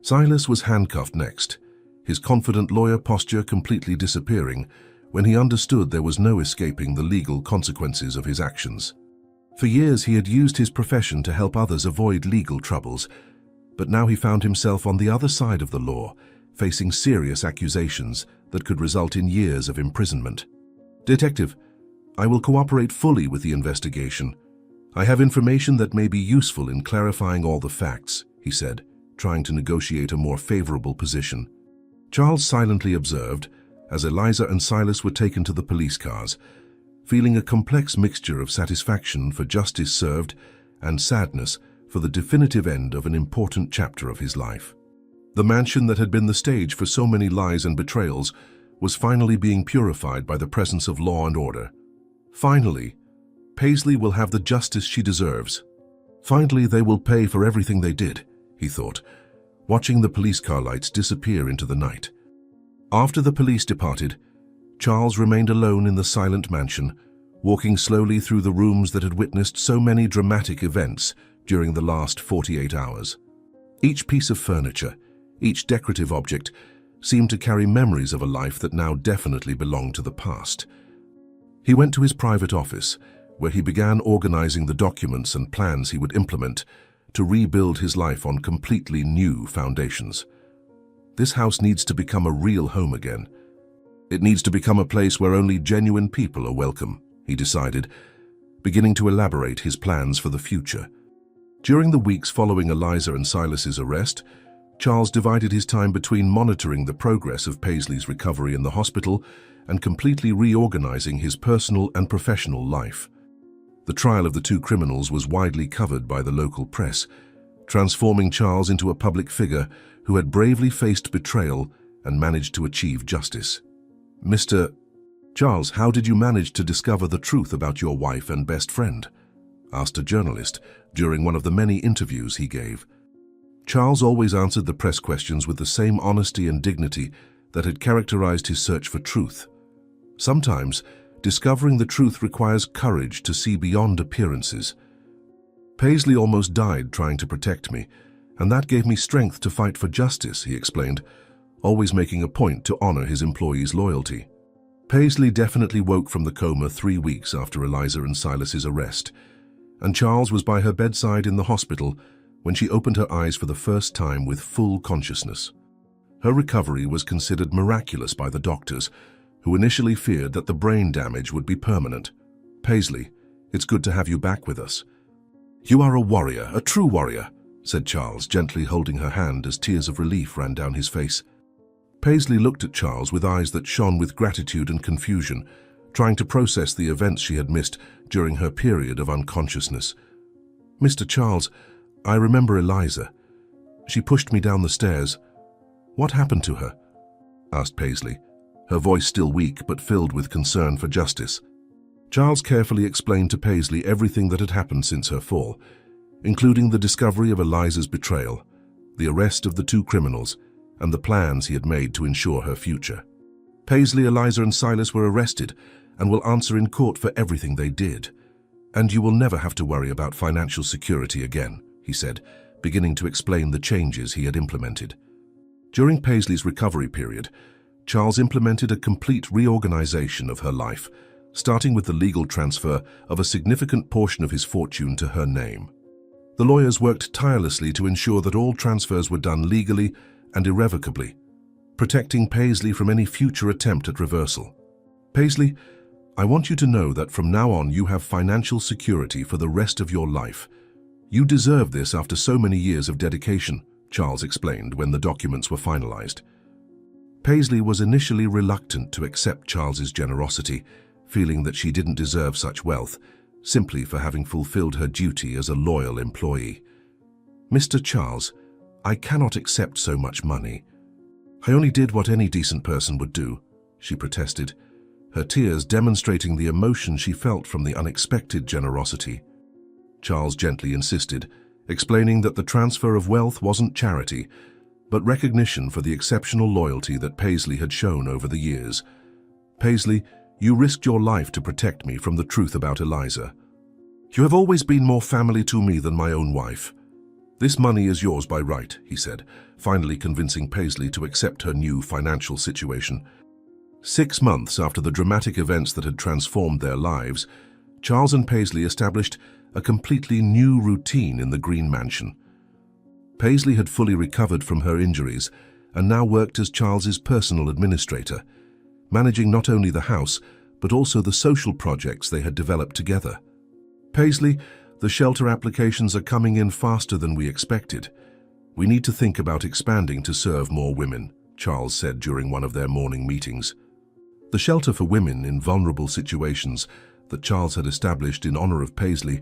Silas was handcuffed next, his confident lawyer posture completely disappearing when he understood there was no escaping the legal consequences of his actions. For years he had used his profession to help others avoid legal troubles, but now he found himself on the other side of the law, facing serious accusations that could result in years of imprisonment. "Detective, I will cooperate fully with the investigation. I have information that may be useful in clarifying all the facts," he said, trying to negotiate a more favorable position. Charles silently observed as Eliza and Silas were taken to the police cars, feeling a complex mixture of satisfaction for justice served and sadness for the definitive end of an important chapter of his life. The mansion that had been the stage for so many lies and betrayals was finally being purified by the presence of law and order. Finally, Paisley will have the justice she deserves. Finally, they will pay for everything they did, he thought, watching the police car lights disappear into the night. After the police departed, Charles remained alone in the silent mansion, walking slowly through the rooms that had witnessed so many dramatic events during the last 48 hours. Each piece of furniture, each decorative object, seemed to carry memories of a life that now definitely belonged to the past. He went to his private office, where he began organizing the documents and plans he would implement to rebuild his life on completely new foundations. This house needs to become a real home again. It needs to become a place where only genuine people are welcome, he decided, beginning to elaborate his plans for the future. During the weeks following Eliza and Silas's arrest, Charles divided his time between monitoring the progress of Paisley's recovery in the hospital and completely reorganizing his personal and professional life. The trial of the two criminals was widely covered by the local press, transforming Charles into a public figure who had bravely faced betrayal and managed to achieve justice. "Mr. Charles, how did you manage to discover the truth about your wife and best friend?" asked a journalist during one of the many interviews he gave. Charles always answered the press questions with the same honesty and dignity that had characterized his search for truth. Sometimes, discovering the truth requires courage to see beyond appearances. Paisley almost died trying to protect me, and that gave me strength to fight for justice, he explained, always making a point to honor his employees' loyalty. Paisley definitely woke from the coma 3 weeks after Eliza and Silas's arrest, and Charles was by her bedside in the hospital when she opened her eyes for the first time with full consciousness. Her recovery was considered miraculous by the doctors, who initially feared that the brain damage would be permanent. "Paisley, it's good to have you back with us." "You are a warrior, a true warrior," said Charles, gently holding her hand as tears of relief ran down his face. Paisley looked at Charles with eyes that shone with gratitude and confusion, trying to process the events she had missed during her period of unconsciousness. "Mr. Charles, I remember Eliza. She pushed me down the stairs. What happened to her?" asked Paisley, her voice still weak but filled with concern for justice. Charles carefully explained to Paisley everything that had happened since her fall, including the discovery of Eliza's betrayal, the arrest of the 2 criminals, and the plans he had made to ensure her future. "Paisley, Eliza, and Silas were arrested and will answer in court for everything they did. And you will never have to worry about financial security again," he said, beginning to explain the changes he had implemented. During Paisley's recovery period, Charles implemented a complete reorganization of her life, starting with the legal transfer of a significant portion of his fortune to her name. The lawyers worked tirelessly to ensure that all transfers were done legally and irrevocably, protecting Paisley from any future attempt at reversal. "Paisley, I want you to know that from now on you have financial security for the rest of your life. You deserve this after so many years of dedication," Charles explained when the documents were finalized. Paisley was initially reluctant to accept Charles's generosity, feeling that she didn't deserve such wealth, simply for having fulfilled her duty as a loyal employee. "Mr. Charles, I cannot accept so much money. I only did what any decent person would do," she protested, her tears demonstrating the emotion she felt from the unexpected generosity. Charles gently insisted, explaining that the transfer of wealth wasn't charity, but recognition for the exceptional loyalty that Paisley had shown over the years. "Paisley, you risked your life to protect me from the truth about Eliza. You have always been more family to me than my own wife. This money is yours by right," he said, finally convincing Paisley to accept her new financial situation. 6 months after the dramatic events that had transformed their lives, Charles and Paisley established a completely new routine in the Green Mansion. Paisley had fully recovered from her injuries and now worked as Charles's personal administrator, managing not only the house, but also the social projects they had developed together. "Paisley, the shelter applications are coming in faster than we expected. We need to think about expanding to serve more women," Charles said during one of their morning meetings. The shelter for women in vulnerable situations that Charles had established in honor of Paisley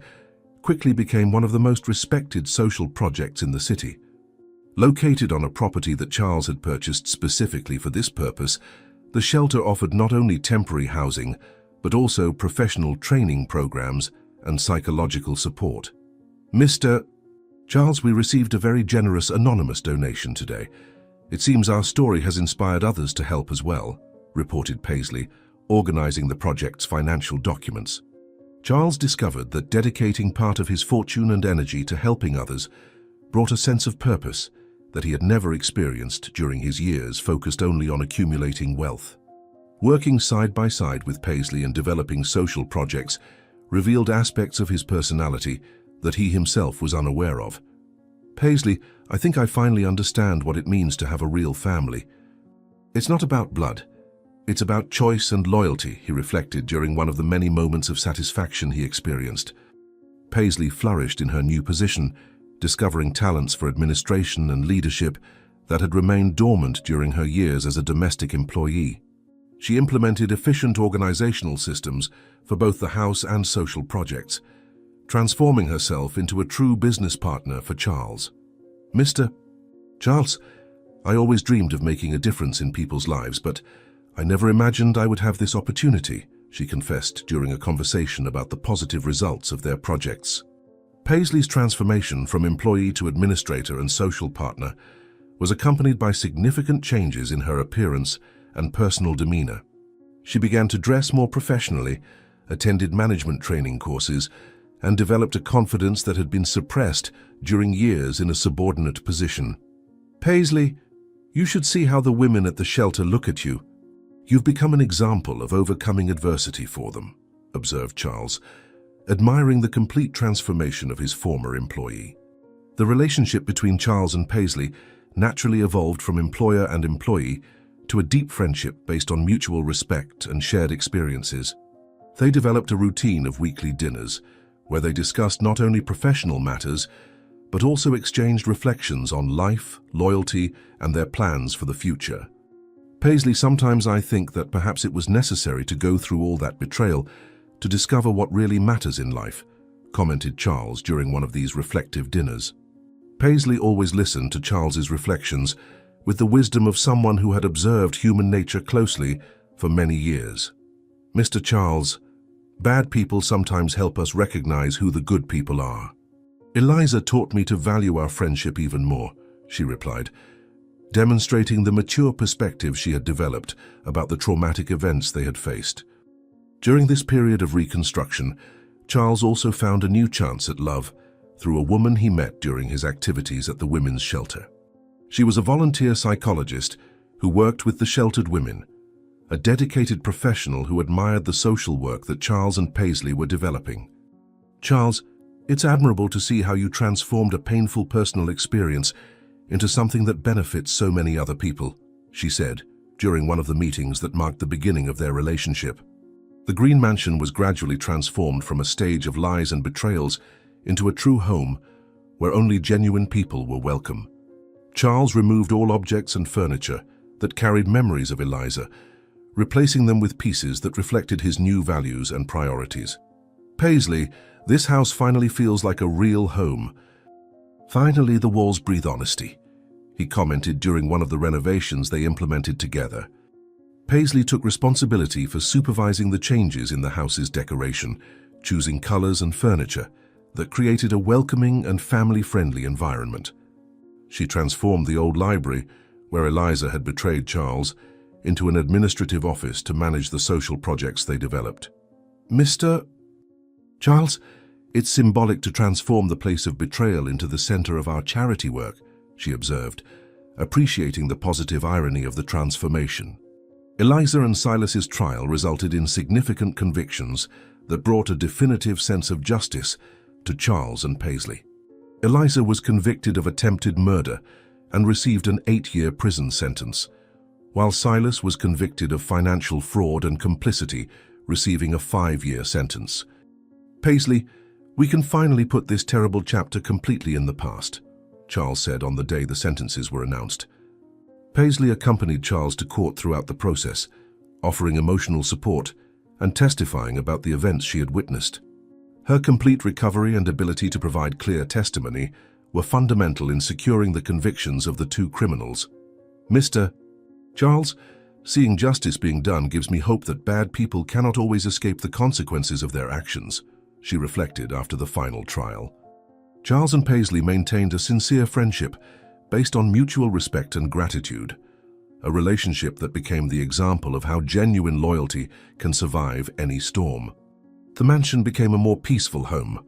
quickly became one of the most respected social projects in the city. Located on a property that Charles had purchased specifically for this purpose, the shelter offered not only temporary housing, but also professional training programs and psychological support. "Mr. Charles, we received a very generous anonymous donation today. It seems our story has inspired others to help as well," reported Paisley, organizing the project's financial documents. Charles discovered that dedicating part of his fortune and energy to helping others brought a sense of purpose that he had never experienced during his years focused only on accumulating wealth. Working side by side with Paisley and developing social projects revealed aspects of his personality that he himself was unaware of. "Paisley, I think I finally understand what it means to have a real family. It's not about blood. It's about choice and loyalty," he reflected during one of the many moments of satisfaction he experienced. Paisley flourished in her new position, discovering talents for administration and leadership that had remained dormant during her years as a domestic employee. She implemented efficient organizational systems for both the house and social projects, transforming herself into a true business partner for Charles. "Mr. Charles, I always dreamed of making a difference in people's lives, but I never imagined I would have this opportunity," she confessed during a conversation about the positive results of their projects. Paisley's transformation from employee to administrator and social partner was accompanied by significant changes in her appearance and personal demeanor. She began to dress more professionally, attended management training courses, and developed a confidence that had been suppressed during years in a subordinate position. "Paisley, you should see how the women at the shelter look at you. You've become an example of overcoming adversity for them," observed Charles, admiring the complete transformation of his former employee. The relationship between Charles and Paisley naturally evolved from employer and employee to a deep friendship based on mutual respect and shared experiences. They developed a routine of weekly dinners, where they discussed not only professional matters, but also exchanged reflections on life, loyalty, and their plans for the future. "Paisley, sometimes I think that perhaps it was necessary to go through all that betrayal to discover what really matters in life," commented Charles during one of these reflective dinners. Paisley always listened to Charles's reflections with the wisdom of someone who had observed human nature closely for many years. "Mr. Charles, bad people sometimes help us recognize who the good people are. Eliza taught me to value our friendship even more," she replied, demonstrating the mature perspective she had developed about the traumatic events they had faced. During this period of reconstruction, Charles also found a new chance at love through a woman he met during his activities at the women's shelter. She was a volunteer psychologist who worked with the sheltered women, a dedicated professional who admired the social work that Charles and Paisley were developing. "Charles, it's admirable to see how you transformed a painful personal experience into something that benefits so many other people," she said during one of the meetings that marked the beginning of their relationship. The Green Mansion was gradually transformed from a stage of lies and betrayals into a true home where only genuine people were welcome. Charles removed all objects and furniture that carried memories of Eliza, replacing them with pieces that reflected his new values and priorities. "Paisley, this house finally feels like a real home. Finally, the walls breathe honesty," he commented during one of the renovations they implemented together. Paisley took responsibility for supervising the changes in the house's decoration, choosing colors and furniture that created a welcoming and family-friendly environment. She transformed the old library, where Eliza had betrayed Charles, into an administrative office to manage the social projects they developed. "Mr. Charles, it's symbolic to transform the place of betrayal into the center of our charity work," she observed, appreciating the positive irony of the transformation. Eliza and Silas's trial resulted in significant convictions that brought a definitive sense of justice to Charles and Paisley. Eliza was convicted of attempted murder and received an 8-year prison sentence, while Silas was convicted of financial fraud and complicity, receiving a 5-year sentence. "Paisley, we can finally put this terrible chapter completely in the past," Charles said on the day the sentences were announced. Paisley accompanied Charles to court throughout the process, offering emotional support and testifying about the events she had witnessed. Her complete recovery and ability to provide clear testimony were fundamental in securing the convictions of the two criminals. "Mr. Charles, seeing justice being done gives me hope that bad people cannot always escape the consequences of their actions," she reflected after the final trial. Charles and Paisley maintained a sincere friendship based on mutual respect and gratitude, a relationship that became the example of how genuine loyalty can survive any storm. The mansion became a more peaceful home,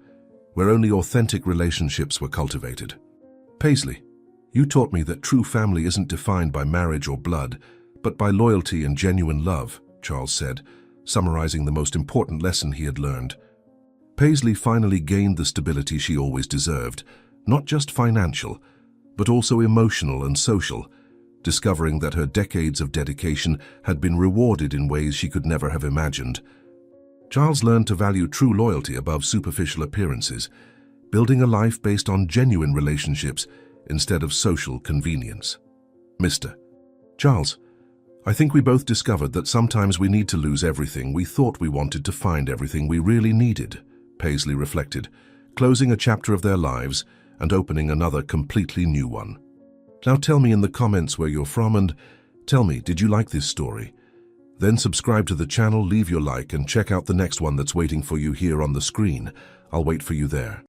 where only authentic relationships were cultivated. "Paisley, you taught me that true family isn't defined by marriage or blood, but by loyalty and genuine love," Charles said, summarizing the most important lesson he had learned. Paisley finally gained the stability she always deserved, not just financial, but also emotional and social, discovering that her decades of dedication had been rewarded in ways she could never have imagined. Charles learned to value true loyalty above superficial appearances, building a life based on genuine relationships instead of social convenience. "Mr. Charles, I think we both discovered that sometimes we need to lose everything we thought we wanted to find everything we really needed," Paisley reflected, closing a chapter of their lives and opening another completely new one. Now tell me in the comments where you're from and tell me, did you like this story? Then subscribe to the channel, leave your like, and check out the next one that's waiting for you here on the screen. I'll wait for you there.